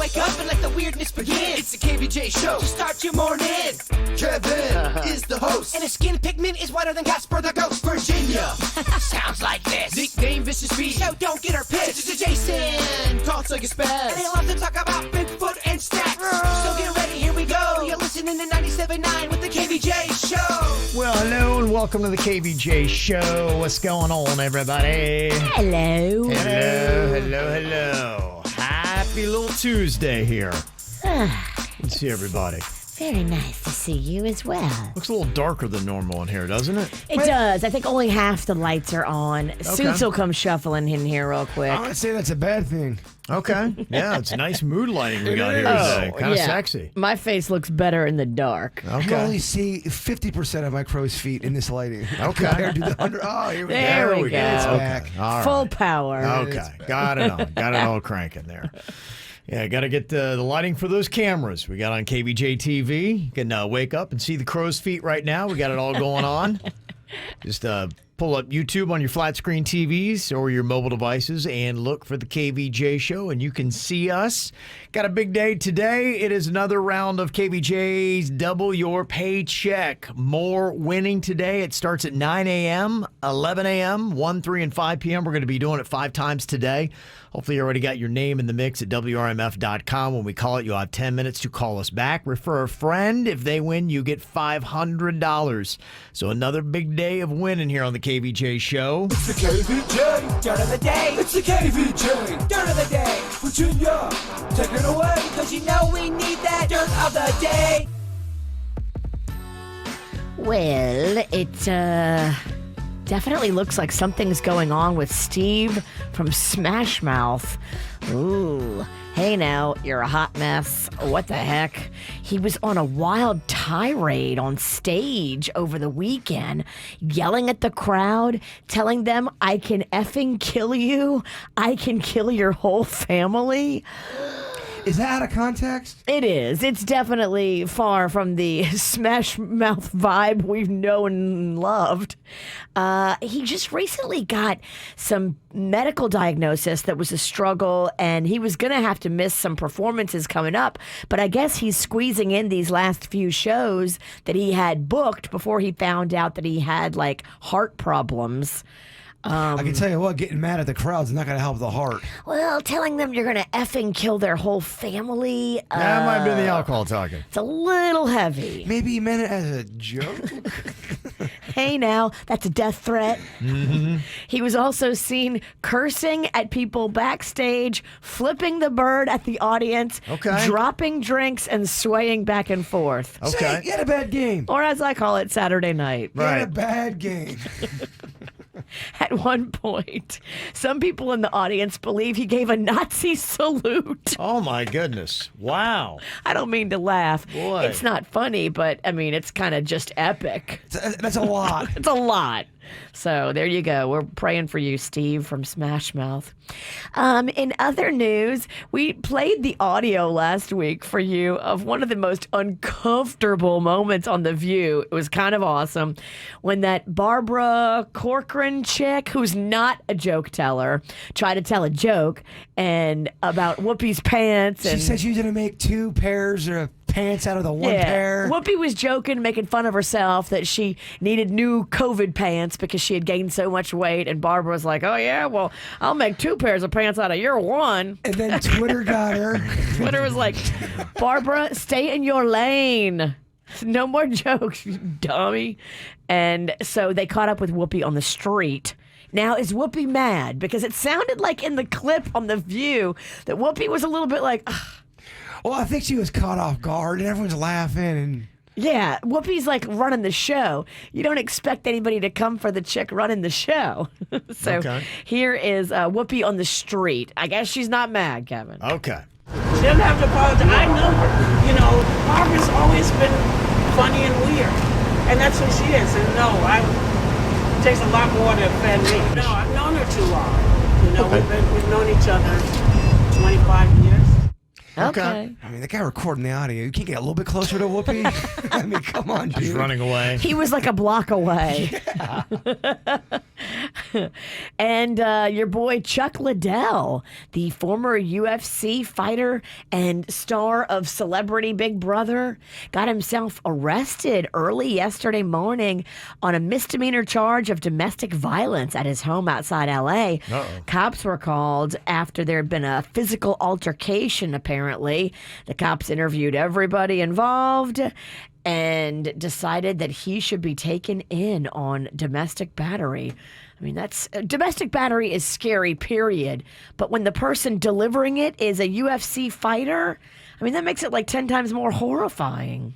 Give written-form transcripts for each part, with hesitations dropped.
wake up and let the weirdness begin. It's the KVJ show to start your morning. Kevin is the host, and his skin pigment is whiter than Casper the Ghost. Virginia sounds like this. Nickname Vicious Beast, so don't get her pissed. It's Jason, talks like a spaz, and they love to talk about Bigfoot and stacks. So get ready, here we go. You're listening to 97.9 with the KVJ show. Well, hello and welcome to the KVJ show. What's going on, everybody? Hello. Hello. Happy little Tuesday here. Good to see everybody. Very nice to see you as well. Looks a little darker than normal in here, doesn't it? It does. I think only half the lights are on. Suits will come shuffling in here real quick. I would say that's a bad thing. Okay. Yeah, it's nice mood lighting we got here today. Kind of sexy. My face looks better in the dark. I can only see 50% of my crow's feet in this lighting. Okay. Compared to the 100. Oh, here we go. There we go. It's Okay. back. All right. Full power. Okay. Got it on. Got it all cranking there. Yeah, got to get the lighting for those cameras we got on KVJ TV. You can wake up and see the crow's feet right now. We got it all going on. Just pull up YouTube on your flat screen TVs or your mobile devices and look for the KVJ show, and you can see us. Got a big day today. It is another round of KVJ's Double Your Paycheck. More winning today. It starts at 9 a.m., 11 a.m., 1, 3, and 5 p.m. We're going to be doing it 5 times today. Hopefully you already got your name in the mix at WRMF.com. When we call it, you'll have 10 minutes to call us back. Refer a friend. If they win, you get $500. So another big day of winning here on the KVJ show. It's the KVJ dirt of the day. It's the KVJ dirt of the day. Virginia, take it away, because you know we need that dirt of the day. Well, it definitely looks like something's going on with Steve from Smash Mouth. Ooh. Hey now, you're a hot mess. What the heck? He was on a wild tirade on stage over the weekend, yelling at the crowd, telling them, I can effing kill you. I can kill your whole family. Is that out of context? It is. It's definitely far from the Smash Mouth vibe we've known and loved. He just recently got some medical diagnosis that was a struggle, and he was going to have to miss some performances coming up. But I guess he's squeezing in these last few shows that he had booked before he found out that he had, like, heart problems. I can tell you what, getting mad at the crowd's not going to help the heart. Well, telling them you're going to effing kill their whole family. That might be the alcohol talking. It's a little heavy. Maybe he meant it as a joke. Hey now, that's a death threat. Mm-hmm. He was also seen cursing at people backstage, flipping the bird at the audience, dropping drinks, and swaying back and forth. Okay. Say, you had a bad game. Or as I call it, Saturday night. You had a bad game. At one point, some people in the audience believe he gave a Nazi salute. Oh, my goodness. Wow. I don't mean to laugh. Boy. It's not funny, but, I mean, it's kind of just epic. That's a lot. It's a lot. So there you go. We're praying for you, Steve from Smash Mouth. In other news, we played the audio last week for you of one of the most uncomfortable moments on The View. It was kind of awesome when that Barbara Corcoran chick, who's not a joke teller, tried to tell a joke and about Whoopi's pants. She said she was going to make 2 pairs of pants out of the one pair. Whoopi was joking, making fun of herself that she needed new COVID pants because she had gained so much weight. And Barbara was like, oh, yeah, well, I'll make 2 pairs of pants out of your one. And then Twitter got her. Twitter was like, Barbara, stay in your lane. No more jokes, you dummy. And so they caught up with Whoopi on the street. Now, is Whoopi mad? Because it sounded like in the clip on The View that Whoopi was a little bit like, ugh. Well, I think she was caught off guard, and everyone's laughing. And yeah, Whoopi's like running the show. You don't expect anybody to come for the chick running the show. So here is Whoopi on the street. I guess she's not mad, Kevin. Okay. She doesn't have to apologize. I know her. You know, Barbara's always been funny and weird. And that's who she is. And no, it takes a lot more to offend me. No, I've known her too long. You know, we've known each other 25 years. Okay. I mean, the guy recording the audio, you can't get a little bit closer to Whoopi? I mean, come on, dude. He's running away. He was like a block away. Yeah. And your boy Chuck Liddell, the former UFC fighter and star of Celebrity Big Brother, got himself arrested early yesterday morning on a misdemeanor charge of domestic violence at his home outside L.A. Cops were called after there had been a physical altercation, apparently. The cops interviewed everybody involved and decided that he should be taken in on domestic battery. I mean, that's domestic battery is scary, period. But when the person delivering it is a UFC fighter, I mean, that makes it like 10 times more horrifying.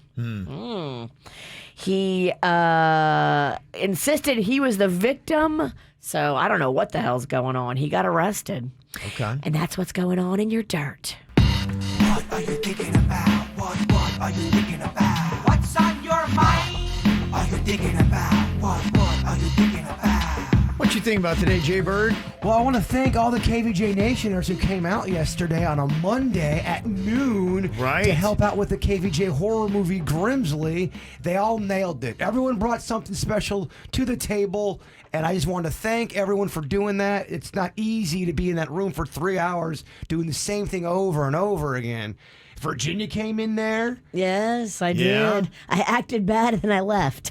He insisted he was the victim, so I don't know what the hell's going on. He got arrested. Okay. And that's what's going on in your dirt. What are you thinking about? What are you thinking about? What's on your mind? Are you thinking about? What are you thinking about? What you think about today, Jay Bird? Well, I want to thank all the KVJ Nationers who came out yesterday on a Monday at noon Right. to help out with the KVJ horror movie Grimsley. They all nailed it. Everyone brought something special to the table, and I just wanted to thank everyone for doing that. It's not easy to be in that room for 3 hours doing the same thing over and over again. Virginia came in there. Yes, I Yeah. did. I acted bad and then I left.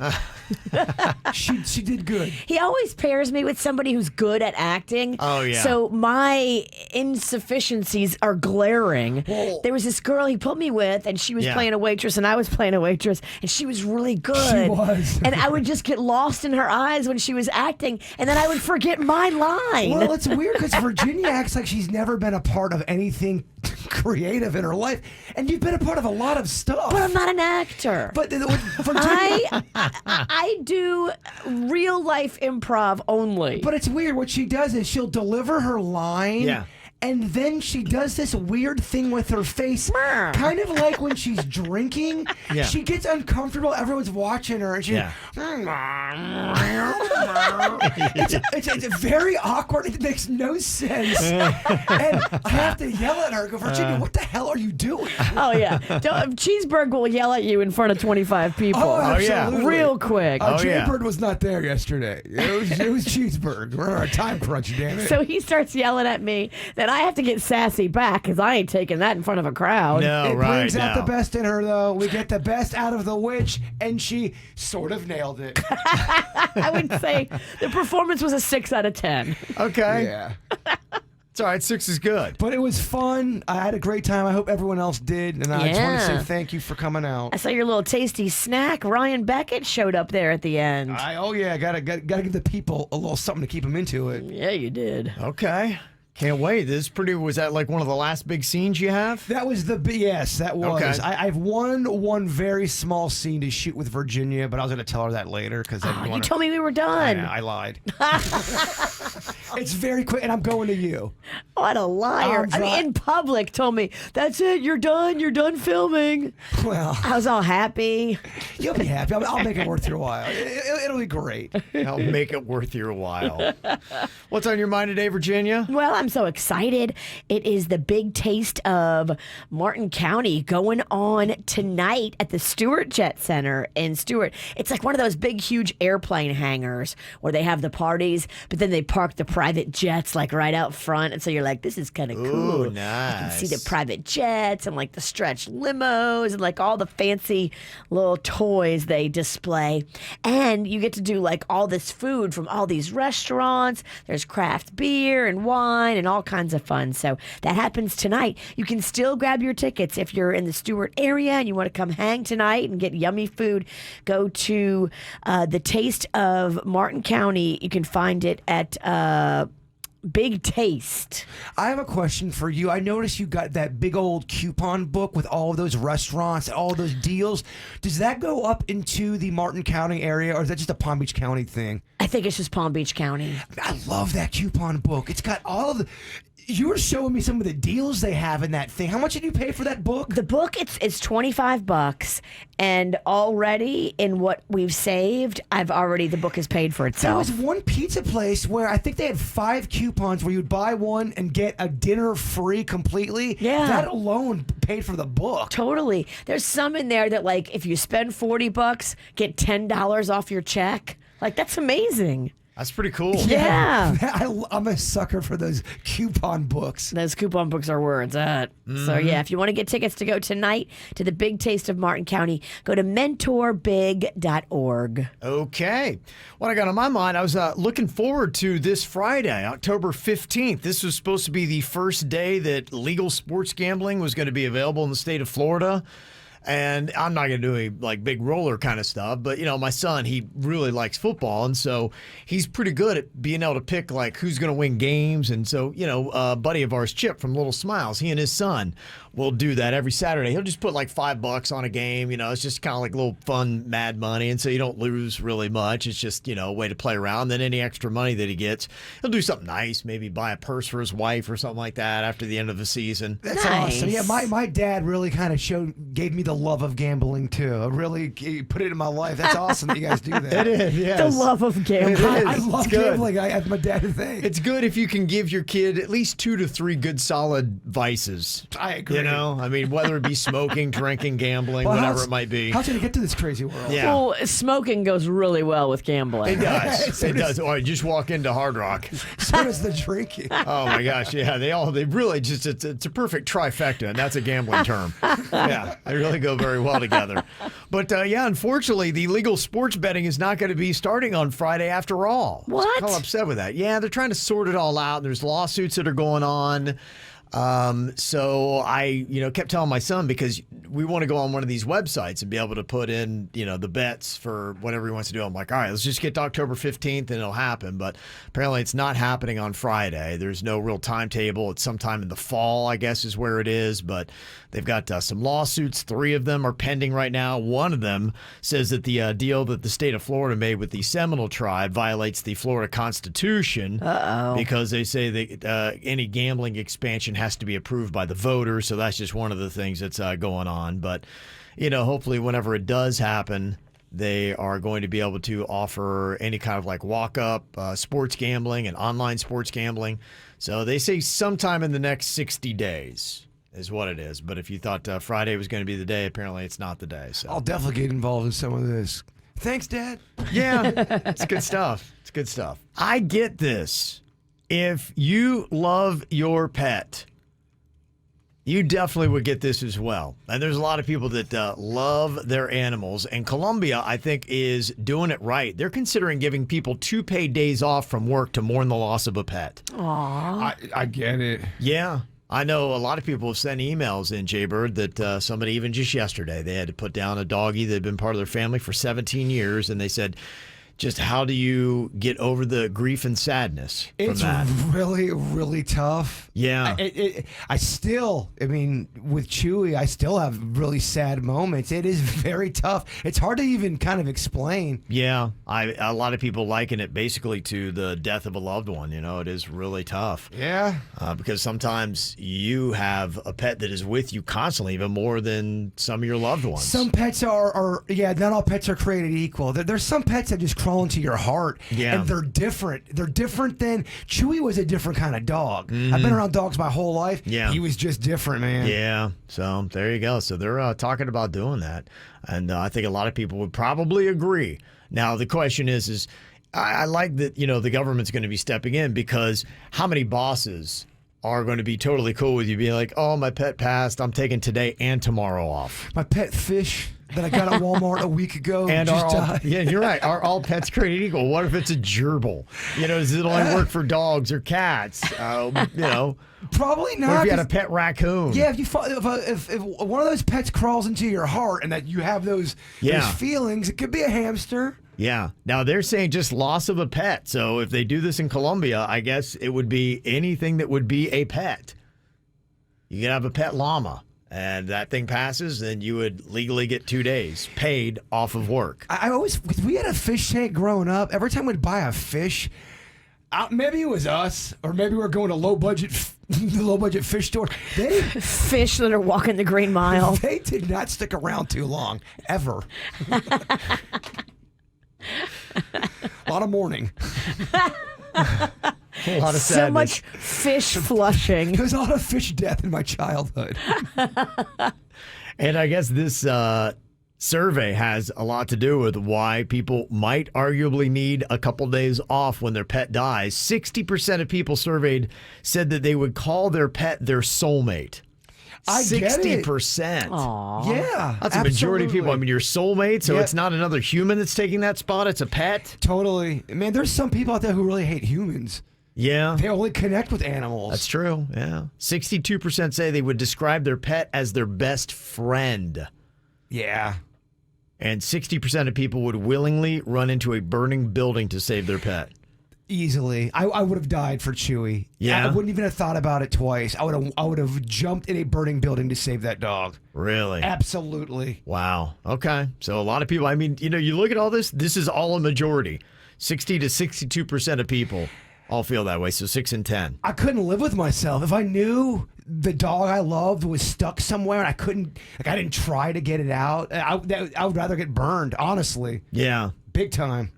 She did good. He always pairs me with somebody who's good at acting. Oh, yeah. So my insufficiencies are glaring. Well- There was this girl he put me with, and she was Yeah. playing a waitress, and I was playing a waitress, and she was really good. She was. And I would just get lost in her eyes when she was acting, and then I would forget my line. Well, it's weird because Virginia acts like she's never been a part of anything creative in her life, and you've been a part of a lot of stuff. But I'm not an actor. But Virginia, I do real life improv only. but it's weird. What she does is she'll deliver her line. Yeah. And then she does this weird thing with her face, Brr. kind of like when she's drinking. Yeah. She gets uncomfortable. Everyone's watching her, and she. Yeah. It's very awkward. It makes no sense. And I have to yell at her. Go, Virginia, what the hell are you doing? Oh yeah, Cheeseburg will yell at you in front of 25 people. Oh, yeah. absolutely. Real quick. Oh, yeah. Jaybird was not there yesterday. It was Cheeseburg. We're on a time crunch, damn it. So he starts yelling at me. Then I have to get sassy back because I ain't taking that in front of a crowd. No, It right. brings out no. the best in her, though. We get the best out of the witch, and she sort of nailed it. I would say the performance was a 6 out of 10. Okay. Yeah. It's all right. 6 is good. But it was fun. I had a great time. I hope everyone else did. And I just want to Yeah. say thank you for coming out. I saw your little tasty snack. Ryan Beckett showed up there at the end. Gotta give the people a little something to keep them into it. Yeah, you did. Okay. Can't wait. Was that like one of the last big scenes you have? That was yes, that was. Okay. I've one very small scene to shoot with Virginia, but I was going to tell her that later because I didn't You want told me we were done. I lied. It's very quick, and I'm going to you. What a liar. I mean, in public, told me, that's it, you're done filming. Well, I was all happy. you'll be happy. I'll make it worth your while. It'll be great. I'll make it worth your while. What's on your mind today, Virginia? Well, I'm so excited. It is the big taste of Martin County going on tonight at the Stewart Jet Center in Stewart. It's like one of those big, huge airplane hangars where they have the parties, but then they park the private jets like right out front. And so you're like, this is kind of cool. Ooh, You can see the nice. private jets and like the stretch limos and like all the fancy little toys they display. And you get to do like all this food from all these restaurants. There's craft beer and wine and all kinds of fun. So that happens tonight. You can still grab your tickets if you're in the Stewart area and you want to come hang tonight and get yummy food. Go to the Taste of Martin County. You can find it at Big Taste. I have a question for you. I noticed you got that big old coupon book with all of those restaurants, all those deals. Does that go up into the Martin County area, or is that just a Palm Beach County thing? I think it's just Palm Beach County. I love that coupon book. It's got all of the... You were showing me some of the deals they have in that thing. How much did you pay for that book? The book, it's $25, and already in what we've saved, the book is paid for There itself. was one pizza place where I think they had 5 coupons where you'd buy one and get a dinner free completely. Yeah. That alone paid for the book. Totally. There's some in there that, like, if you spend $40, get $10 off your check. Like, that's amazing. That's pretty cool. Yeah. I'm a sucker for those coupon books. Those coupon books are where it's at. So, yeah, if you want to get tickets to go tonight to the Big Taste of Martin County, go to mentorbig.org. Okay. What I got on my mind, I was looking forward to this Friday, October 15th. This was supposed to be the first day that legal sports gambling was going to be available in the state of Florida. And I'm not going to do any like big roller kind of stuff, but my son, he really likes football, and so he's pretty good at being able to pick like who's going to win games. And so, a buddy of ours, Chip from Little Smiles, he and his son will do that every Saturday. He'll just put like $5 on a game. It's just kind of like a little fun mad money, and so you don't lose really much. It's just a way to play around. Then any extra money that he gets, he'll do something nice, maybe buy a purse for his wife or something like that after the end of the season. That's Nice. awesome. Yeah, my dad really kind of gave me the love of gambling too. I really put it in my life. That's awesome that you guys do that. It is, yes. The love of gambling. I love It's good. gambling. I have my dad to thank. It's good if you can give your kid at least 2 to 3 good solid vices. I agree. I mean, whether it be smoking, drinking, gambling, Well, whatever how's- it might be. How's it to get to this crazy world? Yeah. Well, smoking goes really well with gambling. It does. So It does- does. Or you just walk into Hard Rock. So does the drinking. Oh my gosh, yeah. They really just it's a perfect trifecta, and that's a gambling term. Yeah, they really go very well together. But unfortunately, the legal sports betting is not going to be starting on Friday after all. What? I'm kind of upset with that. Yeah, they're trying to sort it all out. There's lawsuits that are going on. So I, kept telling my son, because we want to go on one of these websites and be able to put in, the bets for whatever he wants to do. I'm like, all right, let's just get to October 15th and it'll happen. But apparently it's not happening on Friday. There's no real timetable. It's sometime in the fall, I guess, is where it is. But they've got some lawsuits. 3 of them are pending right now. One of them says that the deal that the state of Florida made with the Seminole tribe violates the Florida Constitution. Because they say that any gambling expansion has to be approved by the voters. So that's just one of the things that's going on. But, hopefully whenever it does happen, they are going to be able to offer any kind of like walk-up sports gambling and online sports gambling. So they say sometime in the next 60 days is what it is. But if you thought Friday was going to be the day, apparently it's not the day. So I'll definitely get involved in some of this. Thanks, Dad. yeah, it's good stuff. It's good stuff. I get this. If you love your pet, you definitely would get this as well. And there's a lot of people that love their animals. And Colombia, I think, is doing it right. They're considering giving people 2 paid days off from work to mourn the loss of a pet. I get it. Yeah. I know a lot of people have sent emails in, Jaybird, that somebody, even just yesterday, they had to put down a doggie that had been part of their family for 17 years. And they said, just how do you get over the grief and sadness from It's that? really, really tough. Yeah. I mean, with Chewy, I still have really sad moments. It is very tough. It's hard to even kind of explain. Yeah, a lot of people liken it basically to the death of a loved one. It is really tough. Yeah. Because sometimes you have a pet that is with you constantly, even more than some of your loved ones. Some pets are not all pets are created equal. There's some pets that just crawl into your heart, Yeah. and they're different. They're different than Chewy was a different kind of dog. I've been around dogs my whole life. Yeah. He was just different, man. Yeah, so there you go. So they're talking about doing that, and I think a lot of people would probably agree. Now the question is I like that the government's going to be stepping in, because how many bosses are going to be totally cool with you being like, oh, my pet passed, I'm taking today and tomorrow off. My pet fish that I got at Walmart a week ago And just are all, died. yeah, you're right. Are all pets created equal? What if it's a gerbil? Does it only work for dogs or cats? Probably What not. if you had a 'cause- pet raccoon? Yeah, if one of those pets crawls into your heart and that you have those feelings, it could be a hamster. Yeah. Now they're saying just loss of a pet. So if they do this in Colombia, I guess it would be anything that would be a pet. You could have a pet llama, and that thing passes, then you would legally get 2 days paid off of work. I always, because we had a fish tank growing up. Every time we'd buy a fish, maybe it was us, or maybe we were going to low budget fish store. Fish that are walking the Green Mile. They did not stick around too long, ever. A lot of mourning. A lot of So sadness. much fish flushing. There was a lot of fish death in my childhood. And I guess this survey has a lot to do with why people might arguably need a couple days off when their pet dies. 60% of people surveyed said that they would call their pet their soulmate. I get it. 60%. Yeah. That's a majority of people. I absolutely. mean, your soulmate, so Yeah. it's not another human that's taking that spot. It's a pet. Totally. Man, there's some people out there who really hate humans. Yeah. They only connect with animals. That's true. Yeah. 62% say they would describe their pet as their best friend. Yeah. And 60% of people would willingly run into a burning building to save their pet. Easily. I would have died for Chewy. Yeah? I wouldn't even have thought about it twice. I would have jumped in a burning building to save that dog. Really? Absolutely. Wow. Okay. So a lot of people, I mean, you look at all this is all a majority. 60 to 62% of people all feel that way. So 6 in 10. I couldn't live with myself. If I knew the dog I loved was stuck somewhere and I didn't try to get it out, I would rather get burned, honestly. Yeah. Big time.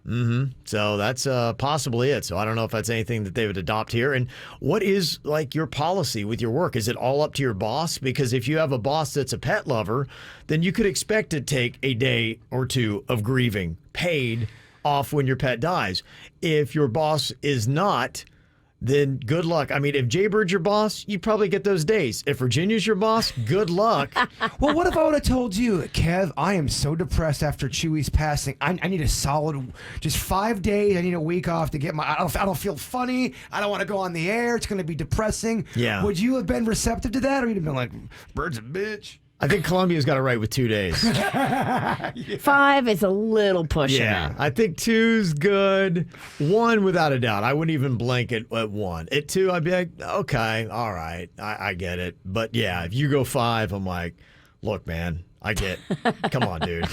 So that's possibly it. So I don't know if that's anything that they would adopt here. And what is like your policy with your work? Is it all up to your boss? Because if you have a boss that's a pet lover, then you could expect to take a day or two of grieving paid off when your pet dies. If your boss is not, then good luck. I mean, if Jaybird's your boss, you probably get those days. If Virginia's your boss, good luck. Well, what if I would have told you, Kev, I am so depressed after Chewy's passing. I need a solid, just 5 days. I need a week off to get I don't feel funny. I don't want to go on the air. It's going to be depressing. Yeah. Would you have been receptive to that? Or you'd have been like, bird's a bitch? I think Columbia's got it right with 2 days. 5 is a little pushing Yeah, it. I think 2's good. 1, without a doubt. I wouldn't even blank it at 1. At 2, I'd be like, okay, all right, I get it. But yeah, if you go 5, I'm like, look, man, come on, dude.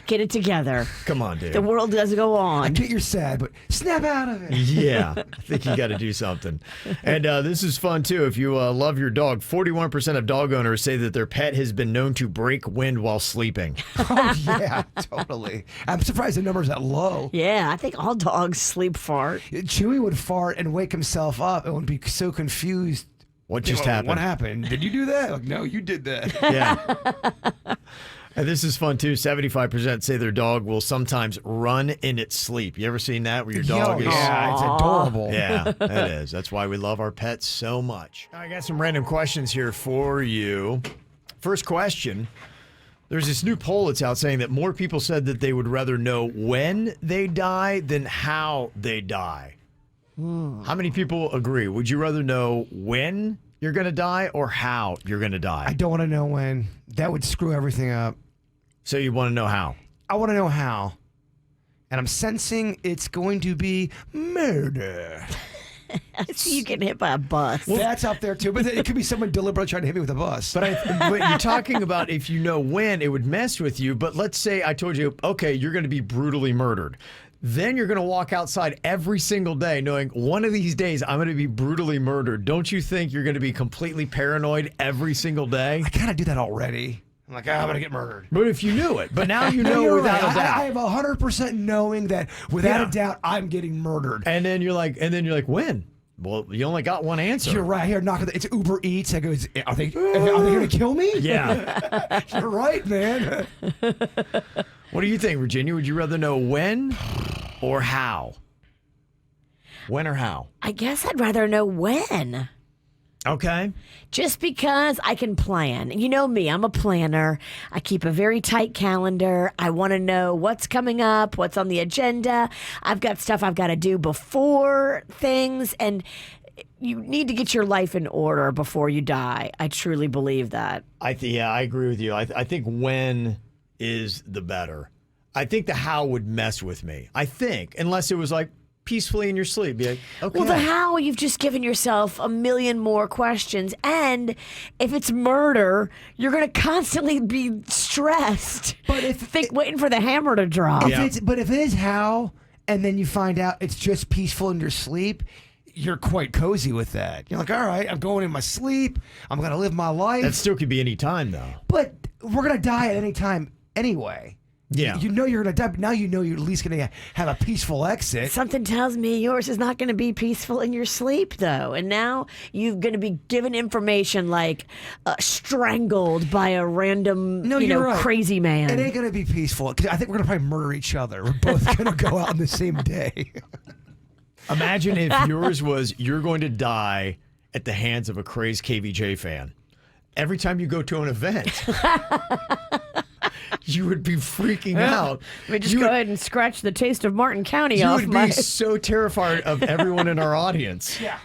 Get it together. Come on, dude. The world does go I on. get you're sad, but snap out of it. Yeah, I think you got to do something. And this is fun, too. If you love your dog, 41% of dog owners say that their pet has been known to break wind while sleeping. Oh, yeah, totally. I'm surprised the number's that low. Yeah, I think all dogs sleep fart. Chewy would fart and wake himself up and would be so confused. What just happened? What happened? Did you do that? Like, no, you did that. Yeah. And this is fun, too. 75% say their dog will sometimes run in its sleep. You ever seen that where your dog is... Yeah, it's adorable. Yeah, it is. That's why we love our pets so much. I got some random questions here for you. First question. There's this new poll that's out saying that more people said that they would rather know when they die than how they die. How many people agree? Would you rather know when you're going to die or how you're going to die? I don't want to know when. That would screw everything up. So you want to know how? I want to know how. And I'm sensing it's going to be murder. I see you getting hit by a bus. That's up there too, but it could be someone deliberately trying to hit me with a bus. But you're talking about if you know when, it would mess with you. But let's say I told you, okay, you're going to be brutally murdered. Then you're going to walk outside every single day knowing one of these days I'm going to be brutally murdered. Don't you think you're going to be completely paranoid every single day? I kind of do that already. I'm like, I'm going to get murdered. But if you knew it. But now you know You're without right. a doubt. I have 100% knowing that without Yeah. a doubt I'm getting murdered. And then you're like, when? Well, you only got one answer. You're right here. Knocking. It's Uber Eats. I go. Are they going to kill me? Yeah. You're right, man. What do you think, Virginia? Would you rather know when or how? When or how? I guess I'd rather know when. Okay. Just because I can plan. You know me, I'm a planner. I keep a very tight calendar. I want to know what's coming up, what's on the agenda. I've got stuff I've got to do before things, and you need to get your life in order before you die. I truly believe that. I agree with you. I think when is the better. I think the how would mess with me. I think, unless it was like peacefully in your sleep. Be like, okay. Well, the how, you've just given yourself a million more questions. And if it's murder, you're going to constantly be stressed. But waiting for the hammer to drop. Yeah. But if it is how, and then you find out it's just peaceful in your sleep, you're quite cozy with that. You're like, all right, I'm going in my sleep. I'm going to live my life. That still could be any time, though. But we're going to die at any time anyway. Yeah. You know you're going to die, but now you know you're at least going to have a peaceful exit. Something tells me yours is not going to be peaceful in your sleep, though. And now you're going to be given information like strangled by a random, you're right. crazy man. It ain't going to be peaceful, because I think we're going to probably murder each other. We're both going to go out on the same day. Imagine if yours was you're going to die at the hands of a crazed KVJ fan. Every time you go to an event, you would be freaking out. Let me just go ahead and scratch the taste of Martin County You off would my... be so terrified of everyone in our audience. Yeah.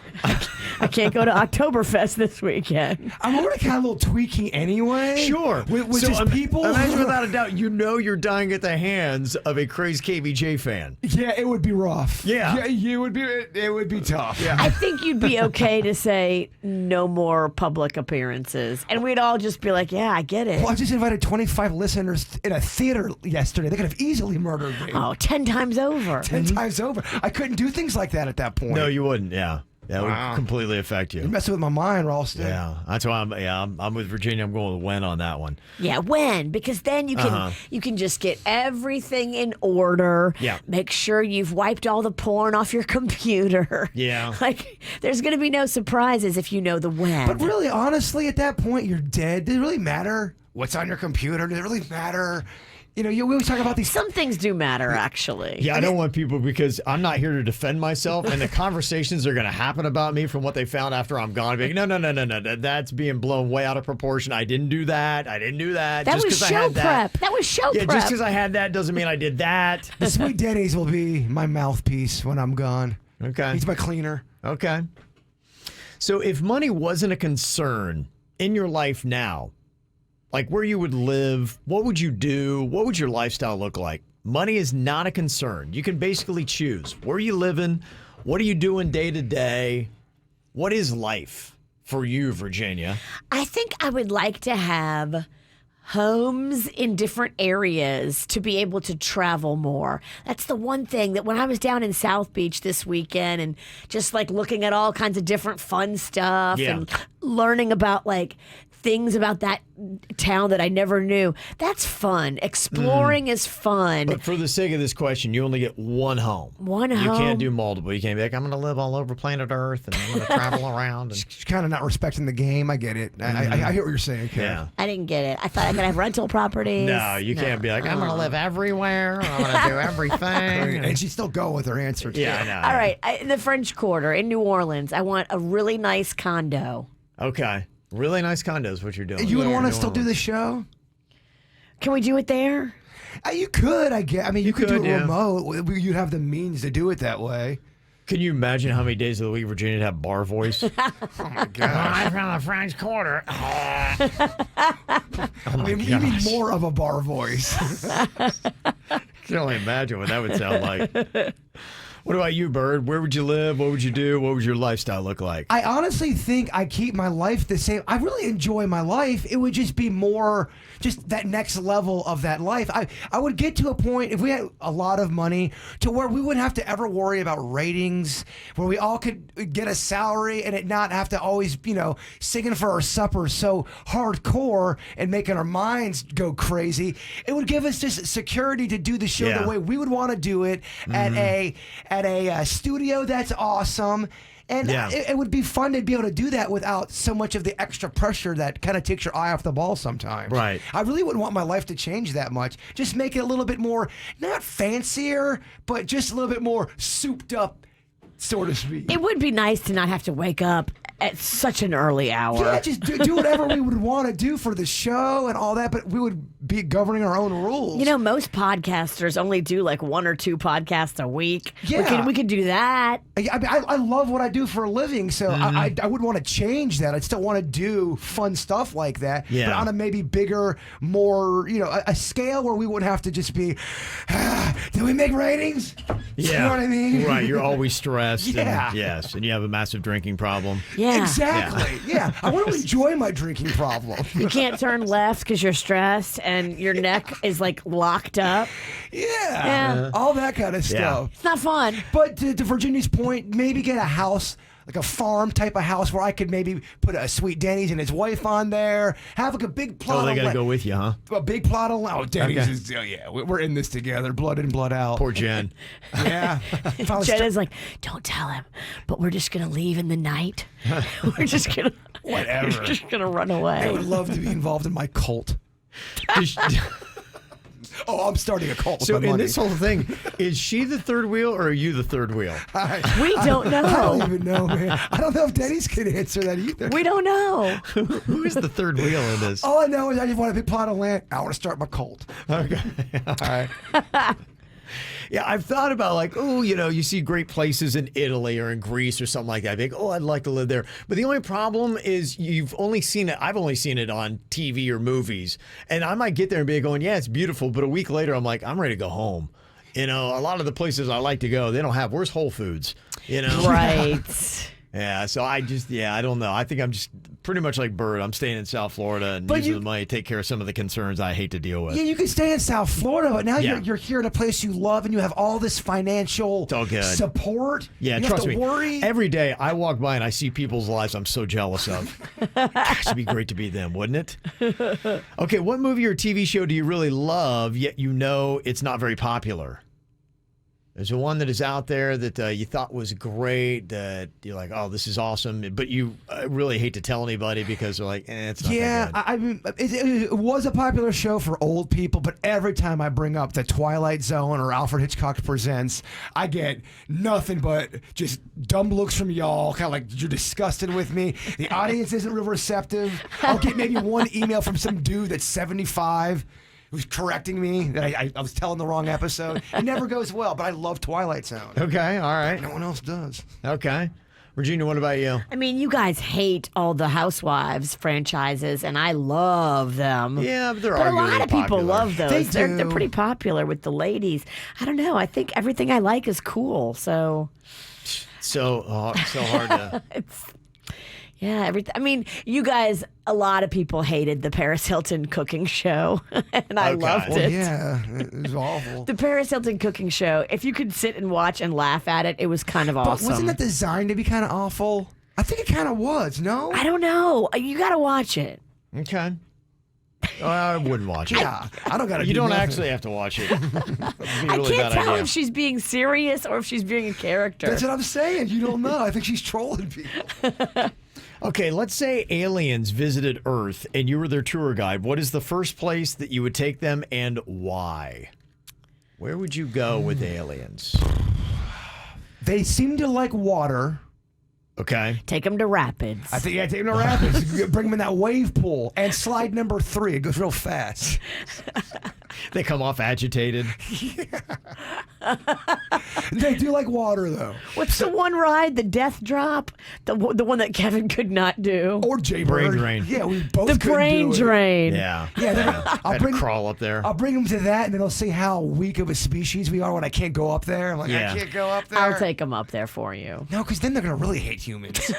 I can't go to Oktoberfest this weekend. I'm already kind of a little tweaking anyway. Sure. With So just people. Imagine without a doubt, you're dying at the hands of a crazed KVJ fan. Yeah, it would be rough. Yeah. It would be tough. Yeah. I think you'd be okay to say no more public appearances. And we'd all just be like, yeah, I get it. Well, I just invited 25 listeners in a theater yesterday. They could have easily murdered me. Oh, 10 times over. 10 times over. I couldn't do things like that at that point. No, you wouldn't. Yeah. That would completely affect you. You're messing with my mind, Ralston. Yeah, that's why I'm with Virginia. I'm going with when on that one. Yeah, when? Because then you can just get everything in order. Yeah. Make sure you've wiped all the porn off your computer. Yeah. Like, there's going to be no surprises if you know the when. But really, honestly, at that point, you're dead. Does it really matter what's on your computer? Does it really matter? We always talk about these. Some things do matter, actually. Yeah, I don't want people, because I'm not here to defend myself, and the conversations are going to happen about me from what they found after I'm gone. Be like, no, that's being blown way out of proportion. I didn't do that. That Just was 'cause I show had prep. That was show Yeah, prep. just because I had that doesn't mean I did that. The Sweet Denny's will be my mouthpiece when I'm gone. Okay. He's my cleaner. Okay. So if money wasn't a concern in your life now, like where you would live, what would you do? What would your lifestyle look like? Money is not a concern. You can basically choose where you living, what are you doing day to day, what is life for you, Virginia? I think I would like to have homes in different areas to be able to travel more. That's the one thing that when I was down in South Beach this weekend and just like looking at all kinds of different fun stuff and learning about like things about that town that I never knew. That's fun. Exploring is fun. But for the sake of this question, you only get one home. One You home. can't do multiple. You can't be like, I'm going to live all over planet Earth and I'm going to travel around. And... She's kind of not respecting the game. I get it. I hear what you're saying, Karen. Yeah. I didn't get it. I thought I could have rental properties. No, you can't be like, I'm going to live everywhere. I'm going to do everything. And she's still going with her answer, too. Yeah, I know. All right. In the French Quarter in New Orleans, I want a really nice condo. Okay. Really nice condos, what you're doing. You would want to still do the show? Can we do it there? You could, I guess. I mean, you could do could, it yeah. remote. You'd have the means to do it that way. Can you imagine how many days of the week Virginia would have bar voice? Oh, my gosh. I'm from the French Quarter. You mean more of a bar voice. I can only imagine what that would sound like. What about you, Bird? Where would you live? What would you do? What would your lifestyle look like? I honestly think I keep my life the same. I really enjoy my life. It would just be more, just that next level of that life. I would get to a point, if we had a lot of money, to where we wouldn't have to ever worry about ratings, where we all could get a salary and it not have to always, singing for our supper so hardcore and making our minds go crazy. It would give us just security to do the show the way we would want to do it at a studio that's awesome. And it would be fun to be able to do that without so much of the extra pressure that kind of takes your eye off the ball sometimes. Right. I really wouldn't want my life to change that much. Just make it a little bit more, not fancier, but just a little bit more souped up, so to speak. It would be nice to not have to wake up at such an early hour. Yeah, just do whatever we would want to do for the show and all that, but we would be governing our own rules. Most podcasters only do like 1 or 2 podcasts a week. Yeah. We could do that. I love what I do for a living, so I wouldn't want to change that. I'd still want to do fun stuff like that, but on a maybe bigger, more, a scale where we wouldn't have to just be, did we make ratings? Yeah. You know what I mean? Right, you're always stressed. Yeah. And you have a massive drinking problem. Yeah. Exactly. Yeah. I want to enjoy my drinking problem. You can't turn left because you're stressed and your neck is like locked up. Yeah. All that kind of stuff. It's not fun. But to Virginia's point, maybe get a house like a farm type of house where I could maybe put a Sweet Denny's and his wife on there. Have like a big plot. Oh, they got to go with you, huh? A big plot of land. Oh, Denny's Okay. is, yeah, we're in this together, blood in, blood out. Poor Jen. Yeah. Jenna's like, don't tell him, but we're just gonna leave in the night. We're just gonna Whatever. We're just gonna run I away. would love to be involved in my cult. Does- Oh, I'm starting a cult with So my in money. this whole thing, is she the third wheel or are you the third wheel? We don't I don't know. even know, man. I don't know if Denny's can answer that either. We don't know. Who is the third wheel in this? All I know is I just want a big plot of land. I want to start my cult. Okay. All right. Yeah, I've thought about like, oh, you see great places in Italy or in Greece or something like that. Like, oh, I'd like to live there. But the only problem is I've only seen it on TV or movies. And I might get there and be going, yeah, it's beautiful. But a week later, I'm like, I'm ready to go home. A lot of the places I like to go, they don't have, where's Whole Foods? Right. Yeah, so I don't know. I think I'm just pretty much like Bird. I'm staying in South Florida and using the money to take care of some of the concerns I hate to deal with. Yeah, you can stay in South Florida, but now Yeah. you're here in a place you love and you have all this financial It's all good. support. Yeah, you trust have to me. worry. Every day I walk by and I see people's lives I'm so jealous of. Gosh, it'd be great to be them, wouldn't it? Okay, what movie or TV show do you really love, yet it's not very popular? There's one that is out there that you thought was great, that you're like, oh, this is awesome, but you really hate to tell anybody because they're like, it's not Yeah, that good. I mean, it was a popular show for old people, but every time I bring up the Twilight Zone or Alfred Hitchcock Presents, I get nothing but just dumb looks from y'all, kind of like you're disgusted with me. The audience isn't real receptive. I'll get maybe one email from some dude that's 75 who's correcting me that I was telling the wrong episode. It never goes well, but I love Twilight Zone. Okay, all right. No one else does. Okay. Virginia, what about you? I mean, you guys hate all the Housewives franchises, and I love them. Yeah, but they're But a arguably lot of people popular. love those. They They're do. pretty popular with the ladies. I don't know. I think everything I like is cool. So So hard to... yeah, everything. I mean, you guys. A lot of people hated the Paris Hilton cooking show, and I Okay. loved Well, it. Yeah, it was awful. The Paris Hilton cooking show. If you could sit and watch and laugh at it, it was kind of But awesome. wasn't it designed to be kind of awful? I think it kind of was, no? I don't know. You got to watch it. Okay. I wouldn't watch it. Yeah, I don't got to You do don't nothing. actually have to watch it. That'd be a I really can't bad tell idea. if she's being serious or if she's being a character. That's what I'm saying. You don't know. I think she's trolling people. Okay, let's say aliens visited Earth and you were their tour guide. What is the first place that you would take them and why? Where would you go with aliens? They seem to like water. Okay. Take them to Rapids. I think, yeah, take them to Rapids. Bring them in that wave pool. And slide number 3. It goes real fast. They come off agitated. They do like water, though. What's the one ride? The Death Drop? The one that Kevin could not do? Or Jaybird. Brain drain. Yeah, we both The couldn't brain do it. drain. Yeah. Yeah, I'll bring crawl up there. I'll bring them to that, and then they'll see how weak of a species we are when I can't go up there. I'm like, Yeah. I can't go up there. I'll take them up there for you. No, because then they're going to really hate humans.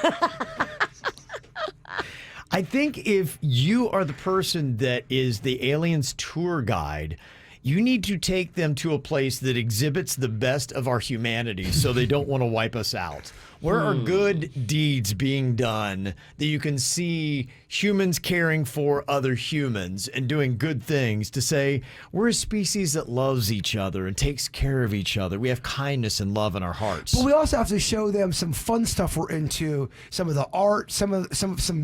I think if you are the person that is the aliens tour guide, you need to take them to a place that exhibits the best of our humanity so they don't want to wipe us out. Where are good deeds being done that you can see humans caring for other humans and doing good things to say, we're a species that loves each other and takes care of each other. We have kindness and love in our hearts. But we also have to show them some fun stuff we're into, some of the art, some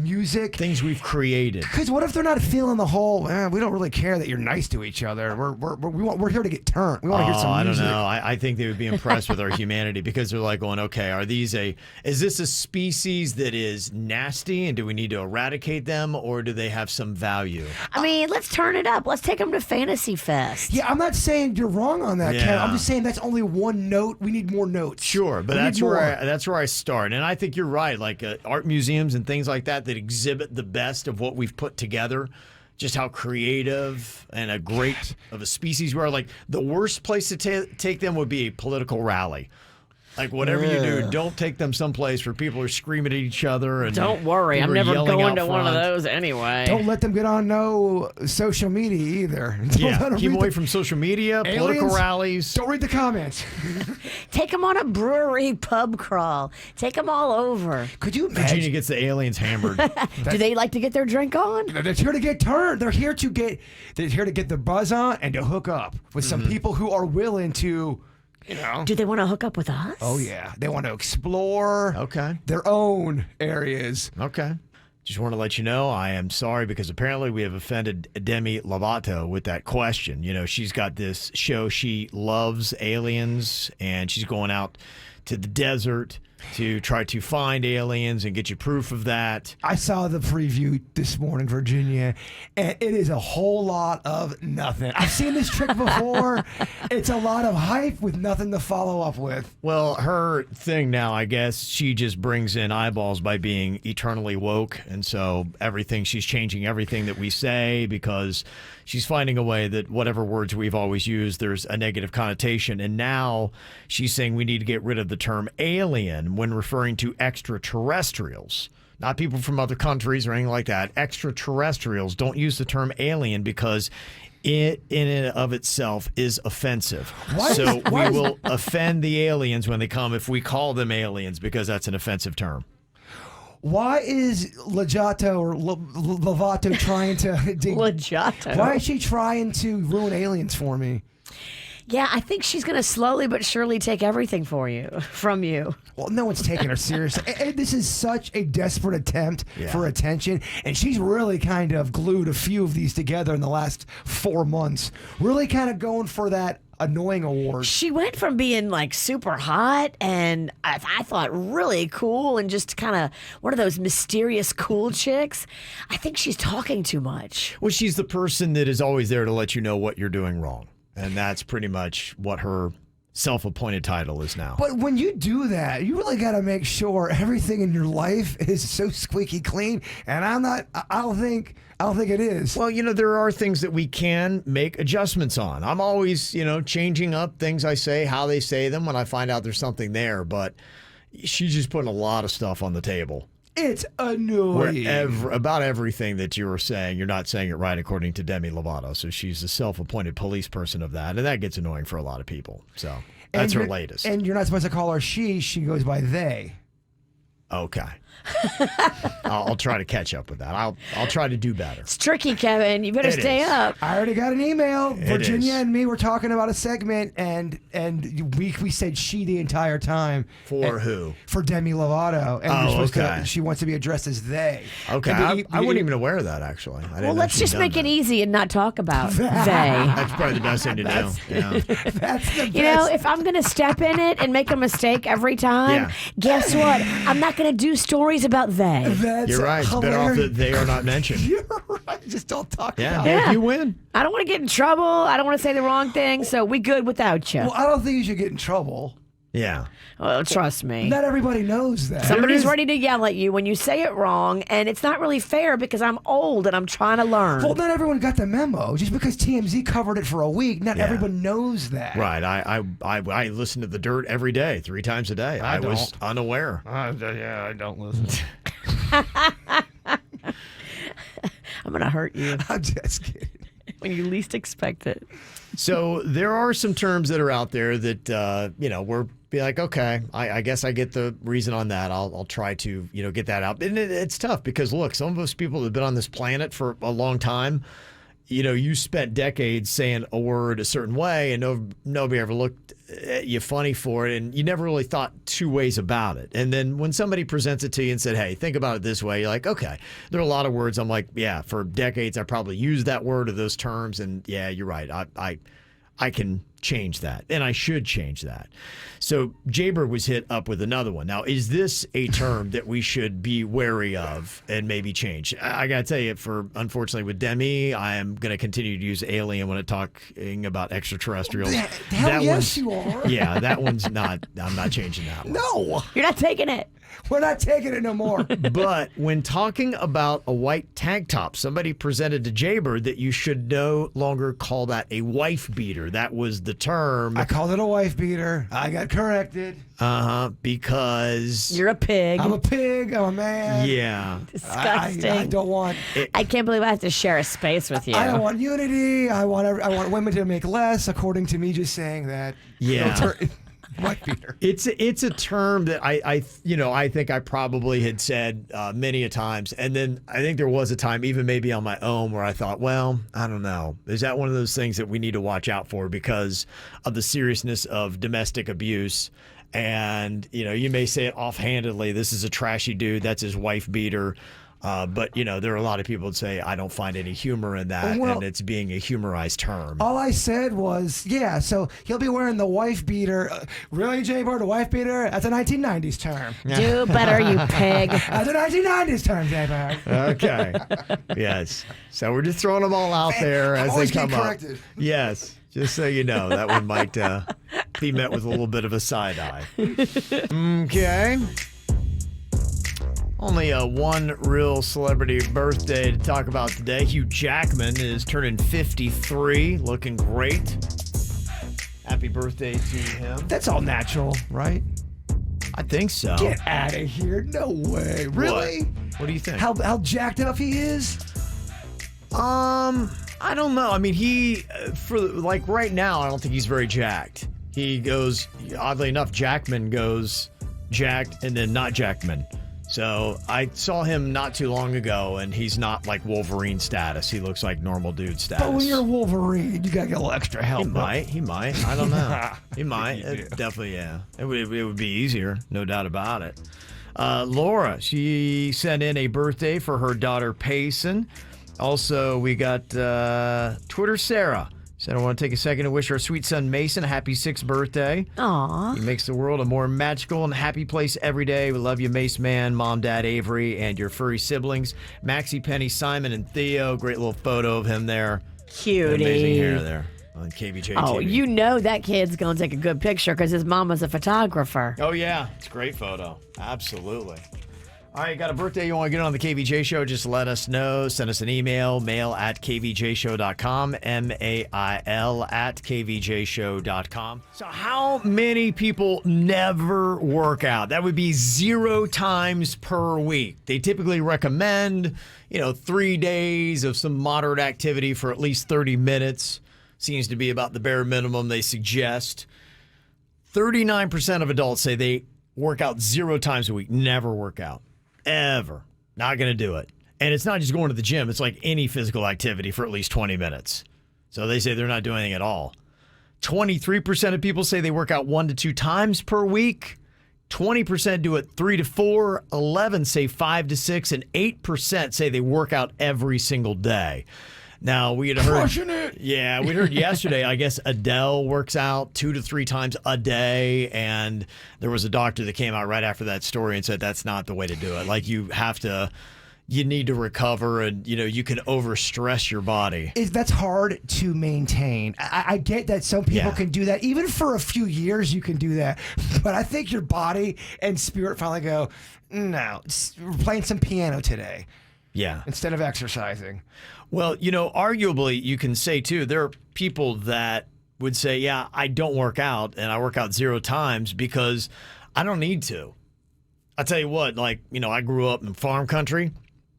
music. Things we've created. Because what if they're not feeling the whole? We don't really care that you're nice to each other. We're here to get turned. We want to hear some I don't music. know. I think they would be impressed with our humanity because they're like going, okay, is this a species that is nasty and do we need to eradicate them or do they have some value? I mean, let's turn it up. Let's take them to Fantasy Fest. Yeah, I'm not saying you're wrong on that, Ken. Yeah. I'm just saying that's only one note. We need more notes. Sure, but We need that's where I start. And I think you're right. Like art museums and things like that exhibit the best of what we've put together. Just how creative and a great of a species we are. Like the worst place to take them would be a political rally. Like, whatever you do, don't take them someplace where people are screaming at each other. And Don't worry, I'm people are never yelling going out to one of front. those anyway. Don't let them get on no social media either. Don't let Yeah, 'em keep read away the- from social media, political Aliens? rallies. Don't read the comments. Take them on a brewery pub crawl. Take them all over. Could you Virginia imagine? gets the aliens hammered. Do they like to get their drink on? They're here to get turned. They're here to get the buzz on and to hook up with some people who are willing to, Do they want to hook up with us? Oh yeah, they want to explore Okay. their own areas. Okay. Just want to let you know I am sorry because apparently we have offended Demi Lovato with that question. You know, she's got this show. She loves aliens, and she's going out to the desert to try to find aliens and get you proof of that. I saw the preview this morning, Virginia, and it is a whole lot of nothing. I've seen this trick before. It's a lot of hype with nothing to follow up with. Well, her thing now, I guess, she just brings in eyeballs by being eternally woke. And so she's changing everything that we say because she's finding a way that whatever words we've always used, there's a negative connotation. And now she's saying we need to get rid of the term alien when referring to extraterrestrials. Not people from other countries or anything like that. Extraterrestrials. Don't use the term alien because it in and of itself is offensive. So we will offend the aliens when they come if we call them aliens because that's an offensive term. Why is Lovato trying to Legato. Why is she trying to ruin aliens for me? Yeah, I think she's going to slowly but surely take everything from you. Well, no one's taking her seriously. This is such a desperate attempt for attention, and she's really kind of glued a few of these together in the last 4 months. Really kind of going for that annoying award. She went from being like super hot and I thought really cool and just kind of one of those mysterious cool chicks. I think she's talking too much. Well, she's the person that is always there to let you know what you're doing wrong. And that's pretty much what her self-appointed title is now. But when you do that, you really got to make sure everything in your life is so squeaky clean. And I don't think it is. Well, there are things that we can make adjustments on. I'm always, changing up things I say, how they say them when I find out there's something there. But she's just putting a lot of stuff on the table. It's annoying. About everything that you were saying, you're not saying it right according to Demi Lovato. So she's the self-appointed police person of that. And that gets annoying for a lot of people. So that's her latest. And you're not supposed to call her she. She goes by they. Okay. I'll try to catch up with that. I'll try to do better. It's tricky, Kevin. You better It stay is. up. I already got an email. Virginia is. and me were talking about a segment, and we said she the entire time. For who? For Demi Lovato. And Oh, we're supposed okay. to, she wants to be addressed as they. Okay. And I wasn't even aware of that, actually. I didn't Well, know let's she'd just done make it that. easy and not talk about they. That's probably the best thing to do. Yeah. That's the best. You know, if I'm going to step in it and make a mistake every time, Yeah. guess what? I'm not going to do stories about they. That's You're right. It's better off hilarious. that they are not mentioned. You're right. Just don't talk Yeah. about Well, it. if you win. I don't want to get in trouble. I don't want to say the wrong thing, so we good without you. Well, I don't think you should get in trouble. Yeah. Well, trust me. Not everybody knows that. Somebody's ready to yell at you when you say it wrong, and it's not really fair because I'm old and I'm trying to learn. Well, not everyone got the memo. Just because TMZ covered it for a week, not Yeah. everyone knows that. Right. I listen to The Dirt every day, 3 times a day. I was unaware. Yeah, I don't listen. I'm going to hurt you I'm just kidding. when you least expect it. So there are some terms that are out there that, we're be like, okay, I guess I get the reason on that. I'll try to, get that out. And it's tough because, look, some of us people have been on this planet for a long time. You spent decades saying a word a certain way and nobody ever looked at you funny for it. And you never really thought 2 ways about it. And then when somebody presents it to you and said, hey, think about it this way, you're like, okay, there are a lot of words. I'm like, yeah, for decades, I probably used that word or those terms. And yeah, you're right. I can change that, and I should change that. So Jaybird was hit up with another one. Now, is this a term that we should be wary of and maybe change? I got to tell you, unfortunately with Demi, I am going to continue to use alien when I'm talking about extraterrestrials. Hell yes, you are. Yeah, that one's not, I'm not changing that one. No, You're not taking it. we're not taking it no more. But when talking about a white tank top, somebody presented to Jaybird that you should no longer call that a wife beater. That was the the term. I called it a wife beater. I got corrected. Because You're a pig. I'm a pig. I'm a man. yeah. Disgusting. I don't want. I can't believe I have to share a space with you. I don't want unity. I want women to make less, according to me just saying that. Yeah. Wife beater. It's a term that I think I probably had said many a times, and then I think there was a time, even maybe on my own, where I thought, well, I don't know, is that one of those things that we need to watch out for because of the seriousness of domestic abuse? And you may say it offhandedly, this is a trashy dude, that's his wife beater. But there are a lot of people that say I don't find any humor in that, and it's being a humorized term. All I said was, yeah, so he'll be wearing the wife beater. Really, J-Bird, a wife beater? That's a 1990s term. Do better, you pig. That's a 1990s term, J-Bird. Okay. Yes. So we're just throwing them all out there as they come up. Corrected. Yes. Just so you know, that one might be met with a little bit of a side eye. Okay. Only one real celebrity birthday to talk about today. Hugh Jackman is turning 53, looking great. Happy birthday to him. That's all natural, right? I think so. Get out of here. No way. Really? What do you think? How jacked up he is? I don't know. I mean, right now, I don't think he's very jacked. He goes, oddly enough, Jackman goes jacked and then not Jackman. So I saw him not too long ago, and he's not like Wolverine status. He looks like normal dude status. But when you're Wolverine, you gotta get a little extra help. He might. I don't know. He might. Definitely, yeah. It would be easier, no doubt about it. Laura, she sent in a birthday for her daughter Payson. Also, we got Twitter Sarah. Said, I want to take a second to wish our sweet son Mason a happy 6th birthday. Aw. He makes the world a more magical and happy place every day. We love you, Mace Man, Mom, Dad, Avery, and your furry siblings, Maxie, Penny, Simon, and Theo. Great little photo of him there. Cutie. Amazing hair there on KVJ Oh, TV. you know that kid's going to take a good picture because his mom was a photographer. Oh, yeah. It's a great photo. Absolutely. All right, got a birthday you want to get on the KVJ show, just let us know. Send us an email, mail@kvjshow.com, mail@kvjshow.com. So how many people never work out? That would be 0 times per week. They typically recommend, 3 days of some moderate activity for at least 30 minutes. Seems to be about the bare minimum they suggest. 39% of adults say they work out 0 times a week, never work out. Ever. Not going to do it. And it's not just going to the gym. It's like any physical activity for at least 20 minutes. So they say they're not doing anything at all. 23% of people say they work out 1 to 2 times per week. 20% do it 3 to 4. 11 say 5 to 6. And 8% say they work out every single day. Now, we had heard... Crushing it. Yeah, we heard yesterday, I guess Adele works out 2 to 3 times a day, and there was a doctor that came out right after that story and said that's not the way to do it. Like, you need to recover, and, you can overstress your body. That's hard to maintain. I get that some people can do that. Even for a few years, you can do that. But I think your body and spirit finally go, no, we're playing some piano today. Yeah. Instead of exercising. Well, arguably, you can say, too, there are people that would say, yeah, I don't work out, and I work out 0 times because I don't need to. I'll tell you what, I grew up in farm country.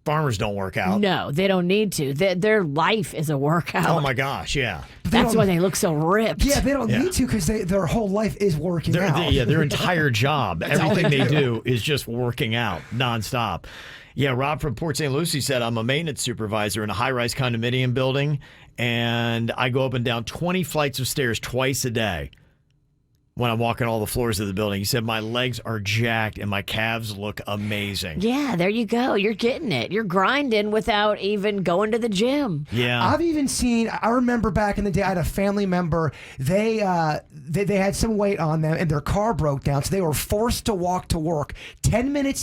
Farmers don't work out. No, they don't need to. Their life is a workout. Oh, my gosh, yeah. That's why they look so ripped. Yeah, they don't need to because their whole life is working out. Their entire job, everything they do is just working out nonstop. Yeah, Rob from Port St. Lucie said, I'm a maintenance supervisor in a high-rise condominium building, and I go up and down 20 flights of stairs twice a day when I'm walking all the floors of the building. He said, my legs are jacked and my calves look amazing. Yeah, there you go. You're getting it. You're grinding without even going to the gym. Yeah. I've even seen, I remember back in the day, I had a family member, they had some weight on them and their car broke down, so they were forced to walk to work 10 to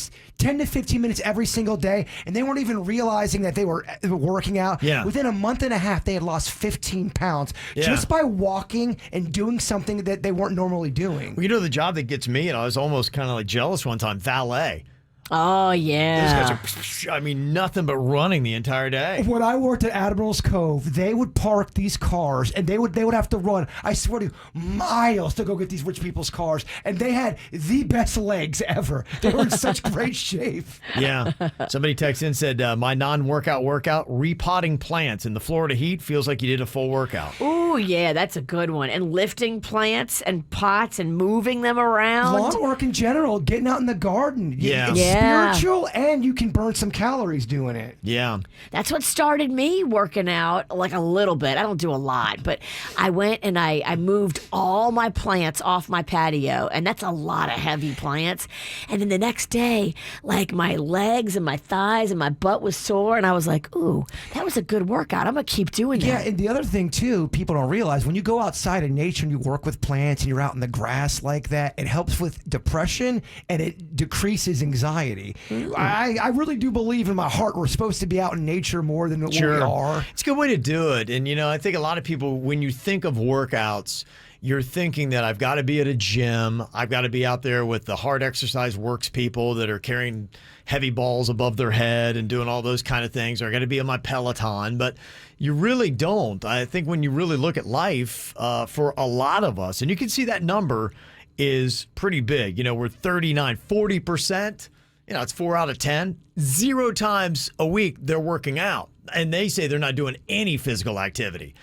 15 minutes every single day, and they weren't even realizing that they were working out. Yeah. Within a month and a half, they had lost 15 pounds just by walking and doing something that they weren't normally doing. Well, the job that gets me, and I was almost kind of like jealous one time, valet. Oh, yeah. Those guys are, I mean, nothing but running the entire day. When I worked at Admiral's Cove, they would park these cars, and they would have to run, I swear to you, miles to go get these rich people's cars, and they had the best legs ever. They were in such great shape. Yeah. Somebody texted in and said, my non-workout workout, repotting plants in the Florida heat feels like you did a full workout. Ooh, yeah, that's a good one. And lifting plants and pots and moving them around. Lawn work in general, getting out in the garden. Yeah. It's spiritual, and you can burn some calories doing it. Yeah. That's what started me working out, like a little bit. I don't do a lot, but I went and I moved all my plants off my patio, and that's a lot of heavy plants. And then the next day, like my legs and my thighs and my butt was sore, and I was like, ooh, that was a good workout. I'm going to keep doing that. Yeah, and the other thing, too, people don't realize, when you go outside in nature and you work with plants and you're out in the grass like that, it helps with depression and it decreases anxiety. I really do believe in my heart we're supposed to be out in nature more than what we are. It's a good way to do it. And, I think a lot of people, when you think of workouts, you're thinking that I've got to be at a gym. I've got to be out there with the hard exercise works people that are carrying heavy balls above their head and doing all those kind of things. Or I got to be on my Peloton. But you really don't. I think when you really look at life, for a lot of us, and you can see that number is pretty big. We're 40%. It's 4 out of 10. 0 times a week they're working out. And they say they're not doing any physical activity.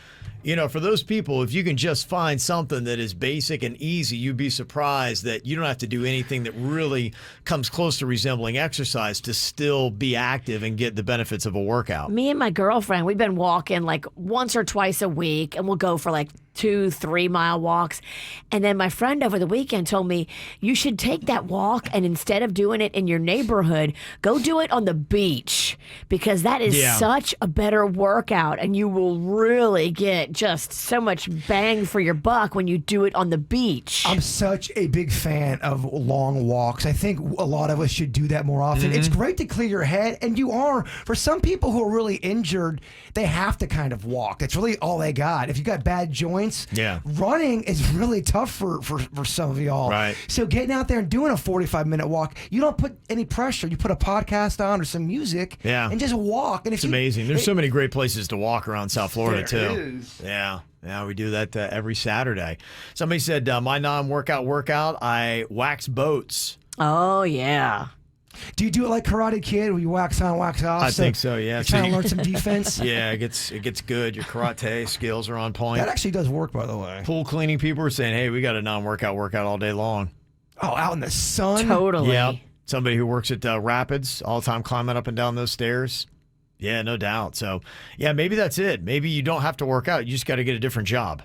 For those people, if you can just find something that is basic and easy, you'd be surprised that you don't have to do anything that really comes close to resembling exercise to still be active and get the benefits of a workout. Me and my girlfriend, we've been walking like once or twice a week, and we'll go for like 2-3 mile walks. And then my friend over the weekend told me, you should take that walk, and instead of doing it in your neighborhood, go do it on the beach, because that is such a better workout, and you will really get just so much bang for your buck when you do it on the beach. I'm such a big fan of long walks. I think a lot of us should do that more often. It's great to clear your head, and you are. For some people who are really injured, they have to kind of walk. That's really all they got. If you got bad joints, running is really tough for some of y'all. Right. So getting out there and doing a 45-minute walk, you don't put any pressure. You put a podcast on or some music and just walk. And it's amazing. There's so many great places to walk around South Florida, too. Is. Yeah, we do that every Saturday. Somebody said, my non-workout workout, I wax boats. Oh, yeah. Do you do it like Karate Kid, where you wax on, wax off? I think so, yeah. You're trying to learn some defense? Yeah, it gets good. Your karate skills are on point. That actually does work, by the way. Pool cleaning people are saying, hey, we got a non-workout workout all day long. Oh, out in the sun? Totally. Yeah. Somebody who works at Rapids all the time climbing up and down those stairs. Yeah, no doubt. So, yeah, maybe that's it. Maybe you don't have to work out. You just got to get a different job.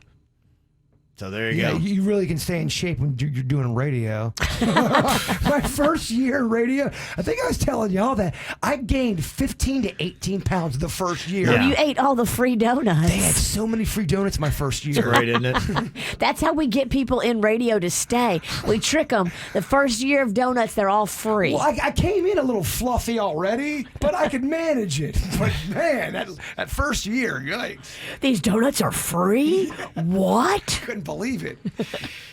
So there you go. You really can stay in shape when you're doing radio. My first year in radio, I think I was telling y'all that I gained 15 to 18 pounds the first year. Yeah. You ate all the free donuts. They had so many free donuts my first year. It's great, isn't it? That's how we get people in radio to stay. We trick them. The first year of donuts, they're all free. Well, I came in a little fluffy already, but I could manage it. But man, that first year, yikes. These donuts are free? What? Couldn't believe it.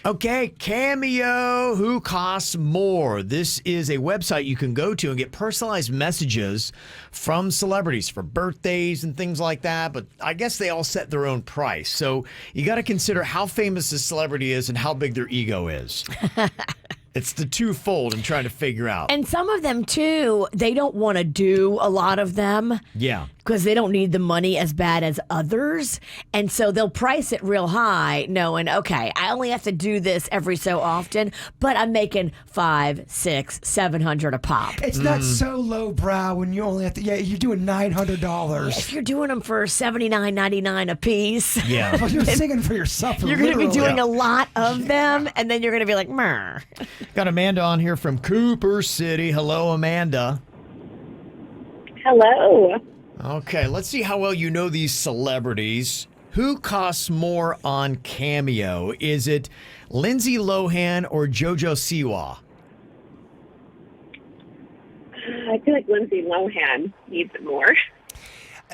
Okay, Cameo, who costs more? This is a website you can go to and get personalized messages from celebrities for birthdays and things like that, but I guess they all set their own price. So you got to consider how famous this celebrity is and how big their ego is. It's the twofold in trying to figure out. And some of them, too, they don't want to do a lot of them. Yeah. Because they don't need the money as bad as others. And so they'll price it real high, knowing, okay, I only have to do this every so often, but I'm making $500, $600, $700 a pop. It's not so lowbrow when you only have to, you're doing $900. If you're doing them for $79.99 a piece, Yeah. Well, you're singing for yourself. you're going to be literally. doing a lot of them, and then you're going to be like, meh. Got Amanda on here from Cooper City. Hello, Amanda. Hello. Okay, let's see how well you know these celebrities. Who costs more on Cameo? Is it Lindsay Lohan or JoJo Siwa? I feel like Lindsay Lohan needs it more.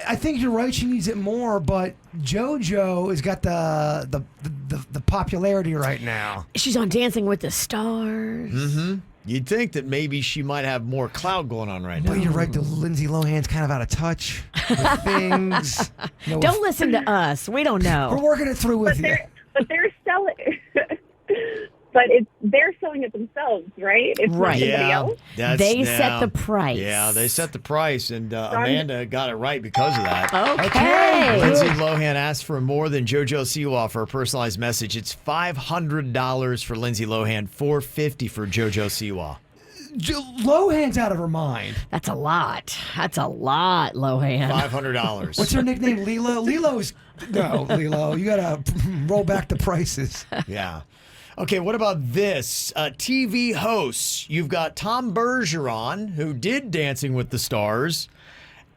I think you're right. She needs it more, but JoJo has got the popularity right now. She's on Dancing with the Stars. Mm-hmm. You'd think that maybe she might have more clout going on right now. But you're right, the Lindsay Lohan's kind of out of touch with things. No, Don't listen to us. We don't We're know. working it through with you. But they're selling. They're selling it themselves, right? It's Right. not somebody else. They set the price. Yeah, they set the price, and Amanda got it right because of that. Okay. Lindsay Lohan asked for more than JoJo Siwa for a personalized message. It's $500 for Lindsay Lohan, $450 for JoJo Siwa. Lohan's out of her mind. That's a lot. That's a lot, Lohan. $500. What's her nickname? Lilo? Lilo. You got to roll back the prices. Yeah. Okay, what about this? TV hosts. You've got Tom Bergeron, who did Dancing with the Stars,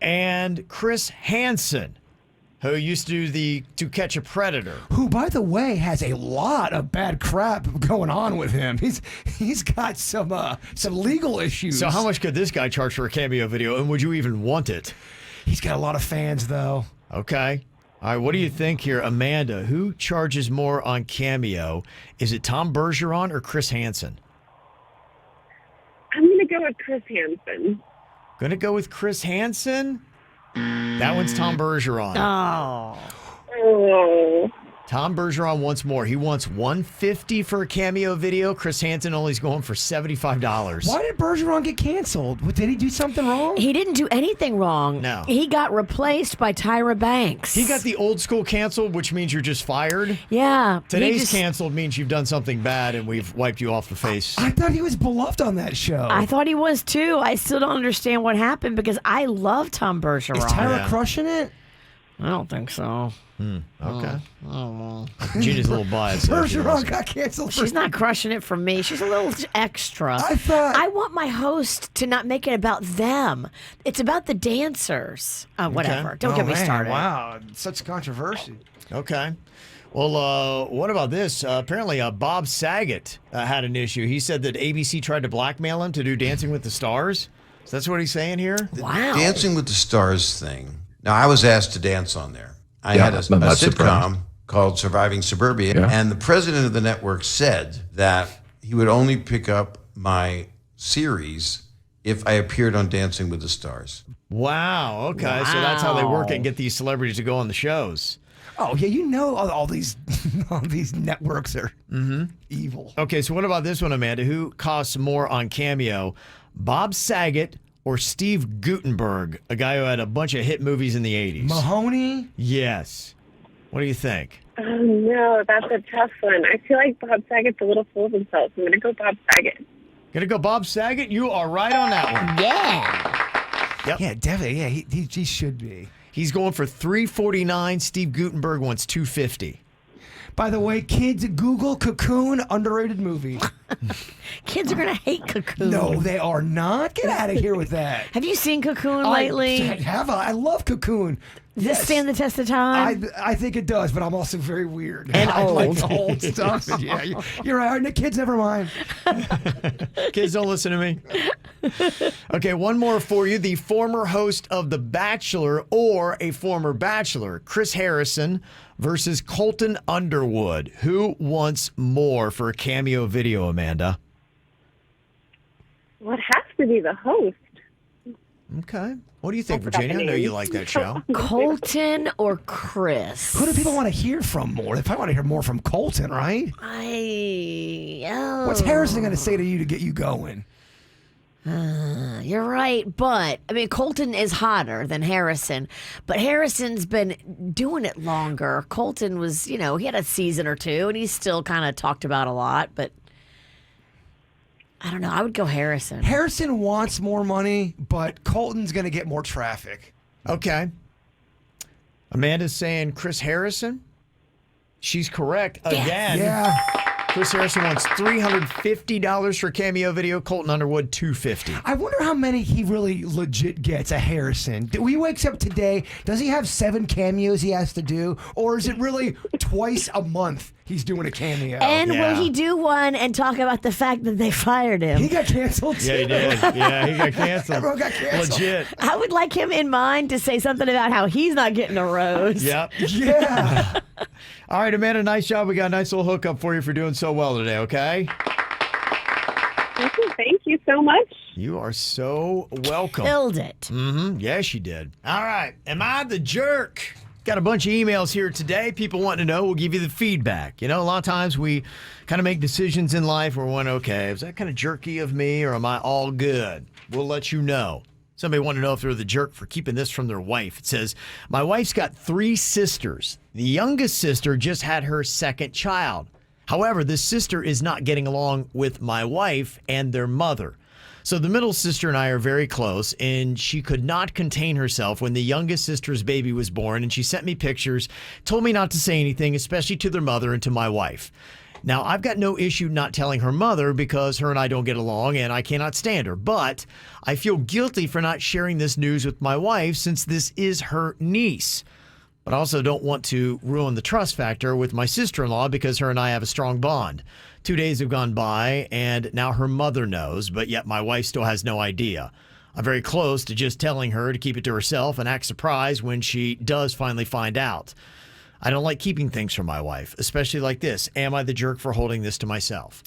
and Chris Hansen, who used to do To Catch a Predator. Who, by the way, has a lot of bad crap going on with him. He's got some legal issues. So how much could this guy charge for a cameo video, and would you even want it? He's got a lot of fans, though. Okay. All right, what do you think here, Amanda? Who charges more on Cameo? Is it Tom Bergeron or Chris Hansen? I'm going to go with Chris Hansen. Going to go with Chris Hansen? That one's Tom Bergeron. Oh. Oh. Tom Bergeron wants more. He wants $150 for a cameo video. Chris Hansen only's going for $75. Why did Bergeron get canceled? Did he do something wrong? He didn't do anything wrong. No. He got replaced by Tyra Banks. He got the old school canceled, which means you're just fired. Yeah. Today's canceled means you've done something bad and we've wiped you off the face. I thought he was beloved on that show. I thought he was too. I still don't understand what happened because I love Tom Bergeron. Is Tyra Yeah. crushing it? I don't think so. Okay. Gina's a little biased. there, she Bergeron knows. got canceled. She's not crushing it for me. She's a little extra. I want my host to not make it about them. It's about the dancers. Whatever. Don't get me started. Wow, such controversy. Okay. Well, what about this? Apparently, Bob Saget had an issue. He said that ABC tried to blackmail him to do Dancing with the Stars. So that's what he's saying here? Wow. Dancing with the Stars thing. Now, I was asked to dance on there. I had a I'm not sitcom surprised. called Surviving Suburbia, Yeah. and the president of the network said that he would only pick up my series if I appeared on Dancing with the Stars. Wow. Okay. So that's how they work it and get these celebrities to go on the shows. Oh yeah, you know all these all these networks are evil. Okay. So what about this one, Amanda? Who costs more on Cameo? Bob Saget or Steve Guttenberg, a guy who had a bunch of hit movies in the 80s? Mahoney? Yes. What do you think? Oh, no, that's a tough one. I feel like Bob Saget's a little full of himself. I'm going to go Bob Saget. Gonna go Bob Saget? You are right on that one. Yeah. Yep. Yeah, definitely. Yeah, he should be. He's going for $349. Steve Guttenberg wants $250. By the way, kids, Google Cocoon, underrated movie. Kids are going to hate Cocoon. No, they are not. Get out of here with that. Have you seen Cocoon lately? I love Cocoon. Does this stand the test of time? I think it does, but I'm also very weird. And I like old. the old stuff. Yeah, you're right. The kids, never mind. Kids, don't listen to me. Okay, one more for you. The former host of The Bachelor or a former Bachelor, Chris Harrison versus Colton Underwood. Who wants more for a cameo video, Amanda? Well, it has to be the host. Okay. What do you think, I forgot Virginia? the I know you name. like that show. Colton or Chris? Who do people want to hear from more? They probably want to hear more from Colton, right? What's Harrison going to say to you to get you going? You're right, but I mean, Colton is hotter than Harrison, but Harrison's been doing it longer. Colton was, he had a season or two, and he's still kind of talked about a lot, but I don't know. I would go Harrison. Harrison wants more money, but Colton's going to get more traffic. Okay. Amanda's saying Chris Harrison. She's correct again. Yeah. Chris Harrison wants $350 for a cameo video. Colton Underwood, $250. I wonder how many he really legit gets, a Harrison. He wakes up today, does he have 7 cameos he has to do? Or is it really twice a month he's doing a cameo? And Yeah. will he do one and talk about the fact that they fired him? He got canceled too. Yeah, he did. Yeah, he got canceled. Everyone got canceled. Legit. I would like him in mind to say something about how he's not getting a rose. Yep. Yeah. All right, Amanda, nice job. We got a nice little hookup for you for doing so well today, okay? Thank so much. You are so welcome. Killed it. Mm-hmm. Yes, you did. All right. Am I the jerk? Got a bunch of emails here today. People want to know. We'll give you the feedback. You know, a lot of times we kind of make decisions in life where we're going, okay, is that kind of jerky of me or am I all good? We'll let you know. Somebody wanted to know if they're the jerk for keeping this from their wife. It says, my wife's got 3 sisters. The youngest sister just had her second child. However, this sister is not getting along with my wife and their mother. So the middle sister and I are very close, and she could not contain herself when the youngest sister's baby was born, and she sent me pictures, told me not to say anything, especially to their mother and to my wife. Now, I've got no issue not telling her mother because her and I don't get along and I cannot stand her, but I feel guilty for not sharing this news with my wife since this is her niece. But I also don't want to ruin the trust factor with my sister-in-law because her and I have a strong bond. 2 days have gone by, and now her mother knows, but yet my wife still has no idea. I'm very close to just telling her to keep it to herself and act surprised when she does finally find out. I don't like keeping things from my wife, especially like this. Am I the jerk for holding this to myself?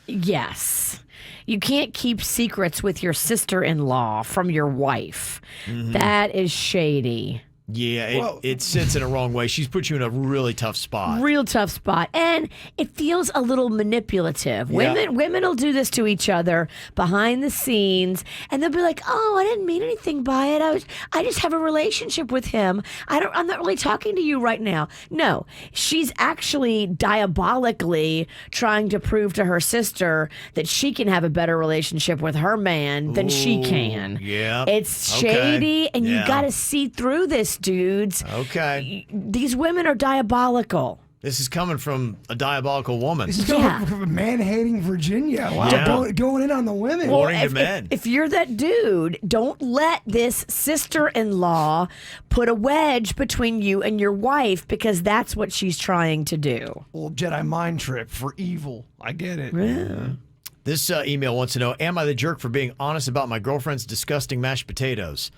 Yes. You can't keep secrets with your sister-in-law from your wife. That is shady. Yeah, it sits in a wrong way. She's put you in a really tough spot. Real tough spot. And it feels a little manipulative. Yeah. Women will do this to each other behind the scenes, and they'll be like, "Oh, I didn't mean anything by it. I just have a relationship with him. I'm not really talking to you right now." No, she's actually diabolically trying to prove to her sister that she can have a better relationship with her man than she can. Yeah. It's Okay. shady, and you Yeah. got to see through this, dudes. Okay. These women are diabolical. This is coming from a diabolical woman. This is Yeah. going from man-hating Virginia. Wow, Yeah. going in on the women. Warning to if, men. if you're that dude, don't let this sister-in-law put a wedge between you and your wife because that's what she's trying to do. Little Jedi mind trip for evil. I get it. This email wants to know, am I the jerk for being honest about my girlfriend's disgusting mashed potatoes?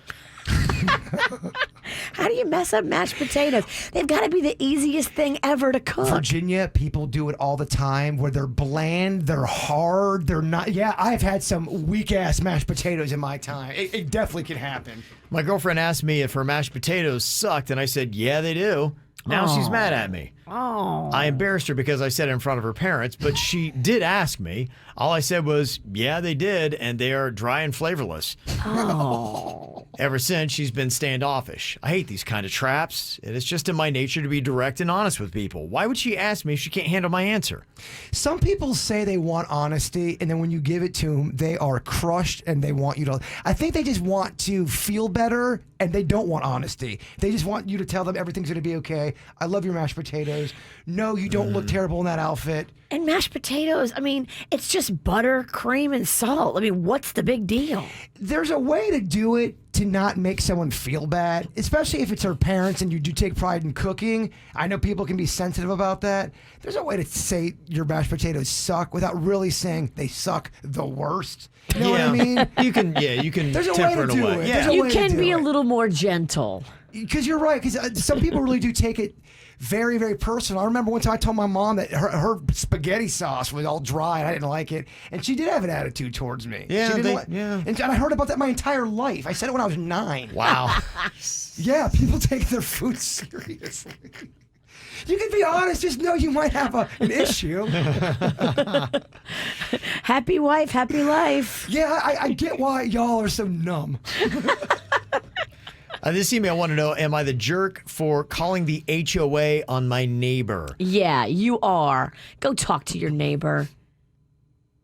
How do you mess up mashed potatoes? They've got to be the easiest thing ever to cook. Virginia, people do it all the time where they're bland, they're hard, they're not. Yeah, I've had some weak-ass mashed potatoes in my time. It definitely can happen. My girlfriend asked me if her mashed potatoes sucked, and I said, yeah, they do. Now she's mad at me. Oh. I embarrassed her because I said it in front of her parents, but she did ask me. All I said was, yeah, they did, and they are dry and flavorless. Oh. Ever since, she's been standoffish. I hate these kind of traps, and it's just in my nature to be direct and honest with people. Why would she ask me if she can't handle my answer? Some people say they want honesty, and then when you give it to them, they are crushed and they want you to. I think they just want to feel better, and they don't want honesty. They just want you to tell them everything's going to be okay. I love your mashed potatoes. No, you don't look terrible in that outfit. And mashed potatoes, I mean, it's just butter, cream, and salt. I mean, what's the big deal? There's a way to do it to not make someone feel bad, especially if it's her parents and you do take pride in cooking. I know people can be sensitive about that. There's a way to say your mashed potatoes suck without really saying they suck the worst. You know what I mean? You can There's a way temper to it do away. it. Yeah. There's a You way to can do be a it. little more gentle. Because you're right. Because some people really do take it very, very personal. I remember one time I told my mom that her spaghetti sauce was all dry and I didn't like it, and she did have an attitude towards me. Yeah, she didn't yeah. And I heard about that my entire life. I said it when I was 9. Wow. Yeah, people take their food seriously. You can be honest. Just know you might have an issue. Happy wife, happy life. Yeah, I get why y'all are so numb. This email I want to know, am I the jerk for calling the HOA on my neighbor? Yeah, you are. Go talk to your neighbor.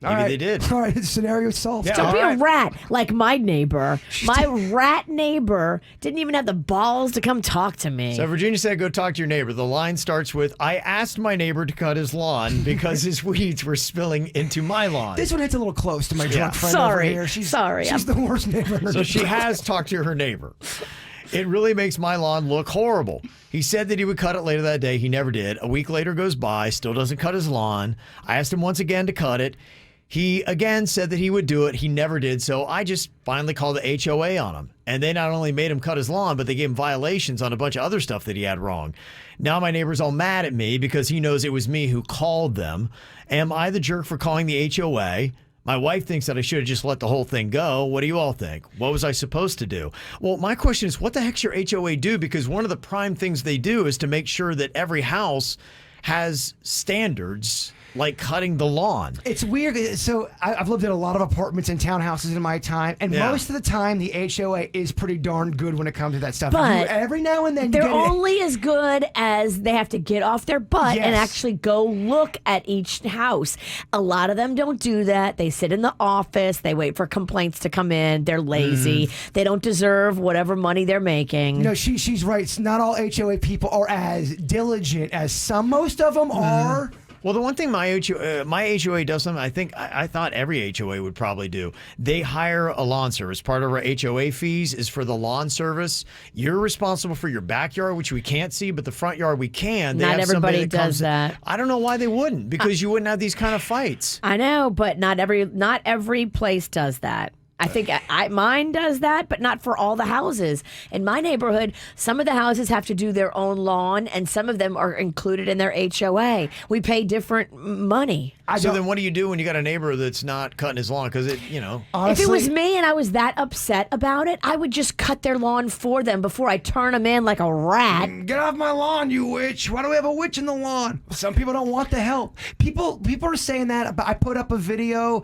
Maybe they did. All right, scenario solved. Yeah. Don't all be right. a rat like my neighbor. My rat neighbor didn't even have the balls to come talk to me. So Virginia said, go talk to your neighbor. The line starts with, I asked my neighbor to cut his lawn because his weeds were spilling into my lawn. This one hits a little close to my drunk friend Sorry. over here. She's Sorry. the worst neighbor. in her So she has talked to her neighbor. It really makes my lawn look horrible. He said that he would cut it later that day. He never did. A week later goes by, still doesn't cut his lawn. I asked him once again to cut it. He again said that he would do it. He never did. So I just finally called the HOA on him. And they not only made him cut his lawn, but they gave him violations on a bunch of other stuff that he had wrong. Now my neighbor's all mad at me because he knows it was me who called them. Am I the jerk for calling the HOA? My wife thinks that I should have just let the whole thing go. What do you all think? What was I supposed to do? Well, my question is, what the heck's your HOA do? Because one of the prime things they do is to make sure that every house has standards like cutting the lawn. It's weird. So I've lived in a lot of apartments and townhouses in my time, and most of the time the HOA is pretty darn good when it comes to that stuff. But every now and then they're only as good as they have to get off their butt and actually go look at each house. A lot of them don't do that. They sit in the office. They wait for complaints to come in. They're lazy. They don't deserve whatever money they're making. No, she's right. It's not all HOA people are as diligent as some. Most of them are. Well, the one thing my HOA does something I thought every HOA would probably do. They hire a lawn service. Part of our HOA fees is for the lawn service. You're responsible for your backyard, which we can't see, but the front yard we can. They Not have somebody everybody does that. I don't know why they wouldn't, because you wouldn't have these kind of fights. I know, but not every place does that. I think mine does that, but not for all the houses. In my neighborhood, some of the houses have to do their own lawn, and some of them are included in their HOA. We pay different money. So then what do you do when you got a neighbor that's not cutting his lawn? Because Honestly, if it was me and I was that upset about it, I would just cut their lawn for them before I turn them in like a rat. Get off my lawn, you witch. Why do we have a witch in the lawn? Some people don't want the help. People are saying that. I put up a video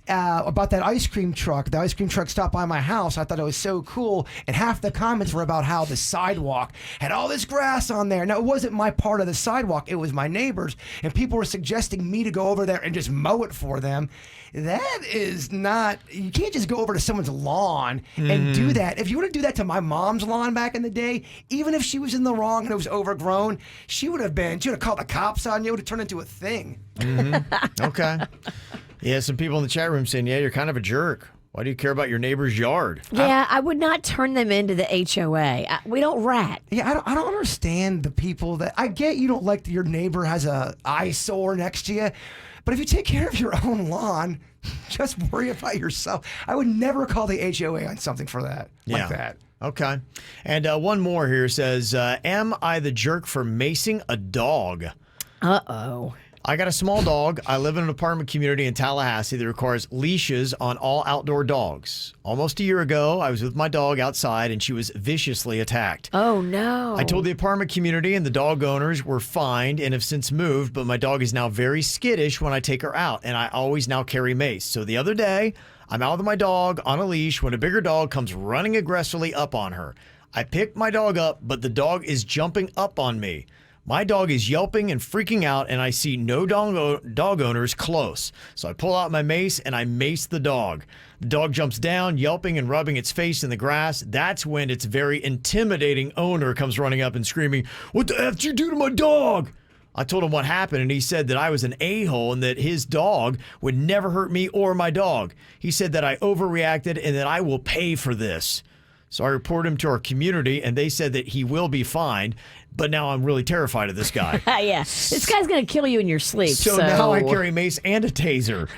about that ice cream truck. The ice cream truck stopped by my house. I thought it was so cool. And half the comments were about how the sidewalk had all this grass on there. Now, it wasn't my part of the sidewalk. It was my neighbor's. And people were suggesting me to go over there and just mow it for them. That is not, you can't just go over to someone's lawn and do that. If you were to do that to my mom's lawn back in the day, even if she was in the wrong and it was overgrown, she would have called the cops on you. It would have turned into a thing. Okay. Yeah, some people in the chat room saying, yeah, you're kind of a jerk. Why do you care about your neighbor's yard? Yeah, I would not turn them into the HOA. We don't rat. Yeah, I don't understand the people that, I get you don't like that your neighbor has a eyesore next to you, but if you take care of your own lawn, just worry about yourself. I would never call the HOA on something for that, like that. Okay. And one more here says, am I the jerk for macing a dog? Uh-oh. I got a small dog. I live in an apartment community in Tallahassee that requires leashes on all outdoor dogs. Almost a year ago, I was with my dog outside and she was viciously attacked. Oh, no. I told the apartment community and the dog owners were fined and have since moved, but my dog is now very skittish when I take her out, and I always now carry mace. So the other day, I'm out with my dog on a leash when a bigger dog comes running aggressively up on her. I pick my dog up, but the dog is jumping up on me. My dog is yelping and freaking out, and I see no dog owners close. So I pull out my mace, and I mace the dog. The dog jumps down, yelping and rubbing its face in the grass. That's when its very intimidating owner comes running up and screaming, "What the F did you do to my dog?" I told him what happened, and he said that I was an a-hole and that his dog would never hurt me or my dog. He said that I overreacted and that I will pay for this. So I reported him to our community, and they said that he will be fined. But now I'm really terrified of this guy. Yeah, this guy's going to kill you in your sleep. So now I carry mace and a taser.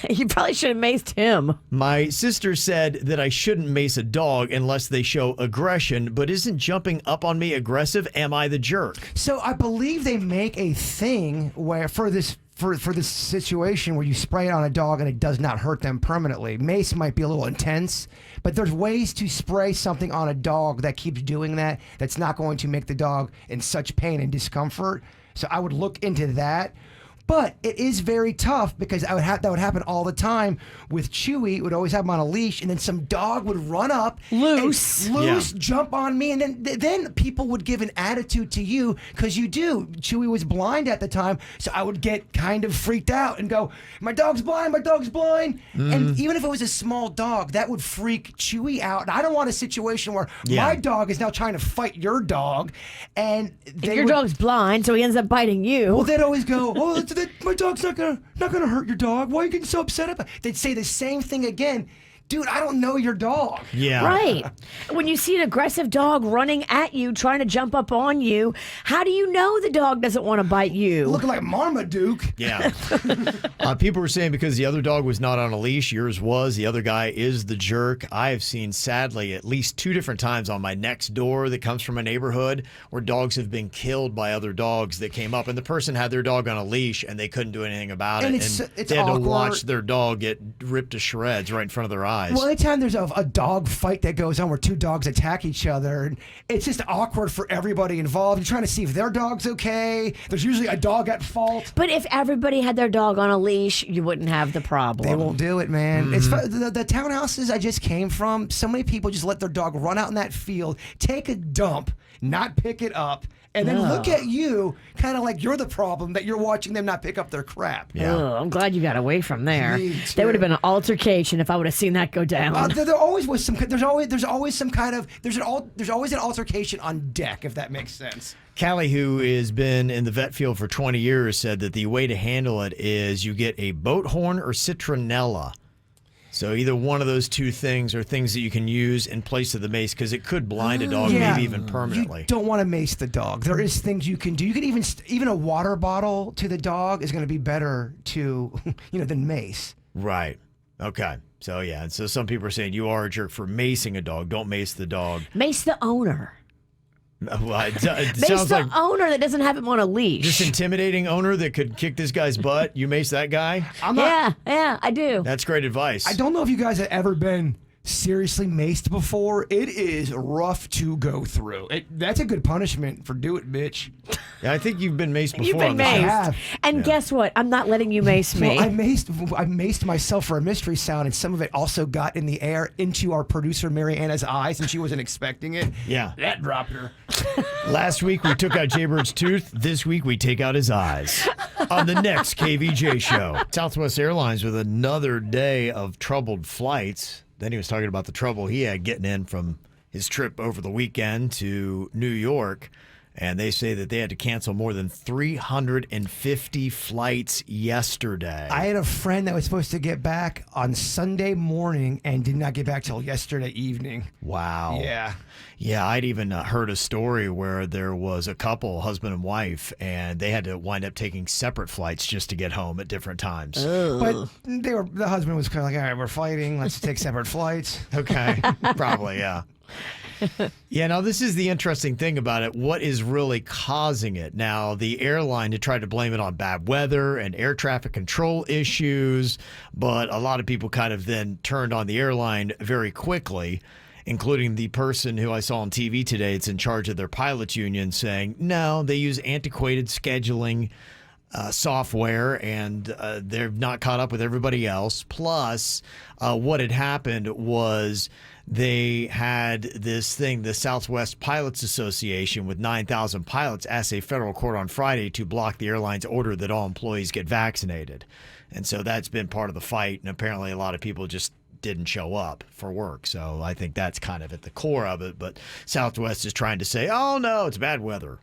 You probably should have maced him. My sister said that I shouldn't mace a dog unless they show aggression, but isn't jumping up on me aggressive? Am I the jerk? So I believe they make a thing where for this situation where you spray it on a dog and it does not hurt them permanently. Mace might be a little intense, but there's ways to spray something on a dog that keeps doing that, that's not going to make the dog in such pain and discomfort. So I would look into that. But it is very tough because that would happen all the time with Chewy. It would always have him on a leash, and then some dog would run up, loose, jump on me, and then people would give an attitude to you because you do. Chewy was blind at the time, so I would get kind of freaked out and go, "My dog's blind, my dog's blind." And even if it was a small dog, that would freak Chewy out. And I don't want a situation where my dog is now trying to fight your dog, and your dog's blind, so he ends up biting you. Well, they'd always go, "Oh, my dog's not gonna hurt your dog. Why are you getting so upset about it?" They'd say the same thing again. dude, I don't know your dog. Yeah. Right. When you see an aggressive dog running at you, trying to jump up on you, how do you know the dog doesn't want to bite you? Looking like Marmaduke. Yeah. People were saying because the other dog was not on a leash, yours was. The other guy is the jerk. I have seen, sadly, at least 2 different times on my next door that comes from a neighborhood where dogs have been killed by other dogs that came up, and the person had their dog on a leash and they couldn't do anything about And it. it's They had awkward. to watch their dog get ripped to shreds right in front of their eyes. Well, anytime there's a dog fight that goes on where 2 dogs attack each other, and it's just awkward for everybody involved. You're trying to see if their dog's okay. There's usually a dog at fault. But if everybody had their dog on a leash, you wouldn't have the problem. They won't do it, man. It's the townhouses I just came from. So many people just let their dog run out in that field, take a dump, not pick it up, and then look at you, kind of like you're the problem that you're watching them not pick up their crap. Yeah. Oh, I'm glad you got away from there. Me There would too. have been an altercation if I would have seen that go down. There always was some. There's always some kind of. There's always an altercation on deck, if that makes sense. Callie, who has been in the vet field for 20 years, said that the way to handle it is you get a boat horn or citronella. So either one of those 2 things are things that you can use in place of the mace because it could blind a dog, Yeah. maybe even permanently. You don't want to mace the dog. There is things you can do. You can even a water bottle to the dog is going to be better than mace. Right. Okay. So, yeah. And so some people are saying you are a jerk for macing a dog. Don't mace the dog. Mace the owner. Well, it Mace sounds the like owner that doesn't have him on a leash. this intimidating owner that could kick this guy's butt. You mace that guy? Yeah, I do. That's great advice. I don't know if you guys have ever been seriously maced before. It is rough to go through. That's a good punishment for do it, bitch. Yeah, I think you've been maced before You've been on the show. I maced. have. And guess what? I'm not letting you mace me. Well, I maced myself for a mystery sound, and some of it also got in the air into our producer Mary Anna's eyes, and she wasn't expecting it. Yeah. That dropped her. Last week we took out Jaybird's tooth. This week we take out his eyes. On the next KVJ show, Southwest Airlines with another day of troubled flights. Then he was talking about the trouble he had getting in from his trip over the weekend to New York. And they say that they had to cancel more than 350 flights yesterday. I had a friend that was supposed to get back on Sunday morning and did not get back till yesterday evening. Wow. Yeah. Yeah, I'd even heard a story where there was a couple, husband and wife, and they had to wind up taking separate flights just to get home at different times. But the husband was kind of like, all right, we're fighting. Let's take separate flights. Okay, probably, yeah. Yeah, now this is the interesting thing about it. What is really causing it? Now, the airline had tried to blame it on bad weather and air traffic control issues, but a lot of people kind of then turned on the airline very quickly, including the person who I saw on TV today. It's in charge of their pilots union saying, no, they use antiquated scheduling software, and they're not caught up with everybody else. Plus, what had happened was they had this thing, the Southwest Pilots Association with 9,000 pilots asked a federal court on Friday to block the airline's order that all employees get vaccinated. And so that's been part of the fight, and apparently a lot of people just didn't show up for work. So I think that's kind of at the core of it. But Southwest is trying to say, oh, no, it's bad weather.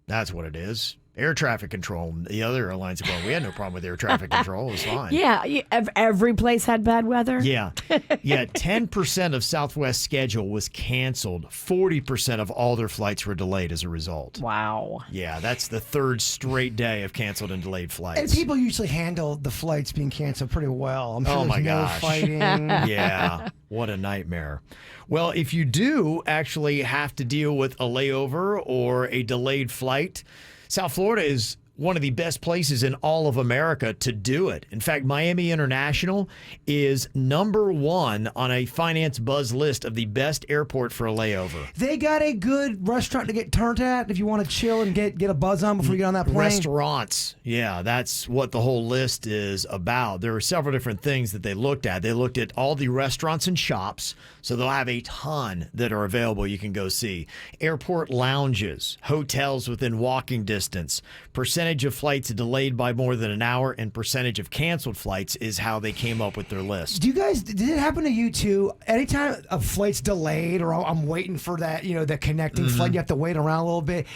That's what it is. Air traffic control. The other airlines are going, we had no problem with air traffic control. It was fine. Yeah, every place had bad weather. Yeah. 10% of Southwest's schedule was canceled. 40% of all their flights were delayed as a result. Wow. Yeah, that's the 3rd straight day of canceled and delayed flights. And people usually handle the flights being canceled pretty well. I'm sure Oh, there's my no gosh. fighting. Yeah, what a nightmare. Well, if you do actually have to deal with a layover or a delayed flight, South Florida is one of the best places in all of America to do it. In fact, Miami International is #1 on a Finance Buzz list of the best airport for a layover. They got a good restaurant to get turned at if you want to chill and get a buzz on before you get on that plane. Restaurants. Yeah, that's what the whole list is about. There are several different things that they looked at. They looked at all the restaurants and shops, so they'll have a ton that are available you can go see. Airport lounges, hotels within walking distance, percentage percentage of flights delayed by more than an hour and percentage of canceled flights is how they came up with their list. Do you guys, did it happen to you too? Anytime a flight's delayed or I'm waiting for that, the connecting flight, you have to wait around a little bit.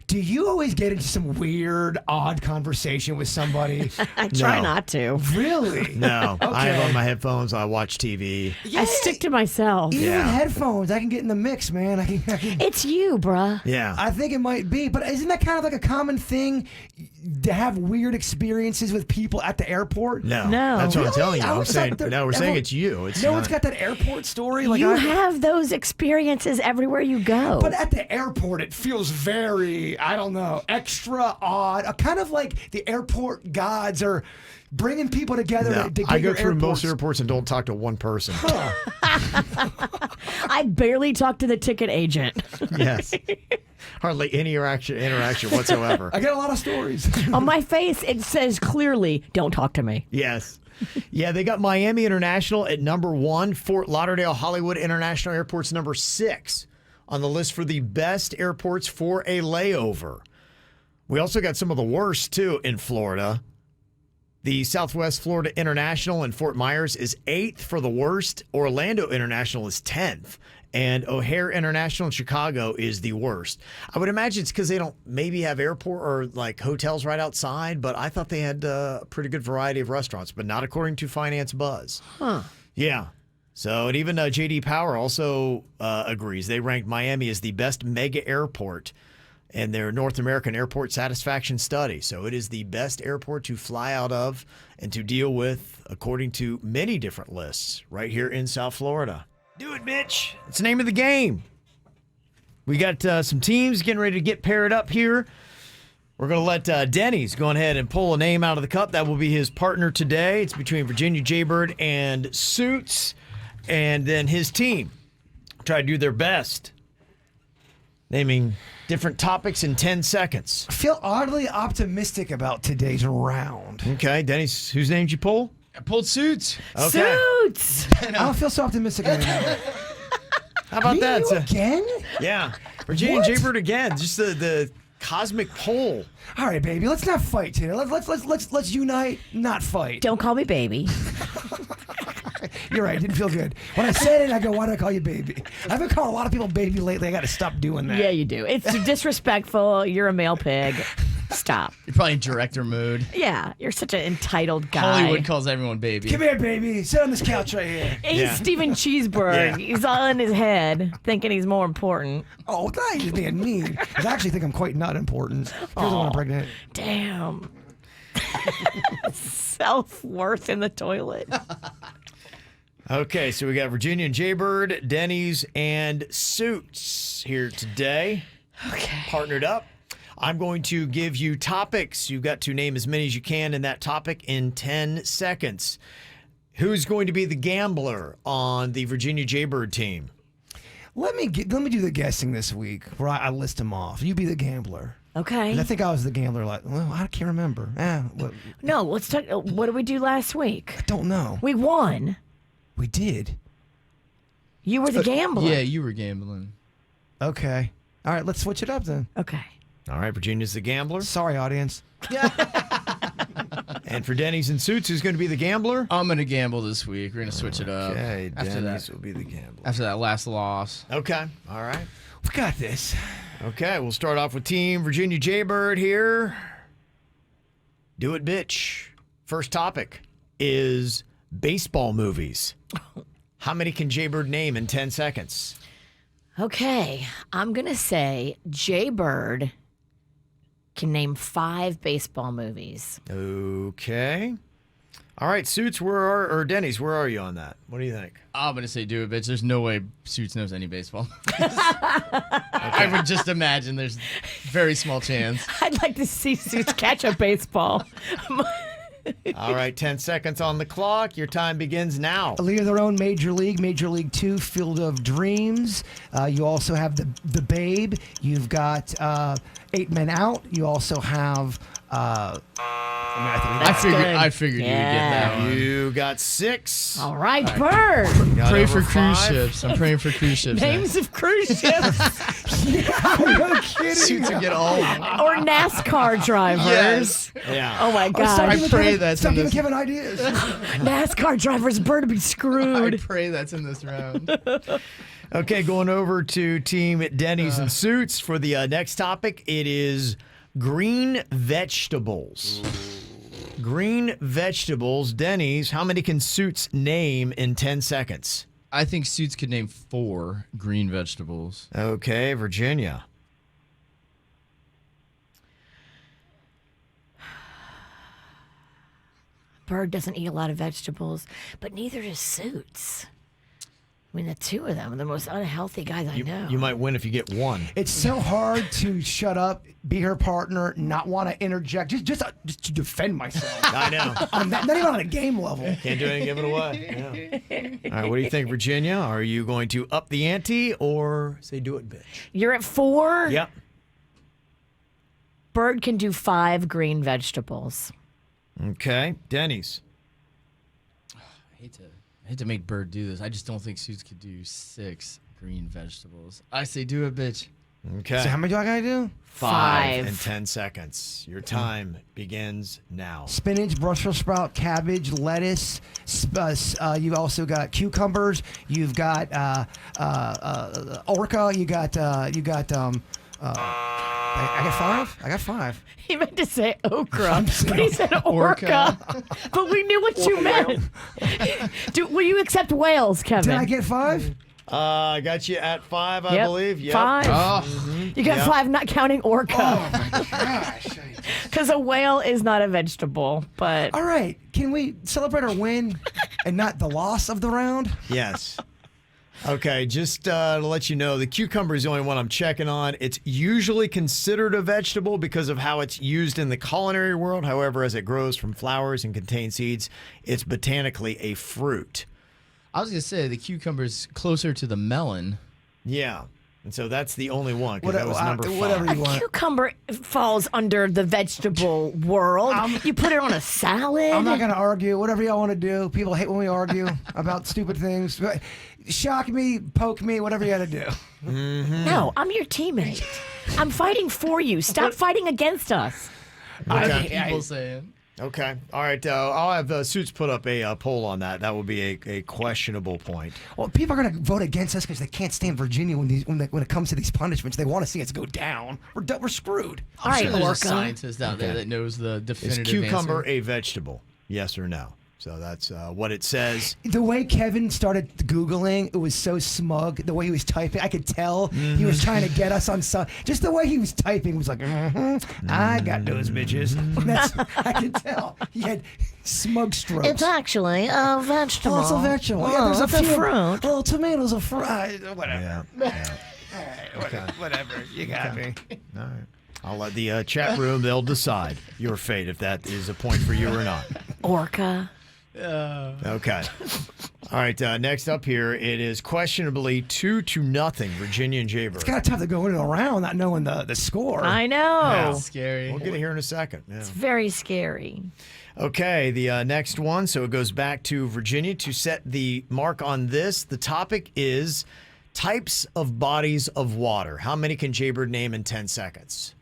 Do you always get into some weird, odd conversation with somebody? I try not to. Really? No. Okay. I have on my headphones. I watch TV. I stick to myself. Even with headphones, I can get in the mix, man. I can It's you, bruh. Yeah. I think it might be, but isn't that kind of like a common thing to have weird experiences with people at the airport? No. No. That's what I'm Really? telling you. I I'm always saying, thought that no, we're saying everyone- it's you. It's No not. one's got that airport story. Like You I have those experiences everywhere you go. But at the airport, it feels very, I don't know, extra odd. Kind of like the airport gods are bringing people together No, to get I go your through most airports. airports and don't talk to one person. I barely talk to the ticket agent. Yes. Hardly any interaction whatsoever. I get a lot of stories. On my face, it says clearly, don't talk to me. Yes. Yeah, they got Miami International at number 1, Fort Lauderdale Hollywood International Airport's number 6 on the list for the best airports for a layover. We also got some of the worst, too, in Florida. The Southwest Florida International in Fort Myers is 8th for the worst. Orlando International is 10th. And O'Hare International in Chicago is the worst. I would imagine it's because they don't maybe have airport or like hotels right outside, but I thought they had a pretty good variety of restaurants, but not according to Finance Buzz. Huh. Yeah. So, and even J.D. Power also agrees. They ranked Miami as the best mega airport in their North American Airport Satisfaction Study. So it is the best airport to fly out of and to deal with, according to many different lists, right here in South Florida. Do it, bitch. It's the name of the game. We got some teams getting ready to get paired up here. We're going to let Denny's go ahead and pull a name out of the cup. That will be his partner today. It's between Virginia Jaybird and Suits. And then his team try to do their best, naming different topics in 10 seconds. I feel oddly optimistic about today's round. Okay, Denny's, whose name did you pull? I pulled Suits. Okay. Suits! I don't feel so optimistic anymore. How about Me that? and you again? Yeah. Virginia What? Jaybird again. Just the cosmic poll. All right, baby. Let's not fight today. Let's unite, not fight. Don't call me baby. You're right. It didn't feel good. When I said it, I go, why did I call you baby? I've been calling a lot of people baby lately. I got to stop doing that. Yeah, you do. It's disrespectful. You're a male pig. Stop. You're probably in director mood. Yeah, you're such an entitled guy. Hollywood calls everyone baby. Come here, baby. Sit on this couch right here. He's Yeah. Steven Cheeseburg. Yeah. He's all in his head, thinking he's more important. Oh, that ain't just being mean. 'Cause I actually think I'm quite not important. You're the one I'm pregnant. Damn. Self-worth in the toilet. Okay, so we got Virginia and Jaybird, Denny's, and Suits here today. Okay. Partnered up. I'm going to give you topics. You've got to name as many as you can in that topic in 10 seconds. Who's going to be the gambler on the Virginia Jaybird team? Let me do the guessing this week where I list them off. You be the gambler. Okay. And I think I was the gambler. Like, well, I can't remember. No, let's talk. What did we do last week? I don't know. We won. We did. You were the gambler. Yeah, you were gambling. Okay. All right. Let's switch it up then. Okay. All right, Virginia's the gambler. Sorry, audience. And for Denny's and Suits, who's going to be the gambler? I'm gonna gamble this week. We're gonna switch it up. Okay, after Denny's that. will be the gambler. After that last loss. Okay, all right. We got this. Okay, we'll start off with Team Virginia Jaybird here. Do it, bitch. First topic is baseball movies. How many can Jaybird name in 10 seconds? Okay. I'm going to say Jaybird can name 5 baseball movies. Okay. All right, Suits, or Denny's, where are you on that? What do you think? I'm gonna say do it, bitch. There's no way Suits knows any baseball. I would just imagine there's very small chance. I'd like to see Suits catch a baseball. All right, 10 seconds on the clock. Your time begins now. A league of their own, Major League 2, Field of Dreams. You also have the Babe. You've got 8 Men Out. You also have I figured you would get that one. You got 6. All right, Bird. Got Pray over for cruise 5. ships. I'm praying for cruise ships. Names of cruise ships No kidding. Suits to get all of them. or NASCAR drivers. Yes. Yeah. Oh my I God. pray that's Stop in giving this. Kevin ideas. NASCAR drivers, Bird to be I screwed. pray that's in this round. Okay, going over to Team Denny's and Suits for the next topic. It is green vegetables. Green vegetables. Denny's, how many can Suits name in 10 seconds? I think Suits could name 4 green vegetables. Okay, Virginia. Bird doesn't eat a lot of vegetables, but neither does Suits. I mean, the two of them are the most unhealthy guys I know. You might win if you get 1. It's so hard to shut up, be her partner, not want to interject, just to defend myself. I know. Not even on a game level. Can't do anything, give it away. Yeah. All right, what do you think, Virginia? Are you going to up the ante or say do it, bitch? You're at 4? Yep. Bird can do 5 green vegetables. Okay, Denny's. I hate to make Bird do this. I just don't think Suits could do 6 green vegetables. I say do it, bitch. Okay. So how many do I gotta do? 5 in 10 seconds. Your time begins now. Spinach, Brussels sprout, cabbage, lettuce. You've also got cucumbers. You've got orca. You got I got 5. I got 5. He meant to say okra, but he said orca. But we knew what you meant. Will you accept whales, Kevin? Did I get 5? I got you at 5, I Yep. believe. Yep. 5. Oh, You got Yep. 5, not counting orca. Oh my gosh. Because a whale is not a vegetable, but All right, can we celebrate our win and not the loss of the round? Yes. Okay, just to let you know, the cucumber is the only one I'm checking on. It's usually considered a vegetable because of how it's used in the culinary world. However, as it grows from flowers and contains seeds, it's botanically a fruit. I was going to say the cucumber's closer to the melon. Yeah. And so that's the only one because that was number 5. Whatever you want. cucumber falls under the vegetable world. You put it on a salad. I'm not going to argue. Whatever y'all want to do. People hate when we argue about stupid things. Shock me, poke me, whatever you got to do. No, I'm your teammate. I'm fighting for you. Stop fighting against us. People saying. Okay. All right. I'll have Suits put up a poll on that. That will be a questionable point. Well, people are going to vote against us because they can't stand Virginia when it comes to these punishments. They want to see us go down. We're screwed. All right, There's a orca. scientist out there that knows the Is definitive cucumber answer. a vegetable? Yes or no? So that's what it says. The way Kevin started Googling, it was so smug. The way he was typing, I could tell he was trying to get us on some. Just the way he was typing was like, I got those bitches. I could tell. He had smug strokes. It's actually a vegetable. Oh, it's a vegetable. Oh, Yeah, there's it's a few fruit. little tomatoes, a fruit. Whatever. Okay. Whatever. You got me. All right. I'll let the chat room, they'll decide your fate if that is a point for you or not. Orca. Okay. All right. Next up here, it is questionably 2-0, Virginia and Jaybird. It's kind of tough to go in and around not knowing the score. I know. That's scary. We'll get it here in a second. Yeah. It's very scary. Okay, the next one. So it goes back to Virginia to set the mark on this. The topic is types of bodies of water. How many can Jaybird name in 10 seconds?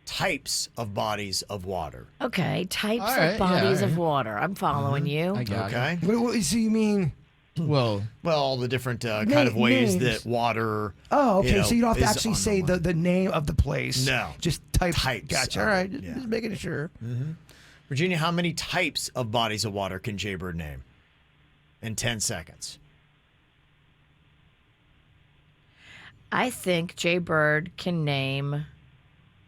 Types of bodies of water. Okay, types All right, of bodies yeah, of water. I'm following you. I got Okay. So you mean? it. Well, All the different kind of ways names. that water. Oh, okay. So you don't have to is actually on say one. the name of the place. No. Just Types Gotcha. of All right. it, yeah. Just making sure. Virginia, how many types of bodies of water can Jaybird name in 10 seconds? I think Jaybird can name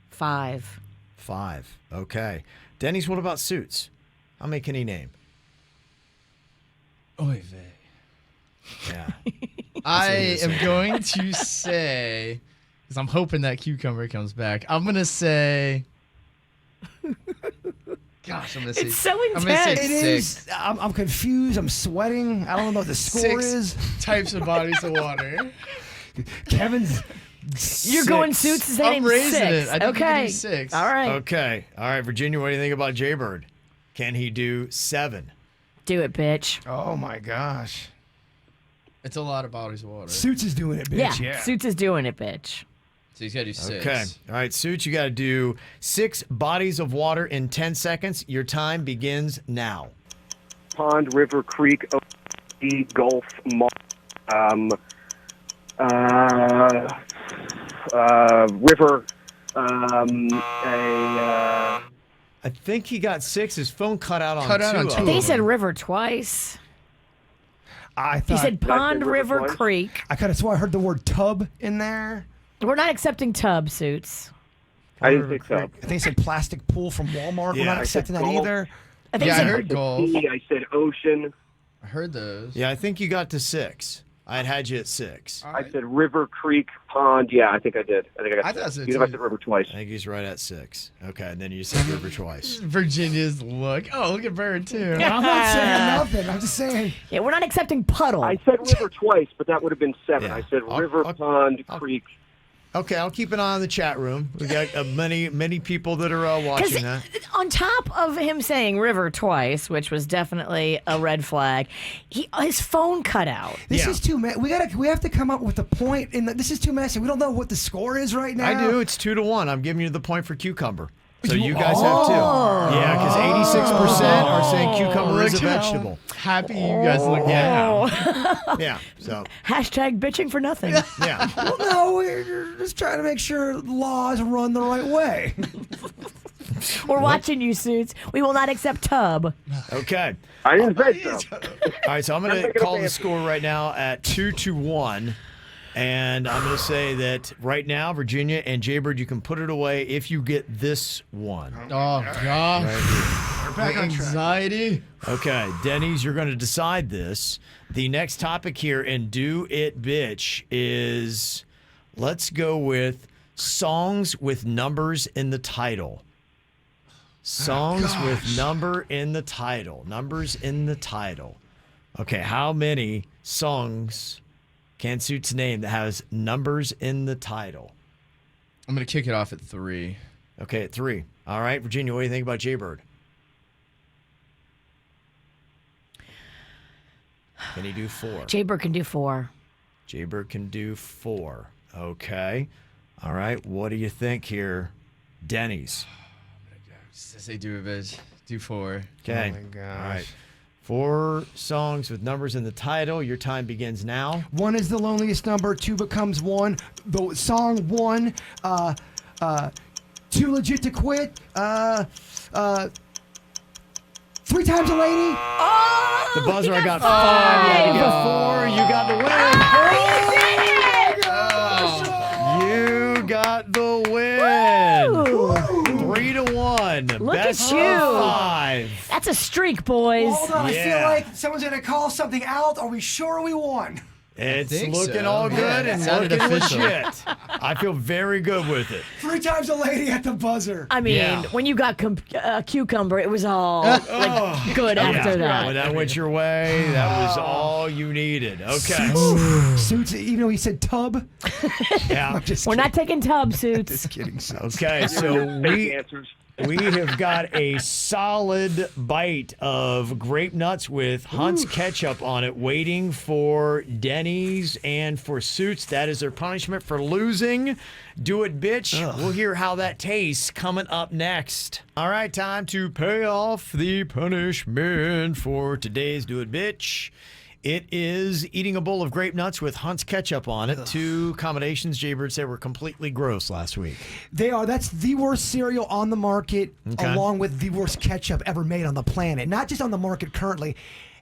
5. 5. Okay. Denny's, what about Suits? How many can he name? oy vey. Yeah. I am going to say, because I'm hoping that cucumber comes back. I'm gonna say. Gosh, I'm gonna say. It's so I'm gonna say intense. It 6. is. I'm confused. I'm sweating. I don't know what the score 6 is. types of bodies of water. Kevin's. You're going Suits is I'm name raising 6. it. I think you can okay. do 6. All right. Okay. All right, Virginia, what do you think about Jaybird? Can he do 7? Do it, bitch. Oh my gosh. It's a lot of bodies of water. Suits is doing it, bitch. Yeah. Suits is doing it, bitch. So he's got to do 6. Okay. All right, Suits, you got to do 6 bodies of water in 10 seconds. Your time begins now. Pond, river, creek, ocean, gulf, river, I think he got 6. His phone cut out on 2 I think he said river twice. I thought He said pond, river, twice. creek. I could have swore I heard the word tub in there. We're not accepting tub, Suits. I didn't think so. I think he said plastic pool from Walmart. We're Yeah. not I accepting that golf. either. I think Yeah, he I said heard golf. I said ocean. I heard those. Yeah, I think you got to 6. I had you at 6. I said river, creek, pond. Yeah, I think I did. I think I got I thought 6. so, Even if I too. said river twice. I think he's right at 6. Okay, and then you said river twice. Virginia's look. Oh, look at Bird, too. I'm not saying nothing. I'm just saying. Yeah, we're not accepting puddle. I said river twice, but that would have been 7. Yeah. I said I'll- river, I'll- pond, creek. Okay, I'll keep an eye on the chat room. We got many people that are Because watching that. on top of him saying river twice, which was definitely a red flag, his phone cut out. This Yeah. is too messy. We have to come up with a point. This is too messy. We don't know what the score is right now. I do. It's 2-1. I'm giving you the point for cucumber. So you guys have 2. Yeah, because 86% are saying cucumber is a Look how vegetable. Happy you guys look now. Yeah. So Hashtag bitching for nothing. yeah. Well, no, we're just trying to make sure laws run the right way. We're watching you, Suits. We will not accept tub. Okay. I didn't say so. All right. So I'm going to call the score right now at 2-1. And I'm going to say that right now, Virginia and Jaybird, you can put it away if you get this one. Oh, gosh. We're back on track. Anxiety. Okay, Denny's, you're going to decide this. The next topic here in Do It Bitch is, let's go with songs with numbers in the title. Songs with number in the title. Numbers in the title. Okay, how many songs can Suits name that has numbers in the title? I'm going to kick it off at 3. Okay, at 3. All right, Virginia, what do you think about Jaybird? Can he do 4? Jaybird can do 4. Jaybird can do 4. Okay. All right, what do you think here, Denny's? Say do it, bitch. Do 4. Okay. Oh my gosh. All right. 4 songs with numbers in the title. Your time begins now. 1 is the loneliest number. 2 becomes 1. The song 1. Too legit to quit. 3 times a lady. Oh! The buzzer, I got 5. 5. You got 4. You got the win. You got the win. 3-1. Look Best at you. of 5. That's a streak, boys. Hold on. I Yeah. feel like someone's going to call something out. Are we sure we won? It's think looking so. all good Yeah, and it sounded looking official. legit. I feel very good with it. 3 times a lady at the buzzer. I mean, Yeah. when you got cucumber, it was all like, good after that. When that went your way, that was all you needed. Okay. Suits, even though he said tub. Yeah. I'm just We're kidding. not taking tub, Suits. Just kidding, Suits. Okay, so Fake answers. we have got a solid bite of grape nuts with Hunt's ketchup on it, waiting for Denny's and for Suits. That is their punishment for losing. Do it, bitch. We'll hear how that tastes coming up next. All right, time to pay off the punishment for today's Do It, bitch. It is eating a bowl of grape nuts with Hunt's ketchup on it. 2 combinations Jaybird said were completely gross last week. They are. That's the worst cereal on the market, Okay. along with the worst ketchup ever made on the planet. Not just on the market currently.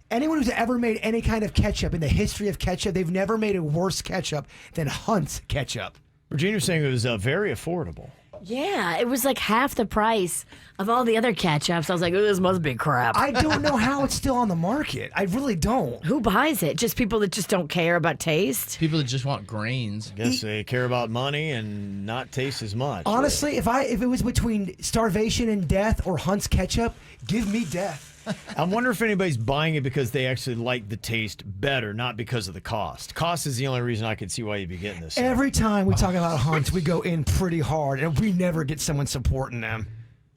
Anyone who's ever made any kind of ketchup in the history of ketchup, they've never made a worse ketchup than Hunt's ketchup. Virginia's saying it was very affordable. Yeah, it was like half the price of all the other ketchups. I was like, oh, this must be crap. I don't know how it's still on the market. I really don't. Who buys it? Just people that just don't care about taste? People that just want grains. Guess they care about money and not taste as much. Honestly, if it was between starvation and death or Hunt's ketchup, give me death. I wonder if anybody's buying it because they actually like the taste better, not because of the cost. Cost is the only reason I could see why you'd be getting this. Every time we talk about Hunt's, we go in pretty hard, and we never get someone supporting them.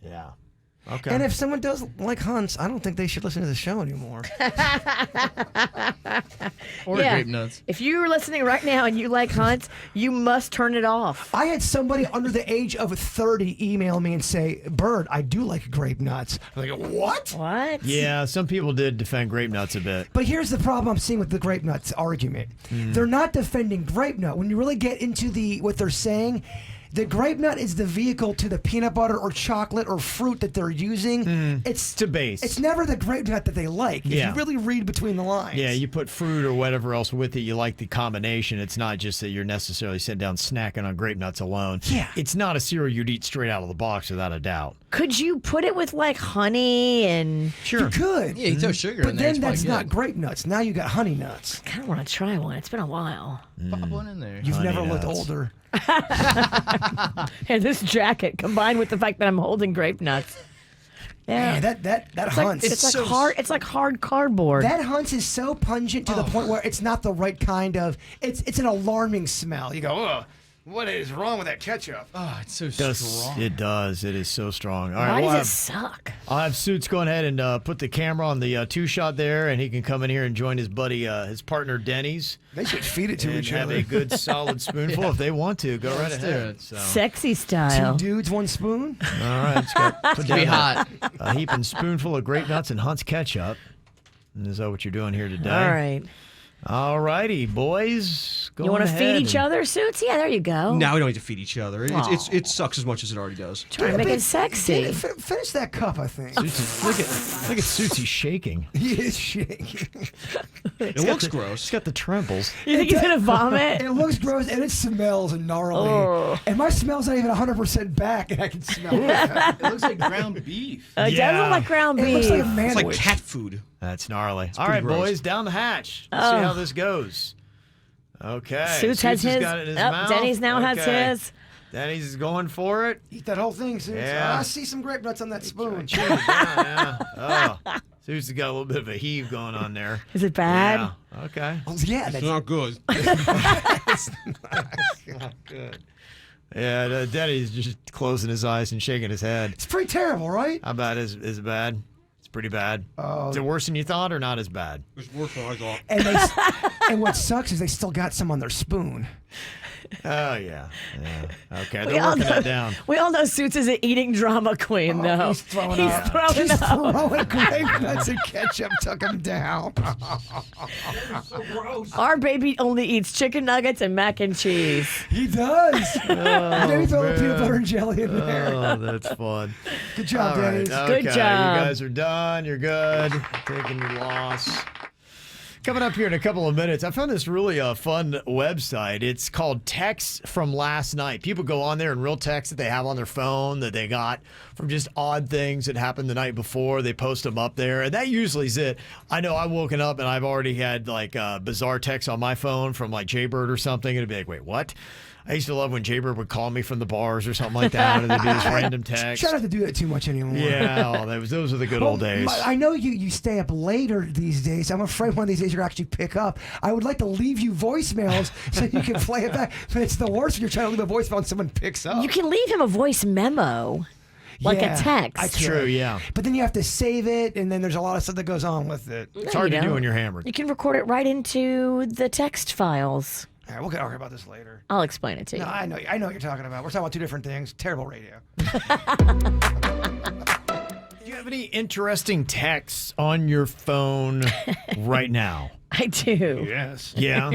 Yeah. Okay. And if someone does like hunts, I don't think they should listen to the show anymore. Or Yeah. grape nuts. If you're listening right now and you like hunts, you must turn it off. I had somebody under the age of 30 email me and say, Bird, I do like grape nuts. I'm like, what? What? Yeah, some people did defend grape nuts a bit. But here's the problem I'm seeing with the grape nuts argument. They're not defending grape nut. When you really get into what they're saying, the grape nut is the vehicle to the peanut butter or chocolate or fruit that they're using. It's to base. It's never the grape nut that they like. If Yeah. you really read between the lines. Yeah, you put fruit or whatever else with it. You like the combination. It's not just that you're necessarily sitting down snacking on grape nuts alone. Yeah. It's not a cereal you'd eat straight out of the box without a doubt. Could you put it with like honey and? You could. Yeah, you throw sugar But in there. then it's probably that's not good. grape nuts. Now you got honey nuts. I kind of want to try one. It's been a while. Pop one in there. You've Honey never looked nuts. older. And this jacket, combined with the fact that I'm holding grape nuts. Yeah. Man, that It's like, hunts. it's like hard. It's like hard cardboard. That hunts is so pungent to the point where it's not the right kind of. It's an alarming smell. You go, ugh. What is wrong with that ketchup? Oh, it's so Does, it does. It is so strong. All Why right, does well, it suck? I'll have Suits go ahead and put the camera on the two-shot there, and he can come in here and join his buddy, his partner, Denny's. They should feed it to And each have other. a good solid spoonful if they want to. Go right let's do ahead. it. So. Sexy Two style. dudes, one spoon. All right, let's go. Put Be down hot. a heaping spoonful of grape nuts and Hunt's ketchup. And is that what you're doing here today? All right. All righty, boys. Go You want to ahead feed each and- other, Suits? Yeah, there you go. Now we don't need to feed each other. It sucks as much as it already does. Try to make it sexy. Finish that cup, I think. Look at Suits. He's shaking. He is shaking. It looks gross. He's got the trembles. You think he's gonna vomit? It looks gross and it smells gnarly. And my smell's not even 100% back, and I can smell it. It looks like ground beef. It does look like ground beef. It looks like a It's manwich. like cat food. That's gnarly. All pretty right, gross. boys, down the hatch. Let's see how this goes. Okay. Suits has his. got it in his Oh, mouth. Denny's now has Okay. his. Denny's is going for it. Eat that whole thing, Suits. Yeah. I see some grape nuts on that spoon. Chew it down, yeah. Oh. Suits has got a little bit of a heave going on there. Is it bad? Yeah. Okay. Yeah, It's that's not good. Good. Yeah, Denny's just closing his eyes and shaking his head. it's pretty terrible, right? How bad is it bad? It's pretty bad. Oh. Is it worse than you thought or not as bad? It's worse than I thought. And what sucks is they still got some on their spoon. Oh, yeah. Okay, We they're all working know- that down. We all know Suits is an eating drama queen, though. He's throwing He's up. throwing He's up. throwing grape nuts and ketchup took him down. Our baby only eats chicken nuggets and mac and cheese. He does. Maybe throw a peanut butter and jelly in there. Oh, that's fun. Good job, All right, Denny's. okay, Good job. You guys are done. You're good. Taking your loss. Coming up here in a couple of minutes, I found this really fun website. It's called Texts from Last Night. People go on there and real texts that they have on their phone that they got from just odd things that happened the night before. They post them up there, and that usually is it. I know I've woken up and I've already had like bizarre texts on my phone from like Jaybird or something, and it'd be like, wait, what? I used to love when Jaybird would call me from the bars or something like that, and they'd be this random text. Try not to do that too much anymore. Yeah, those are the good old days. I know you stay up later these days. I'm afraid one of these days you're going to actually pick up. I would like to leave you voicemails so you can play it back. But it's the worst when you're trying to leave a voicemail and someone picks up. You can leave him a voice memo, like Yeah, a text. I could. True, yeah. But then you have to save it, and then there's a lot of stuff that goes on with it. It's hard you to do don't. when you're hammered. You can record it right into the text files. All right, we'll get argue about this later. I'll explain it to you. No, I know what you're talking about. We're talking about two different things. Terrible radio. Do you have any interesting texts on your phone right now? I do. Yes. Yeah.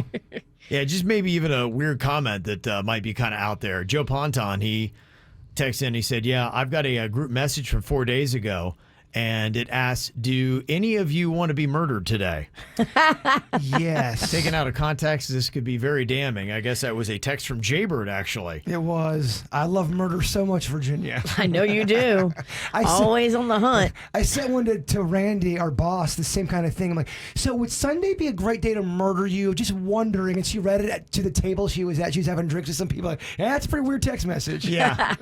Yeah, just maybe even a weird comment that might be kind of out there. Joe Ponton, he texted in, he said, yeah, I've got a group message from 4 days ago, and it asks, do any of you want to be murdered today? Yes. Taken out of context, this could be very damning. I guess that was a text from Jaybird, actually. It was. I love murder so much, Virginia. I know you do. I said- Always on the hunt. I sent one to Randy, our boss, the same kind of thing. I'm like, so would Sunday be a great day to murder you? Just wondering. And she read it to the table she was at. She was having drinks with some people. Like, yeah, that's a pretty weird text message. Yeah.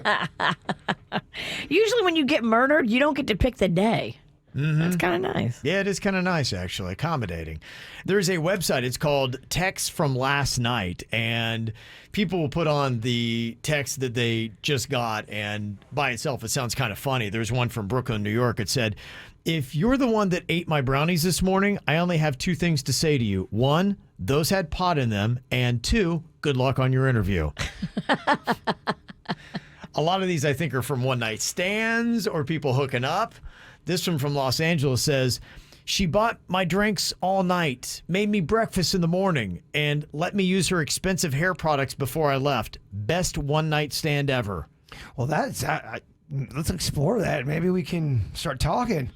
Usually when you get murdered, you don't get to pick the day. That's kind of nice. Yeah, it is kind of nice, actually, accommodating. There's a website. It's called Texts from Last Night, and people will put on the text that they just got, and by itself, it sounds kind of funny. There's one from Brooklyn, New York. It said, if you're the one that ate my brownies this morning, I only have 2 things to say to you. 1, those had pot in them, and 2, good luck on your interview. A lot of these, I think, are from one-night stands or people hooking up. This one from Los Angeles says, she bought my drinks all night, made me breakfast in the morning, and let me use her expensive hair products before I left. Best one-night stand ever. Well, let's explore that. Maybe we can start talking.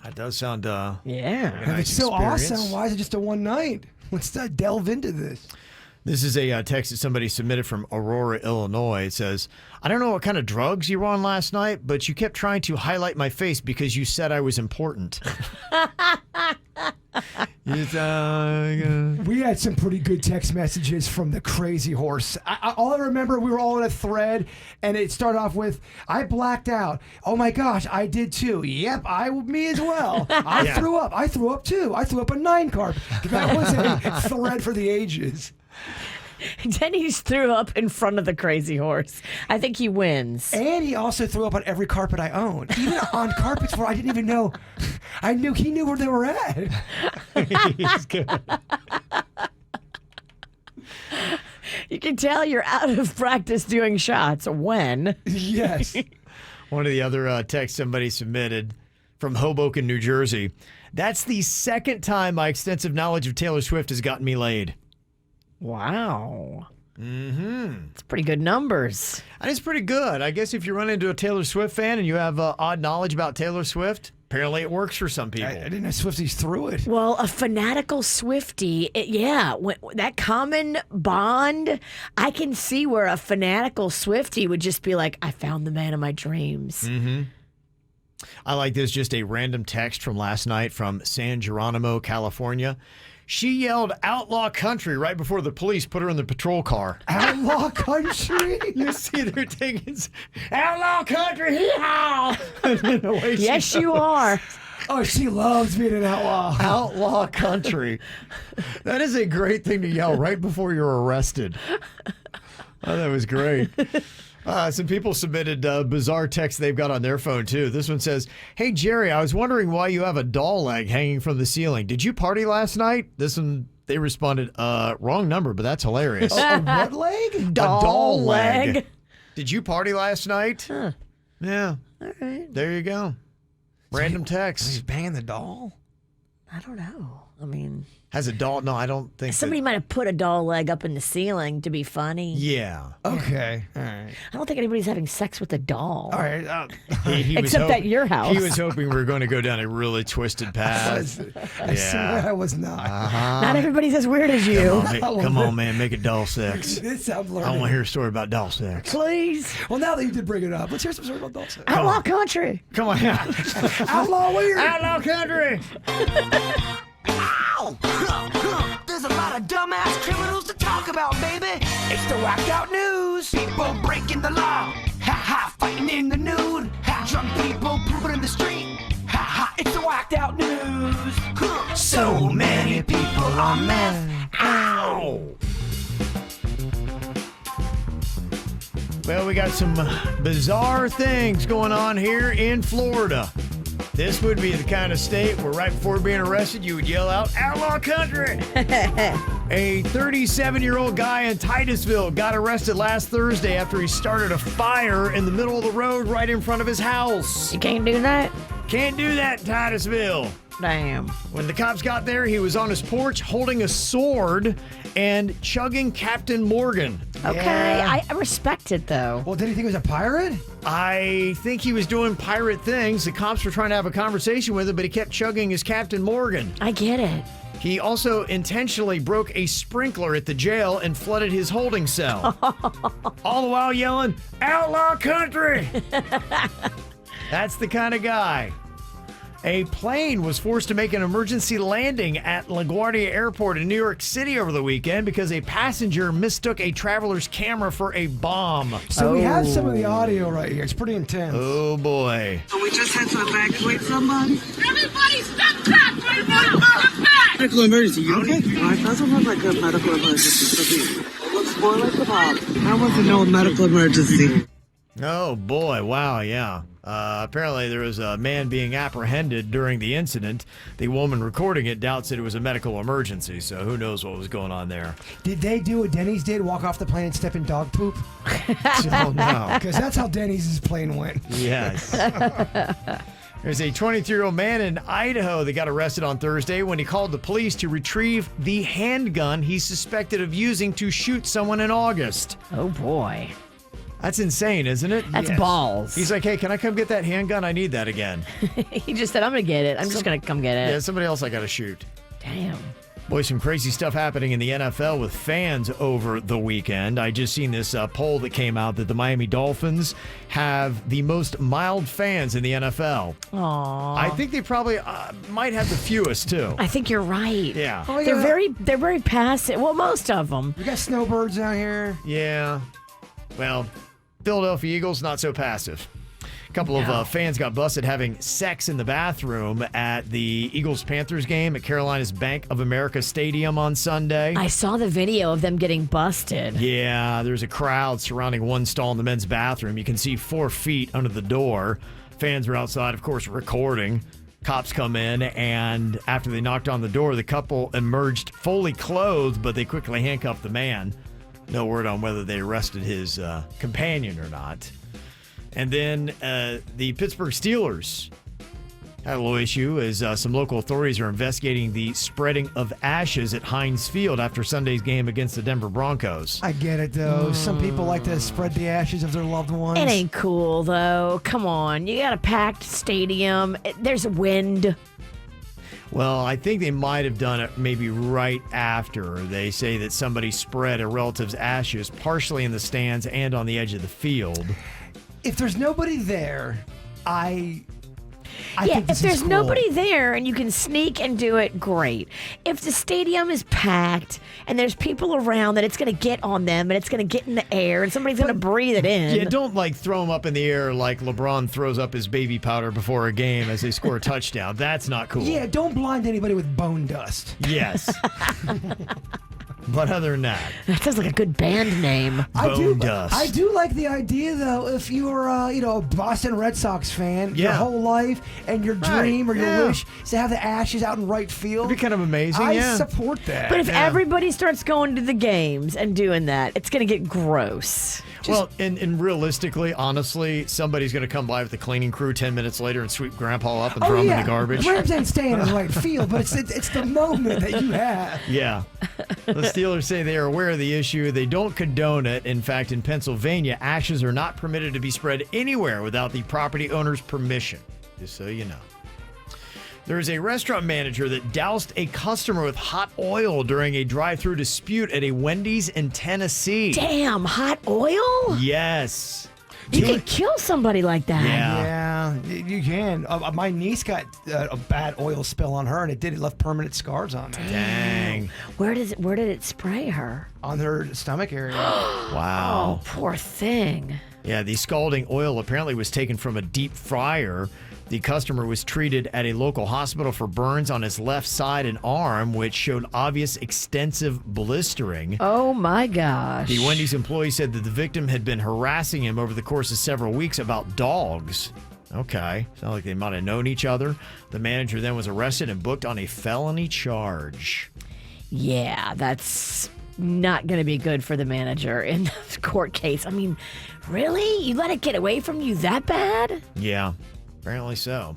That does sound Yeah. like a If nice it's so experience. awesome, why is it just a one night? Let's delve into this. This is a text that somebody submitted from Aurora, Illinois. It says, I don't know what kind of drugs you were on last night, but you kept trying to highlight my face because you said I was important. We had some pretty good text messages from the crazy horse. All I remember, we were all in a thread, and it started off with, I blacked out. Oh my gosh, I did too. Yep, me as well. I threw up. I threw up too. I threw up a 9-carb. That was a thread for the ages. Denny's threw up in front of the crazy horse. I think he wins. And he also threw up on every carpet I own. Even on carpets where I didn't even know. He knew where they were at. He's good. You can tell you're out of practice doing shots when. Yes. One of the other texts somebody submitted from Hoboken, New Jersey. That's the second time my extensive knowledge of Taylor Swift has gotten me laid. Wow. Mm-hmm. It's pretty good numbers. And it's pretty good. I guess if you run into a Taylor Swift fan and you have odd knowledge about Taylor Swift, apparently it works for some people. I didn't know Swifties threw it. Well, a fanatical Swiftie, that common bond, I can see where a fanatical Swiftie would just be like, I found the man of my dreams. Mm-hmm. I like this, just a random text from last night from San Geronimo, California. She yelled outlaw country right before the police put her in the patrol car. Outlaw country? You see they're taking outlaw country, hee-haw! Yes, you are. Oh, she loves being an outlaw. Outlaw country. That is a great thing to yell right before you're arrested. Oh, that was great. Some people submitted bizarre texts they've got on their phone, too. This one says, hey, Jerry, I was wondering why you have a doll leg hanging from the ceiling. Did you party last night? This one, they responded, wrong number, but that's hilarious. A what leg? A doll leg. Did you party last night? Huh. Yeah. All right. There you go. Random text. He's banging the doll? I don't know. I mean, Has a doll? No, I don't think somebody might have put a doll leg up in the ceiling to be funny. Yeah. Okay. All right. I don't think anybody's having sex with a doll. All right. He was Except at your house. He was hoping we were going to go down a really twisted path. I swear I was not. Not everybody's as weird as you. Come on, man. Make it doll sex. This sounds I want learning. to hear a story about doll sex. Please. Well, now that you did bring it up, let's hear some stories about doll sex. Outlaw country. Come on. Outlaw weird. Outlaw country. There's a lot of dumbass criminals to talk about, baby. It's the whacked out news. People breaking the law. Ha ha, fighting in the nude. Ha, drunk people pooping in the street. Ha ha, it's the whacked out news. So many people on meth. Ow. Well, we got some bizarre things going on here in Florida. This would be the kind of state where right before being arrested, you would yell out, outlaw country. A 37-year-old guy in Titusville got arrested last Thursday after he started a fire in the middle of the road right in front of his house. You can't do that? Can't do that in Titusville. Damn. When the cops got there, he was on his porch holding a sword and chugging Captain Morgan. Okay, Yeah. I respect it, though. Well, did he think he was a pirate? I think he was doing pirate things. The cops were trying to have a conversation with him, but he kept chugging his Captain Morgan. I get it. He also intentionally broke a sprinkler at the jail and flooded his holding cell. All the while yelling, outlaw country! That's the kind of guy. A plane was forced to make an emergency landing at LaGuardia Airport in New York City over the weekend because a passenger mistook a traveler's camera for a bomb. So we have some of the audio right here. It's pretty intense. Oh, boy. So we just had to evacuate somebody. Everybody step back right now! Medical emergency, you okay? It doesn't look like a medical emergency to me. It looks more like a bomb. That wasn't no medical emergency. Oh, boy. Wow, yeah. Apparently, there was a man being apprehended during the incident. The woman recording it doubts that it was a medical emergency, so who knows what was going on there. Did they do what Denny's did, walk off the plane and step in dog poop? Oh, no. Because that's how Denny's plane went. Yes. There's a 23-year-old man in Idaho that got arrested on Thursday when he called the police to retrieve the handgun he's suspected of using to shoot someone in August. Oh, boy. That's insane, isn't it? That's balls. He's like, hey, can I come get that handgun? I need that again. He just said, I'm going to get it. I'm just going to come get it. Yeah, somebody else I got to shoot. Damn. Boy, some crazy stuff happening in the NFL with fans over the weekend. I just seen this poll that came out that the Miami Dolphins have the most mild fans in the NFL. Aww. I think they probably might have the fewest, too. I think you're right. Yeah. Oh, yeah. They're very passive. Well, most of them. We got snowbirds out here. Yeah. Well, Philadelphia Eagles, not so passive. A couple of fans got busted having sex in the bathroom at the Eagles-Panthers game at Carolina's Bank of America Stadium on Sunday. I saw the video of them getting busted. Yeah, there's a crowd surrounding one stall in the men's bathroom. You can see 4 feet under the door. Fans are outside, of course, recording. Cops come in, and after they knocked on the door, the couple emerged fully clothed, but they quickly handcuffed the man. No word on whether they arrested his companion or not. And then the Pittsburgh Steelers had a little issue as some local authorities are investigating the spreading of ashes at Heinz Field after Sunday's game against the Denver Broncos. I get it, though. Some people like to spread the ashes of their loved ones. It ain't cool, though. Come on. You got a packed stadium. There's wind. Well, I think they might have done it maybe right after. They say that somebody spread a relative's ashes partially in the stands and on the edge of the field. If there's nobody there, I think this if there's is cool. nobody there and you can sneak and do it, great. If the stadium is packed and there's people around, then it's going to get on them and it's going to get in the air and somebody's going to breathe it in. Yeah, don't throw them up in the air like LeBron throws up his baby powder before a game as they score a touchdown. That's not cool. Yeah, don't blind anybody with bone dust. Yes. But other than that, sounds like a good band name. Bone Dust. I do like the idea, though, if you were, a Boston Red Sox fan your whole life and your dream or your wish is to have the ashes out in right field. It'd be kind of amazing, I support that. But if everybody starts going to the games and doing that, it's going to get gross. Well, and realistically, honestly, somebody's going to come by with the cleaning crew 10 minutes later and sweep Grandpa up and throw him in the garbage. Rams ain't staying in right field, but it's the moment that you have. Yeah. The Steelers say they are aware of the issue. They don't condone it. In fact, in Pennsylvania, ashes are not permitted to be spread anywhere without the property owner's permission, just so you know. There is a restaurant manager that doused a customer with hot oil during a drive-thru dispute at a Wendy's in Tennessee. Damn, hot oil? Yes. You can kill somebody like that. Yeah. Yeah, you can. My niece got a bad oil spill on her, and it left permanent scars on her. Dang. Where did it spray her? On her stomach area. Wow. Oh, poor thing. Yeah, the scalding oil apparently was taken from a deep fryer. The customer was treated at a local hospital for burns on his left side and arm, which showed obvious extensive blistering. Oh, my gosh. The Wendy's employee said that the victim had been harassing him over the course of several weeks about dogs. Okay, sounds like they might have known each other. The manager then was arrested and booked on a felony charge. Yeah, that's not going to be good for the manager in the court case. I mean, really? You let it get away from you that bad? Yeah. Apparently so.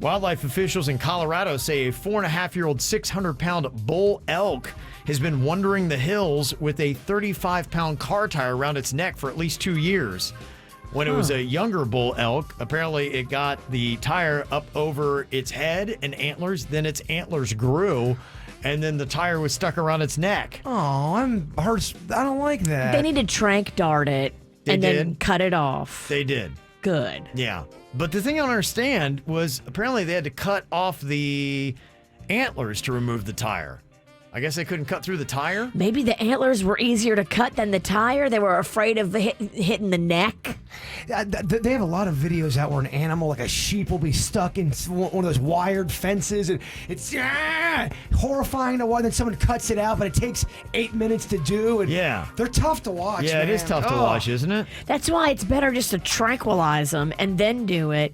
Wildlife officials in Colorado say a 4.5-year-old 600-pound bull elk has been wandering the hills with a 35-pound car tire around its neck for at least 2 years. When it was a younger bull elk, apparently it got the tire up over its head and antlers, then its antlers grew, and then the tire was stuck around its neck. Oh, I'm hurt. I don't like that. They need to trank dart it They and did? then cut it off. They did. good. Yeah. But the thing I don't understand was apparently they had to cut off the antlers to remove the tire. I guess they couldn't cut through the tire? Maybe the antlers were easier to cut than the tire. They were afraid of hitting the neck. They have a lot of videos out where an animal, like a sheep, will be stuck in one of those wired fences. And it's horrifying to watch. Then someone cuts it out, but it takes 8 minutes to do. And yeah. They're tough to watch, Yeah, man. it is tough to watch, isn't it? That's why it's better just to tranquilize them and then do it.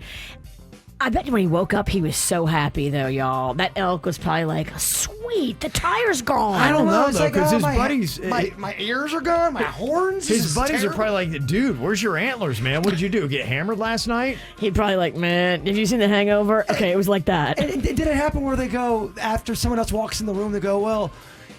I bet when he woke up, he was so happy, though, y'all. That elk was probably like, sweet, the tire's gone. I don't know, It's though, like, because his my, buddies... My ears are gone, my horns. His buddies are probably like, dude, where's your antlers, man? What did you do, get hammered last night? He'd probably like, man, have you seen The Hangover? Okay, it was like that. And did it happen where they go, after someone else walks in the room, they go, well,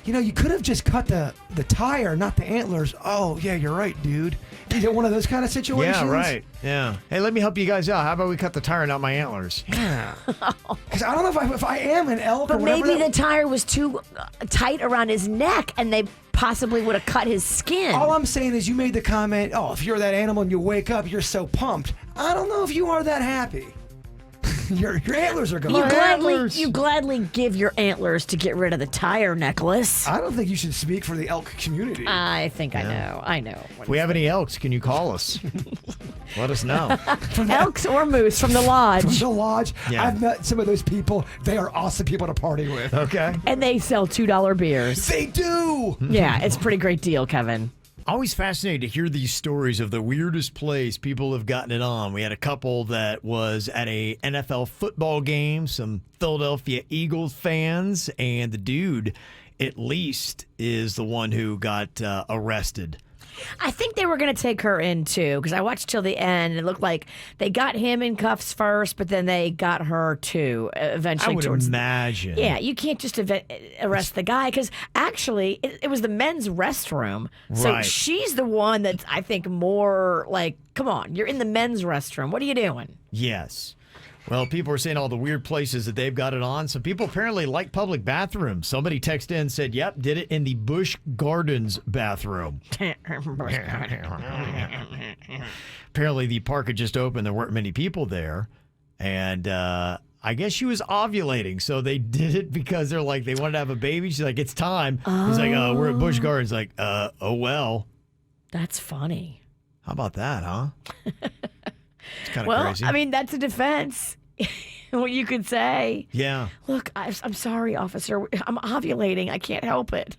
you know, you could have just cut the tire, not the antlers. Oh, yeah, you're right, dude. Is it one of those kind of situations? Yeah, right. Yeah. Hey, let me help you guys out. How about we cut the tire, not my antlers? Yeah. Because I don't know if I am an elk But or whatever. maybe the tire was too tight around his neck and they possibly would have cut his skin. All I'm saying is you made the comment, oh, if you're that animal and you wake up, you're so pumped. I don't know if you are that happy. Your antlers are gone. You gladly give your antlers to get rid of the tire necklace. I don't think you should speak for the elk community. I think I know. If we have any elks, can you call us? Let us know. Elks or moose from the lodge. From the lodge. Yeah. I've met some of those people. They are awesome people to party with. Okay. And they sell $2 beers. They do. Yeah, it's a pretty great deal, Kevin. Always fascinated to hear these stories of the weirdest place people have gotten it on. We had a couple that was at a NFL football game, some Philadelphia Eagles fans, and the dude, at least, is the one who got arrested. I think they were going to take her in, too, because I watched till the end, and it looked like they got him in cuffs first, but then they got her, too, eventually. I would imagine. Yeah, you can't just arrest the guy, because actually, it was the men's restroom. So Right. she's the one that's, I think, more like, come on, you're in the men's restroom. What are you doing? Yes. Well, people are saying all the weird places that they've got it on. Some people apparently like public bathrooms. Somebody texted in and said, yep, did it in the Busch Gardens bathroom. Apparently the park had just opened. There weren't many people there. And I guess she was ovulating. So they did it because they're like, they wanted to have a baby. She's like, it's time. He's like, we're at Busch Gardens. Like, oh, well. That's funny. How about that, huh? It's kind of Well, crazy. I mean, that's a defense. What you could say. Yeah. Look, I'm sorry, officer. I'm ovulating. I can't help it.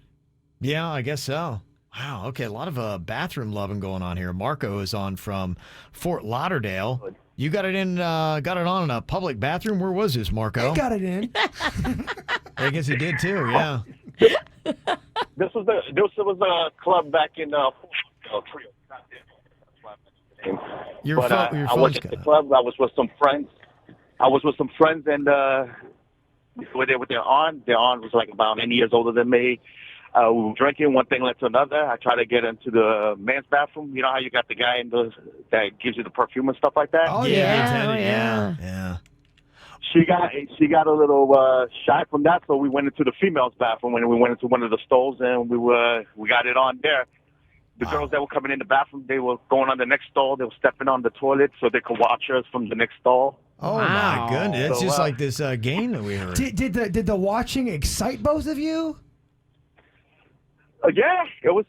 Yeah, I guess so. Wow. Okay, a lot of bathroom loving going on here. Marco is on from Fort Lauderdale. You got it on in a public bathroom. Where was this, Marco? I got it in. I guess he did too. Yeah. This was a club back in Trio. Your But phone, your I phone's was at got the club. I was with some friends. And were there with their aunt. Their aunt was like about 9 years older than me. We were drinking. One thing led to another. I tried to get into the men's bathroom. You know how you got the guy that gives you the perfume and stuff like that? Oh, yeah. She got a little shy from that, so we went into the females' bathroom and we went into one of the stalls and we got it on there. The girls that were coming in the bathroom, they were going on the next stall. They were stepping on the toilet so they could watch us from the next stall. Oh Wow. my goodness! It's So, just like this game that we heard. Did the watching excite both of you? Yeah, it was.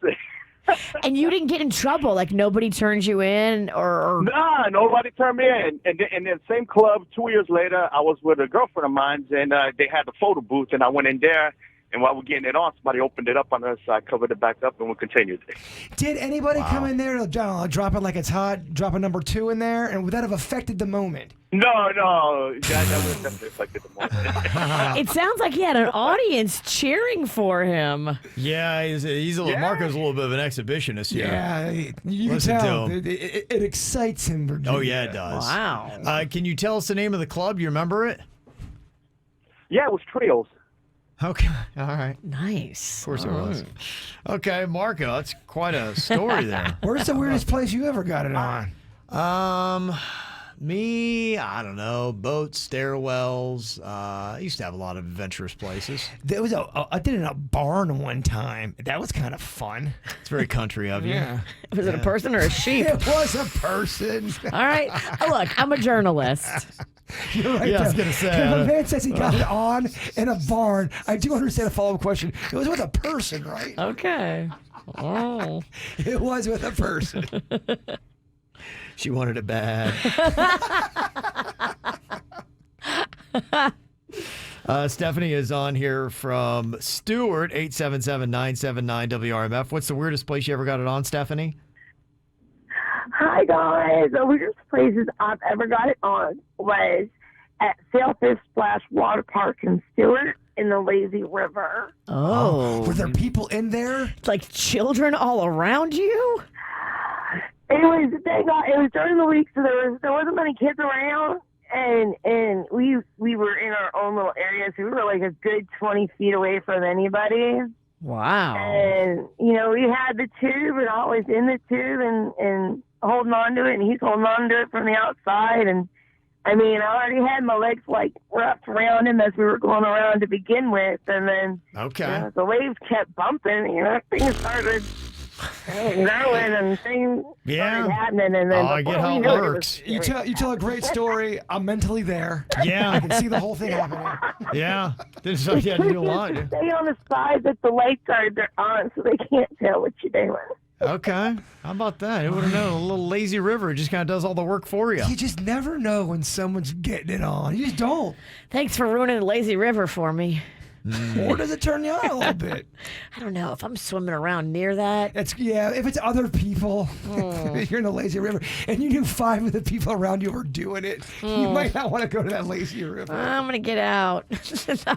And you didn't get in trouble? Like nobody turned you in or... Nah, nobody turned me in. And in the same club, 2 years later, I was with a girlfriend of mine, and they had the photo booth, and I went in there. And while we're getting it on, somebody opened it up on us. So I covered it back up, and we continued. Did anybody come in there, drop it like it's hot, drop a number 2 in there, and would that have affected the moment? No, that would have definitely affected the moment. It sounds like he had an audience cheering for him. Yeah, he's a little. Marco's a little bit of an exhibitionist here. Yeah, you can Listen to tell. him. It excites him, Virginia. Oh yeah, it does. Wow. Can you tell us the name of the club? You remember it? Yeah, it was Trios. Okay. All right. Nice. Of course it was. Okay, Marco, that's quite a story there. Where's the weirdest place you ever got it on? Me, I don't know, boats, stairwells. I used to have a lot of adventurous places. There was I did it in a barn one time. That was kind of fun. It's very country of you. Yeah. Was it a person or a sheep? It was a person. All right. Look, I'm a journalist. You're right. Yeah, I was though. gonna say, If a man says he got it on in a barn, I do understand a follow-up question. It was with a person, right? Okay. Oh. It was with a person. She wanted it bad. Stephanie is on here from Stewart, 877-979-WRMF. What's the weirdest place you ever got it on, Stephanie? Hi, guys. The weirdest places I've ever got it on was at Sailfish Splash Water Park in Stewart in the Lazy River. Oh. Were there people in there? Like children all around you? It was during the week, so there wasn't many kids around, and we were in our own little area, so we were like a good 20 feet away from anybody. Wow. And we had the tube, and I was in the tube and holding on to it, and he's holding on to it from the outside, and I already had my legs like wrapped around him as we were going around to begin with, and then the waves kept bumping, things started growing and things started happening, and then I get how it works. You tell a great story. I'm mentally there. Yeah. I can see the whole thing happening. Yeah. This is what you had to do a lot. Stay on the side that the lifeguards are on, so they can't tell what you're doing. Okay. How about that? Who would have known? A little lazy river just kind of does all the work for you. You just never know when someone's getting it on. You just don't. Thanks for ruining the lazy river for me. Or does it turn you on a little bit? I don't know. If I'm swimming around near that. If it's other people, you're in a lazy river, and you knew 5 of the people around you were doing it, you might not want to go to that lazy river. I'm going to get out.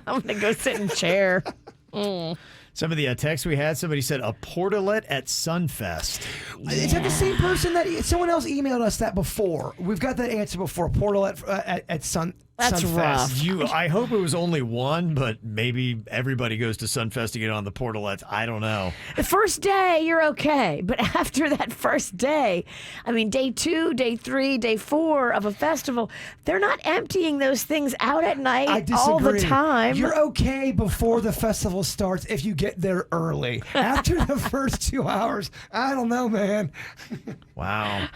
I'm going to go sit in a chair. Some of the texts we had, somebody said a portalet at Sunfest. Is that the same person that someone else emailed us that before? We've got that answer before. Portalet at Sunfest. That's rough. I hope it was only one, but maybe everybody goes to Sunfest to get on the portalets. I don't know. The first day, you're okay. But after that first day, day 2, day 3, day 4 of a festival, they're not emptying those things out at night I disagree. all the time. You're okay before the festival starts if you get there early. After the first 2 hours, I don't know, man. Wow.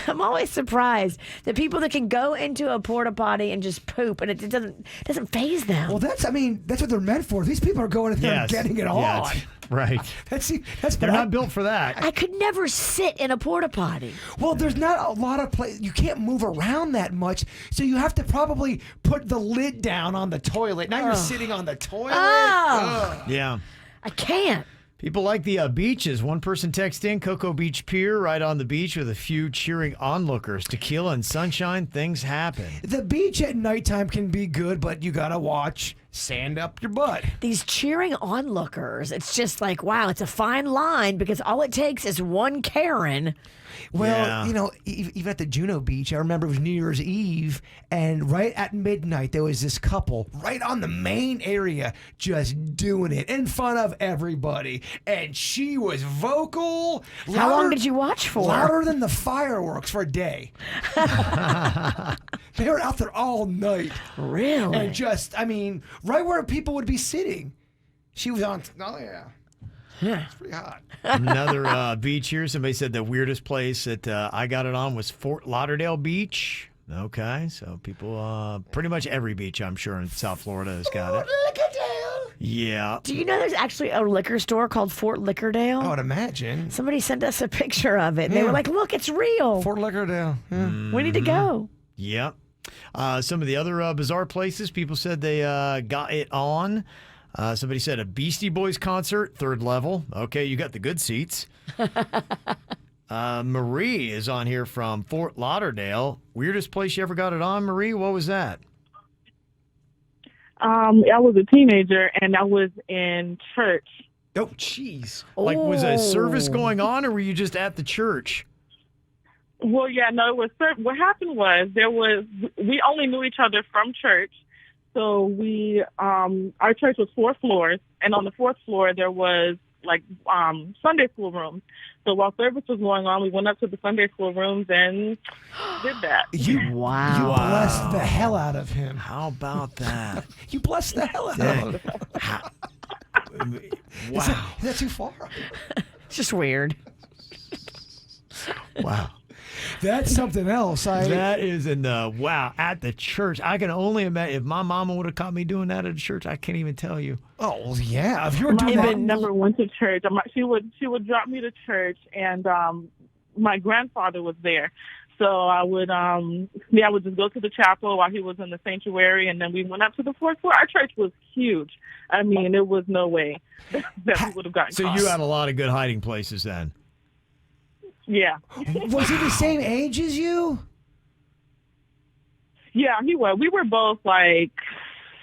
I'm always surprised that people that can go into a porta potty and just poop and it doesn't faze them. Well, that's what they're meant for. These people are going in there and getting it on. Right. They're not built for that. I could never sit in a porta potty. Well, there's not a lot of place. You can't move around that much, so you have to probably put the lid down on the toilet. Now you're sitting on the toilet. Yeah. I can't. People like the beaches. One person texted in Cocoa Beach Pier, right on the beach with a few cheering onlookers. Tequila and sunshine, things happen. The beach at nighttime can be good, but you gotta watch. Sand up your butt. These cheering onlookers, it's just like, wow, it's a fine line because all it takes is one Karen. Well, even at the Juno Beach, I remember it was New Year's Eve, and right at midnight, there was this couple right on the main area just doing it in front of everybody. And she was vocal. How long did you watch for? Louder than the fireworks for a day. They were out there all night. Really? And just, right where people would be sitting. She was on, it's pretty hot. Another beach here. Somebody said the weirdest place that I got it on was Fort Lauderdale Beach. Okay, so people, pretty much every beach, I'm sure, in South Florida has got it. Lickerdale. Yeah. Do you know there's actually a liquor store called Fort Lickerdale? I would imagine. Somebody sent us a picture of it. And They were like, look, it's real. Fort Lickerdale. Yeah. We need to go. Yep. Some of the other bizarre places, people said they got it on. Somebody said a Beastie Boys concert, 3rd level. Okay, you got the good seats. Marie is on here from Fort Lauderdale. Weirdest place you ever got it on, Marie? What was that? I was a teenager, and I was in church. Oh, jeez. Like, was a service going on, or were you just at the church? Well, yeah, no, it was. What happened was we only knew each other from church. So our church was 4 floors, and on the 4th floor there was Sunday school rooms. So while service was going on, we went up to the Sunday school rooms and did that. You blessed the hell out of him. How about that? You blessed the hell out of him. Wow. Is that too far? It's just weird. Wow. That's something else. That is wow, at the church. I can only imagine if my mama would have caught me doing that at a church. I can't even tell you. Oh, well, yeah. If you were My doing that. mom never went to church. She would drop me to church, and my grandfather was there. So I would just go to the chapel while he was in the sanctuary, and then we went up to the fourth floor. Our church was huge. I mean, it was no way that we would have gotten So caught. you had a lot of good hiding places then. Yeah. Was he the same age as you? Yeah, he was. We were both like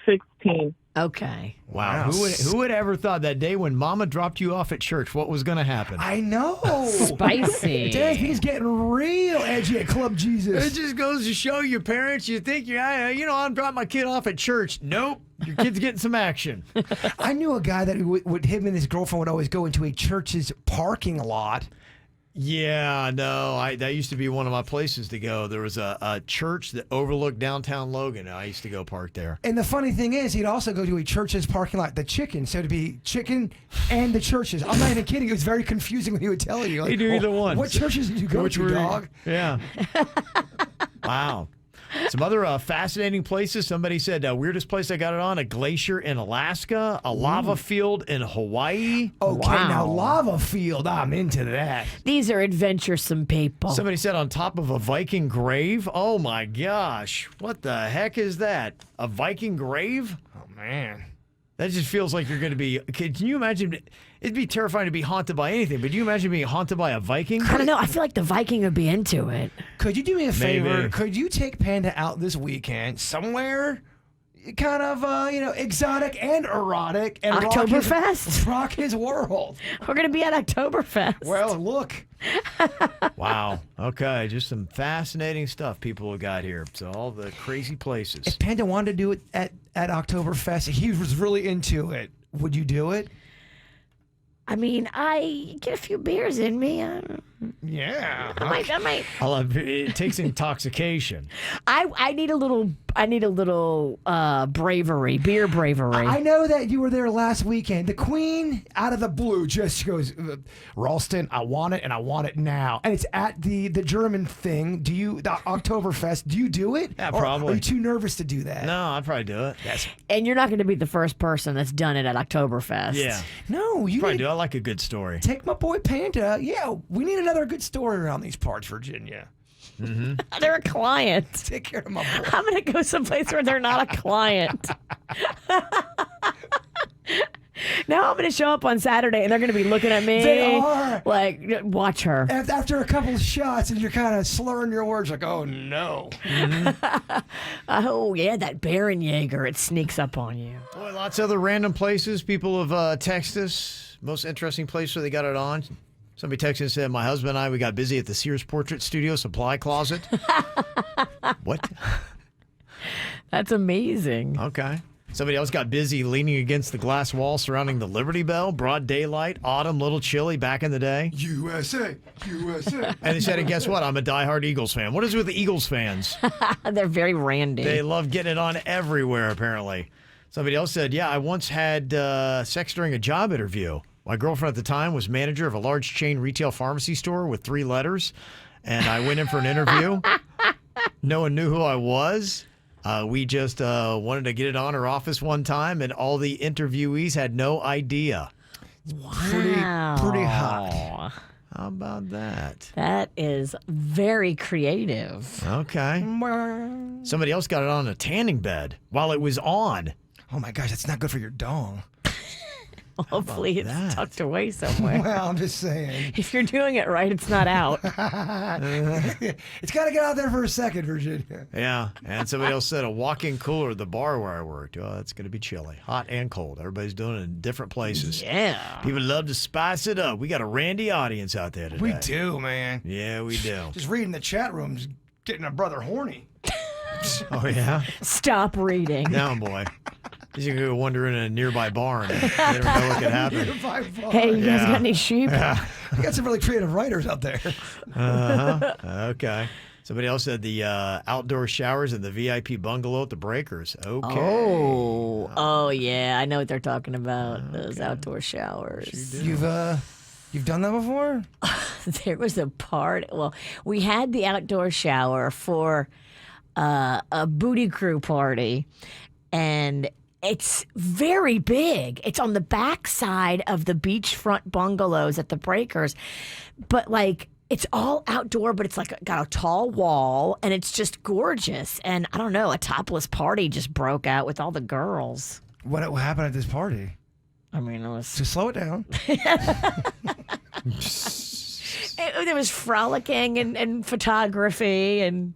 16. Okay. Wow. Who would ever thought that day when Mama dropped you off at church, what was going to happen? I know. Spicy. Dang, he's getting real edgy at Club Jesus. It just goes to show you, parents, you think I'm dropping my kid off at church. Nope. Your kid's getting some action. I knew a guy that would him and his girlfriend would always go into a church's parking lot. Yeah, no, that used to be one of my places to go. There was a church that overlooked downtown Logan. I used to go park there. And the funny thing is, he'd also go to a church's parking lot, the chicken. So to be chicken and the churches. I'm not even kidding. It was very confusing when he would tell you. Like, He do either one. What churches did you go to, dog? Yeah. Wow. Some other fascinating places. Somebody said, weirdest place I got it on, a glacier in Alaska, a lava field in Hawaii. Okay, now lava field, I'm into that. These are adventuresome people. Somebody said on top of a Viking grave. Oh, my gosh. What the heck is that? A Viking grave? Oh, man. That just feels like you're going to be... Can you imagine... It'd be terrifying to be haunted by anything, but do you imagine being haunted by a Viking? I don't know. I feel like the Viking would be into it. Could you do me a favor? Maybe. Could you take Panda out this weekend somewhere kind of, exotic and erotic and Oktoberfest? rock his world? We're going to be at Oktoberfest. Well, look. Wow. Okay, just some fascinating stuff people have got here. So all the crazy places. If Panda wanted to do it at Oktoberfest, he was really into it. Would you do it? I mean, I get a few beers in me. Yeah. I might. It takes intoxication. I need a little bravery, beer bravery. I know that you were there last weekend. The Queen, out of the blue, just goes, Ralston, I want it, and I want it now. And it's at the German thing. The Oktoberfest. Do you do it? Yeah, Or probably. are you too nervous to do that? No, I'd probably do it. Yes. And you're not going to be the first person that's done it at Oktoberfest. Yeah. No, you Probably need do. I like a good story. take my boy Panda. Yeah, we need another good story around these parts, Virginia. They're a client. Take care of my boy. I'm going to go someplace where they're not a client. Now I'm going to show up on Saturday and they're going to be looking at me. They are. Like, watch her. After a couple of shots and you're kind of slurring your words like, oh, no. Oh, yeah, that Baron Jaeger, it sneaks up on you. Boy, lots of other random places. People have texted us. Most interesting place where they got it on. Somebody texted and said, my husband and I, we got busy at the Sears Portrait Studio supply closet. What? That's amazing. Okay. Somebody else got busy leaning against the glass wall surrounding the Liberty Bell. Broad daylight, autumn, little chilly back in the day. USA, USA. And they said, and guess what? I'm a diehard Eagles fan. What is it with the Eagles fans? They're very randy. They love getting it on everywhere, apparently. Somebody else said, yeah, I once had sex during a job interview. My girlfriend at the time was manager of a large chain retail pharmacy store with 3 letters. And I went in for an interview. No one knew who I was. We just wanted to get it on her office one time, and all the interviewees had no idea. Wow. Pretty hot. How about that? That is very creative. Okay. Somebody else got it on a tanning bed while it was on. Oh, my gosh, that's not good for your dong. Hopefully it's tucked away somewhere. Well, I'm just saying. If you're doing it right, it's not out. It's got to get out there for a second, Virginia. Yeah. And somebody else said a walk-in cooler at the bar where I worked. Oh, it's going to be chilly. Hot and cold. Everybody's doing it in different places. Yeah. People love to spice it up. We got a randy audience out there today. We do, man. Yeah, we do. Just reading the chat rooms, getting a brother horny. Oh, yeah? Stop reading. Down, boy. He's going to go wander in a nearby barn. They don't know what could happen. Hey, you guys got any sheep? Yeah. You got some really creative writers out there. Okay. Somebody else said the outdoor showers in the VIP bungalow at the Breakers. Okay. Oh, yeah. I know what they're talking about. Those outdoor showers. You've done that before? There was a part. Well, we had the outdoor shower for a booty crew party, and it's very big. It's on the back side of the beachfront bungalows at the Breakers, but like it's all outdoor, but it's like got a tall wall, and it's just gorgeous. And I don't know, a topless party just broke out with all the girls. What happened at this party? I mean, it was Just slow it down. there was frolicking and photography and.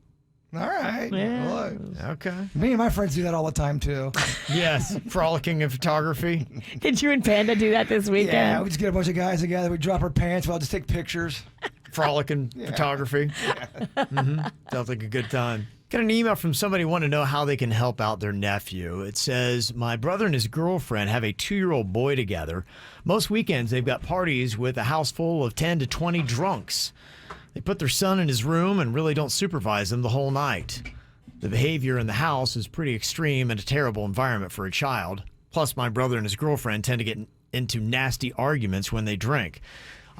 All right. Yeah. Well, Okay. me and my friends do that all the time, too. Yes. Frolicking in photography. Did you and Panda do that this weekend? Yeah, we just get a bunch of guys together. We drop our pants. We'll just take pictures. Frolicking photography. Sounds like a good time. Got an email from somebody wanting to know how they can help out their nephew. It says, my brother and his girlfriend have a 2-year-old boy together. Most weekends, they've got parties with a house full of 10 to 20 drunks. They put their son in his room and really don't supervise him the whole night. The behavior in the house is pretty extreme and a terrible environment for a child. Plus, my brother and his girlfriend tend to get into nasty arguments when they drink.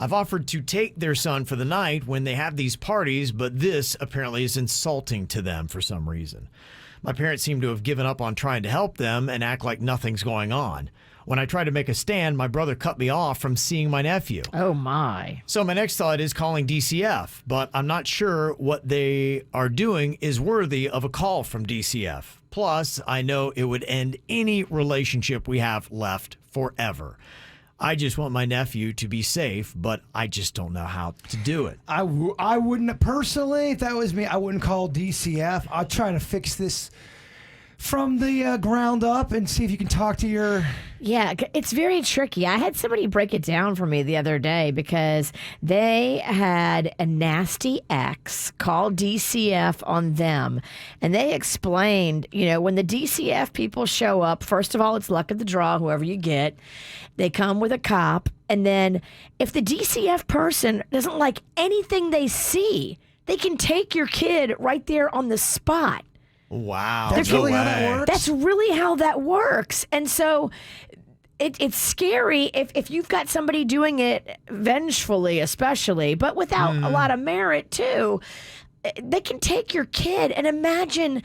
I've offered to take their son for the night when they have these parties, but this apparently is insulting to them for some reason. My parents seem to have given up on trying to help them and act like nothing's going on. When I tried to make a stand, my brother cut me off from seeing my nephew. Oh, my. So my next thought is calling DCF, but I'm not sure what they are doing is worthy of a call from DCF. Plus, I know it would end any relationship we have left forever. I just want my nephew to be safe, but I just don't know how to do it. I wouldn't, personally, if that was me, I wouldn't call DCF. I'll try to fix this from the ground up and see if you can talk to your... Yeah, it's very tricky. I had somebody break it down for me the other day because they had a nasty ex call DCF on them. And they explained, when the DCF people show up, first of all, it's luck of the draw, whoever you get. They come with a cop. And then if the DCF person doesn't like anything they see, they can take your kid right there on the spot. Wow. That's really how that works? That's really how that works. And so it's scary if you've got somebody doing it vengefully, especially, but without a lot of merit, too. They can take your kid, and imagine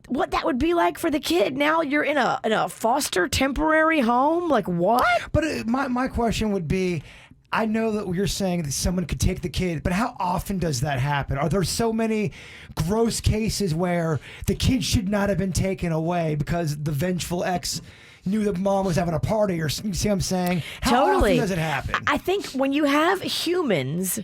what that would be like for the kid. Now you're in a foster temporary home. Like, what? But my question would be, I know that you're saying that someone could take the kid, but how often does that happen? Are there so many gross cases where the kid should not have been taken away because the vengeful ex knew the mom was having a party, or you see what I'm saying? How Totally. often does it happen? I think when you have humans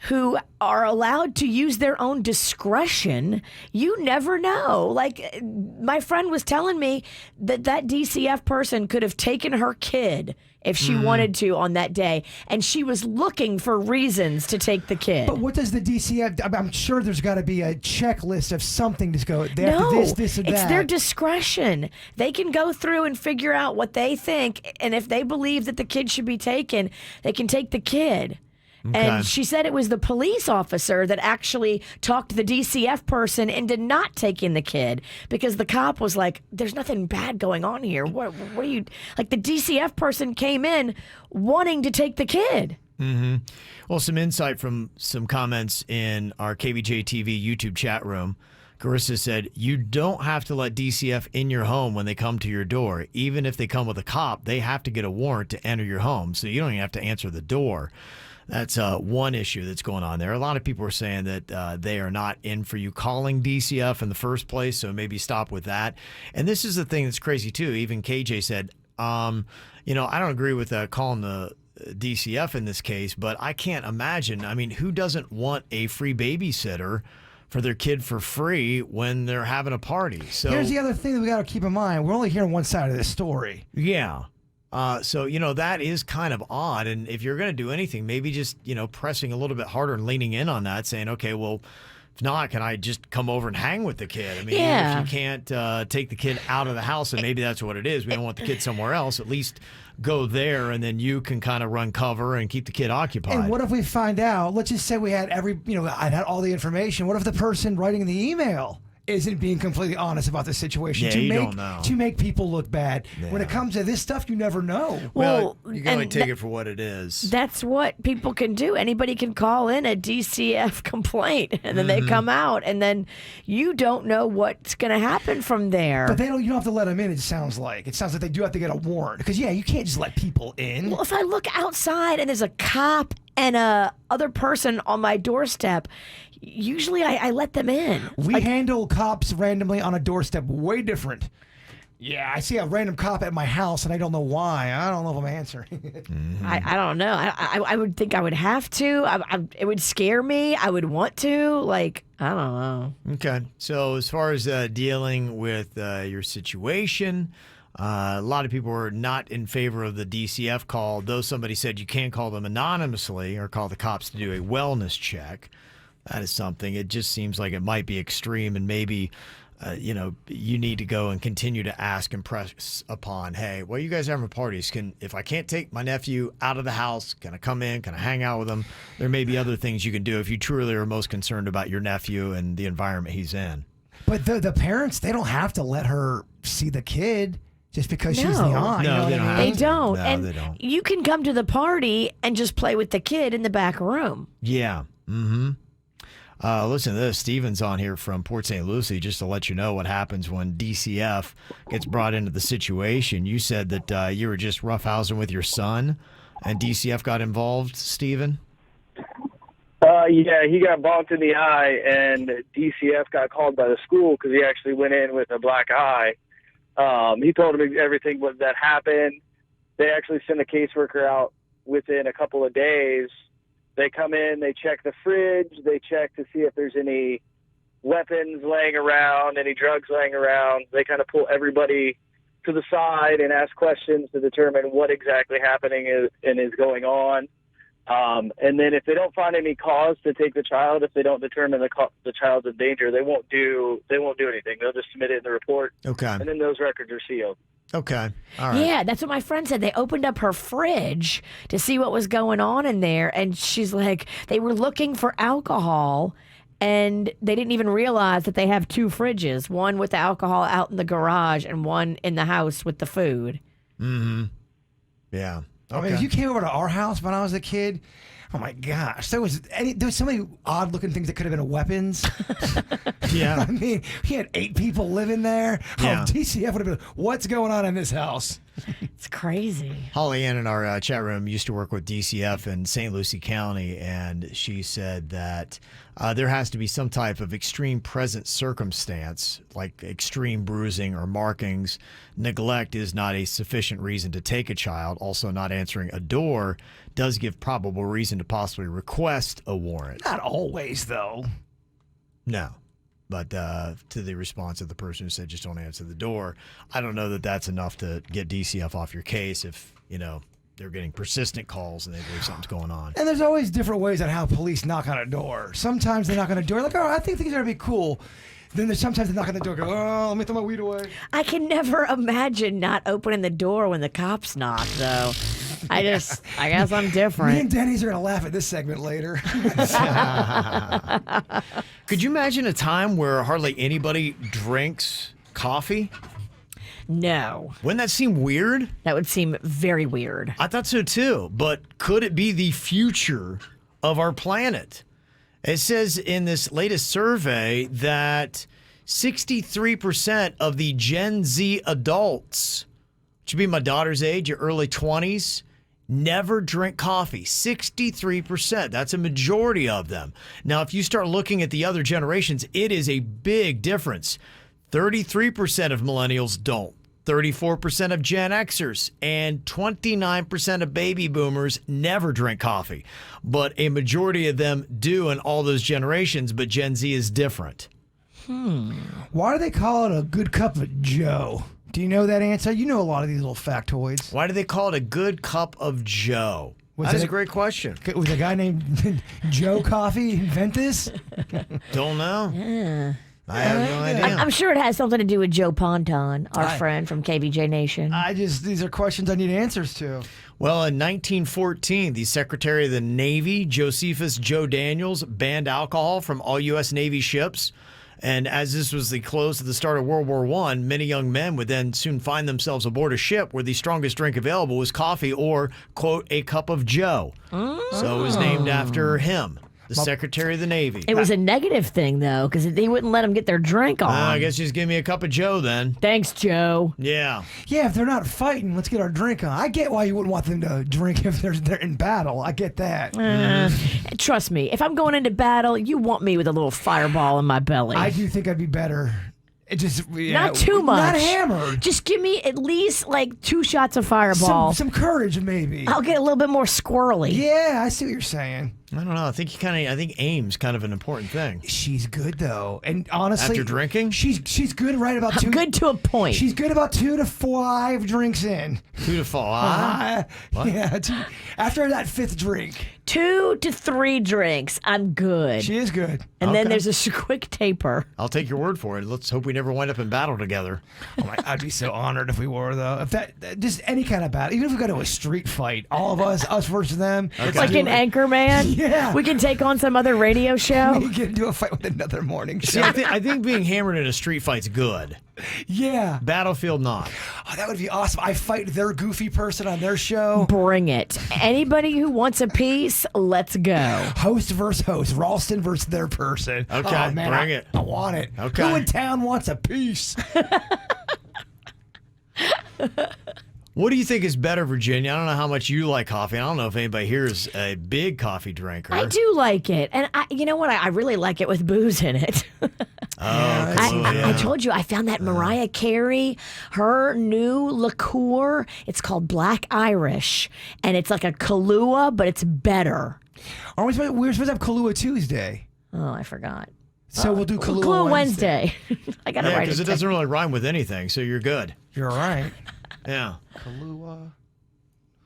who are allowed to use their own discretion, you never know. Like, my friend was telling me that DCF person could have taken her kid if she wanted to on that day, and she was looking for reasons to take the kid. But what does the DCF... I'm sure there's got to be a checklist of something to go, they have No, to this, or that. it's their discretion. They can go through and figure out what they think, and if they believe that the kid should be taken, they can take the kid. Okay. And she said it was the police officer that actually talked the DCF person into not taking the kid because the cop was like, there's nothing bad going on here. What are you... Like, the DCF person came in wanting to take the kid. Mm-hmm. Well, some insight from some comments in our KVJ TV YouTube chat room. Carissa said, you don't have to let DCF in your home when they come to your door. Even if they come with a cop, they have to get a warrant to enter your home, so you don't even have to answer the door. That's one issue that's going on there. A lot of people are saying that they are not in for you calling DCF in the first place, so maybe stop with that. And this is the thing that's crazy, too. Even KJ said, I don't agree with calling the DCF in this case, but I can't imagine. I mean, who doesn't want a free babysitter for their kid for free when they're having a party? So here's the other thing that we got to keep in mind. We're only hearing one side of this story. Yeah. So, that is kind of odd. And if you're going to do anything, maybe just, pressing a little bit harder and leaning in on that, saying, okay, well, If not, can I just come over and hang with the kid? I mean, Yeah. if you can't take the kid out of the house, and maybe that's what it is, we don't want the kid somewhere else, at least go there, and then you can kind of run cover and keep the kid occupied. And what if we find out, let's just say we had I had all the information. What if the person writing the email isn't being completely honest about the situation don't know. to make people look bad? When it comes to this stuff, you never know. Well, you can only take it for what it is. That's what people can do. Anybody can call in a DCF complaint, and then they come out, and then you don't know what's going to happen from there. But you don't have to let them in, it sounds like. It sounds like they do have to get a warrant. Because, you can't just let people in. Well, if I look outside and there's a cop and a other person on my doorstep, usually I let them in. We handle cops randomly on a doorstep way different. Yeah, I see a random cop at my house and I don't know why. I don't know if I'm answering. I don't know. I would think I would have to. It would scare me. I would want to. Like, I don't know. Okay. So as far as dealing with your situation, a lot of people are not in favor of the DCF call, though somebody said you can call them anonymously or call the cops to do a wellness check. That is something. It just seems like it might be extreme, and maybe, you need to go and continue to ask and press upon, hey, well, you guys are having parties. If I can't take my nephew out of the house, can I come in? Can I hang out with him? There may be other things you can do if you truly are most concerned about your nephew and the environment he's in. But the parents, they don't have to let her see the kid. Just because she's the aunt. No, they don't have They to. don't. No, and they don't. you can come to the party and just play with the kid in the back room. Yeah. Mm-hmm. Listen to this. Steven's on here from Port St. Lucie, just to let you know what happens when DCF gets brought into the situation. You said that you were just roughhousing with your son, and DCF got involved, Steven? Yeah, he got bonked in the eye, and DCF got called by the school because he actually went in with a black eye. He told him everything that happened. They actually sent a caseworker out within a couple of days. They come in, they check the fridge, they check to see if there's any weapons laying around, any drugs laying around. They kind of pull everybody to the side and ask questions to determine what exactly happening is going on. And then if they don't find any cause to take the child, if they don't determine the child's in danger, they won't do anything. They'll just submit it in the report. Okay. And then those records are sealed. Okay. All right. Yeah, that's what my friend said. They opened up her fridge to see what was going on in there, and she's like, they were looking for alcohol, and they didn't even realize that they have two fridges, one with the alcohol out in the garage and one in the house with the food. Mm-hmm. Yeah. Okay. I mean, if you came over to our house when I was a kid, oh my gosh, there was so many odd looking things that could have been weapons. Yeah. I mean, he had 8 people living there. Yeah. Oh, DCF would have been, what's going on in this house? It's crazy. Holly Ann in our chat room used to work with DCF in St. Lucie County, and she said that there has to be some type of extreme present circumstance, like extreme bruising or markings. Neglect is not a sufficient reason to take a child. Also, not answering a door does give probable reason to possibly request a warrant. Not always, though. No. But to the response of the person who said just don't answer the door, I don't know that that's enough to get DCF off your case if, they're getting persistent calls and they believe something's going on. And there's always different ways on how police knock on a door. Sometimes they knock on a door like, oh, I think things are going to be cool. Then there's sometimes they knock on the door and go, oh, let me throw my weed away. I can never imagine not opening the door when the cops knock, though. I guess I'm different. Me and Denny's are going to laugh at this segment later. Could you imagine a time where hardly anybody drinks coffee? No. Wouldn't that seem weird? That would seem very weird. I thought so too, but could it be the future of our planet? It says in this latest survey that 63% of the Gen Z adults, which would be my daughter's age, your early 20s, never drink coffee. 63%. That's a majority of them. Now, if you start looking at the other generations, it is a big difference. 33% of millennials don't. 34% of Gen Xers and 29% of baby boomers never drink coffee. But a majority of them do in all those generations, but Gen Z is different. Why do they call it a good cup of Joe? Do you know that answer? You know a lot of these little factoids. Why do they call it a good cup of Joe? That's a great question. Was a guy named Joe Coffee invent this? Don't know. Yeah. I have no idea. I'm sure it has something to do with Joe Ponton, our friend from KVJ Nation. These are questions I need answers to. Well, in 1914, the Secretary of the Navy, Josephus Joe Daniels, banned alcohol from all U.S. Navy ships. And as this was the close of the start of World War I, many young men would then soon find themselves aboard a ship where the strongest drink available was coffee or, quote, a cup of Joe. So it was named after him, the Secretary of the Navy. It was a negative thing, though, because they wouldn't let them get their drink on. I guess just give me a cup of Joe then. Thanks, Joe. Yeah. Yeah, if they're not fighting, let's get our drink on. I get why you wouldn't want them to drink if they're in battle. I get that. Trust me, if I'm going into battle, you want me with a little fireball in my belly. I do think I'd be better. It just not too much. Not hammered. Just give me at least like 2 shots of fireball. Some courage, maybe. I'll get a little bit more squirrely. Yeah, I see what you're saying. I don't know. I think aim's kind of an important thing. She's good though, and honestly, after drinking, she's good right about 2. Good to a point. She's good about 2 to 5 drinks in. 2 to 5. Yeah. After that 5th drink. 2 to 3 drinks. I'm good. She is good. And then there's a quick taper. I'll take your word for it. Let's hope we never wind up in battle together. Oh I'd be so honored if we were, though. If that just any kind of battle, even if we got to a street fight, all of us versus them. It's like an Anchorman. Yeah. We can take on some other radio show. We can do a fight with another morning show. See, I think being hammered in a street fight's good. Yeah. Battlefield not. Oh, that would be awesome. I fight their goofy person on their show. Bring it. Anybody who wants a piece, let's go. Host versus host. Ralston versus their person. Okay, oh, man, bring it. I want it. Okay. Who in town wants a piece? What do you think is better, Virginia? I don't know how much you like coffee. I don't know if anybody here is a big coffee drinker. I do like it. And you know what? I really like it with booze in it. I told you I found that Mariah Carey, her new liqueur. It's called Black Irish. And it's like a Kahlua, but it's better. We're supposed to have Kahlua Tuesday. Oh, I forgot. So we'll do Kahlua Wednesday. I got to write it because it doesn't really rhyme with anything, so you're good. You're right. Yeah. Kahlua.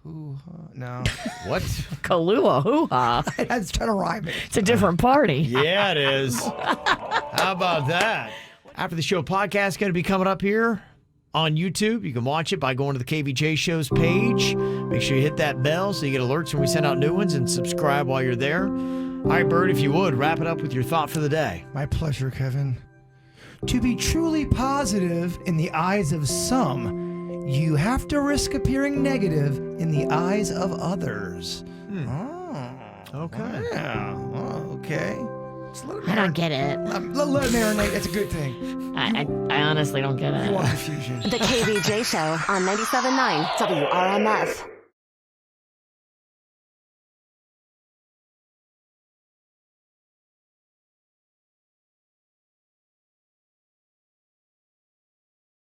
Hoo-ha. No. What? Kahlua hoo-ha. I was trying to rhyme it. It's a different party. Yeah, it is. How about that? After the show podcast going to be coming up here on YouTube. You can watch it by going to the KVJ Show's page. Make sure you hit that bell so you get alerts when we send out new ones, and subscribe while you're there. All right, Bert, if you would, wrap it up with your thought for the day. My pleasure, Kevin. To be truly positive in the eyes of some, you have to risk appearing negative in the eyes of others. Okay. Yeah. Okay. I don't get it. Let it marinate. That's a good thing. I honestly don't get it. You want confusion. The KVJ Show on 97.9 WRMF.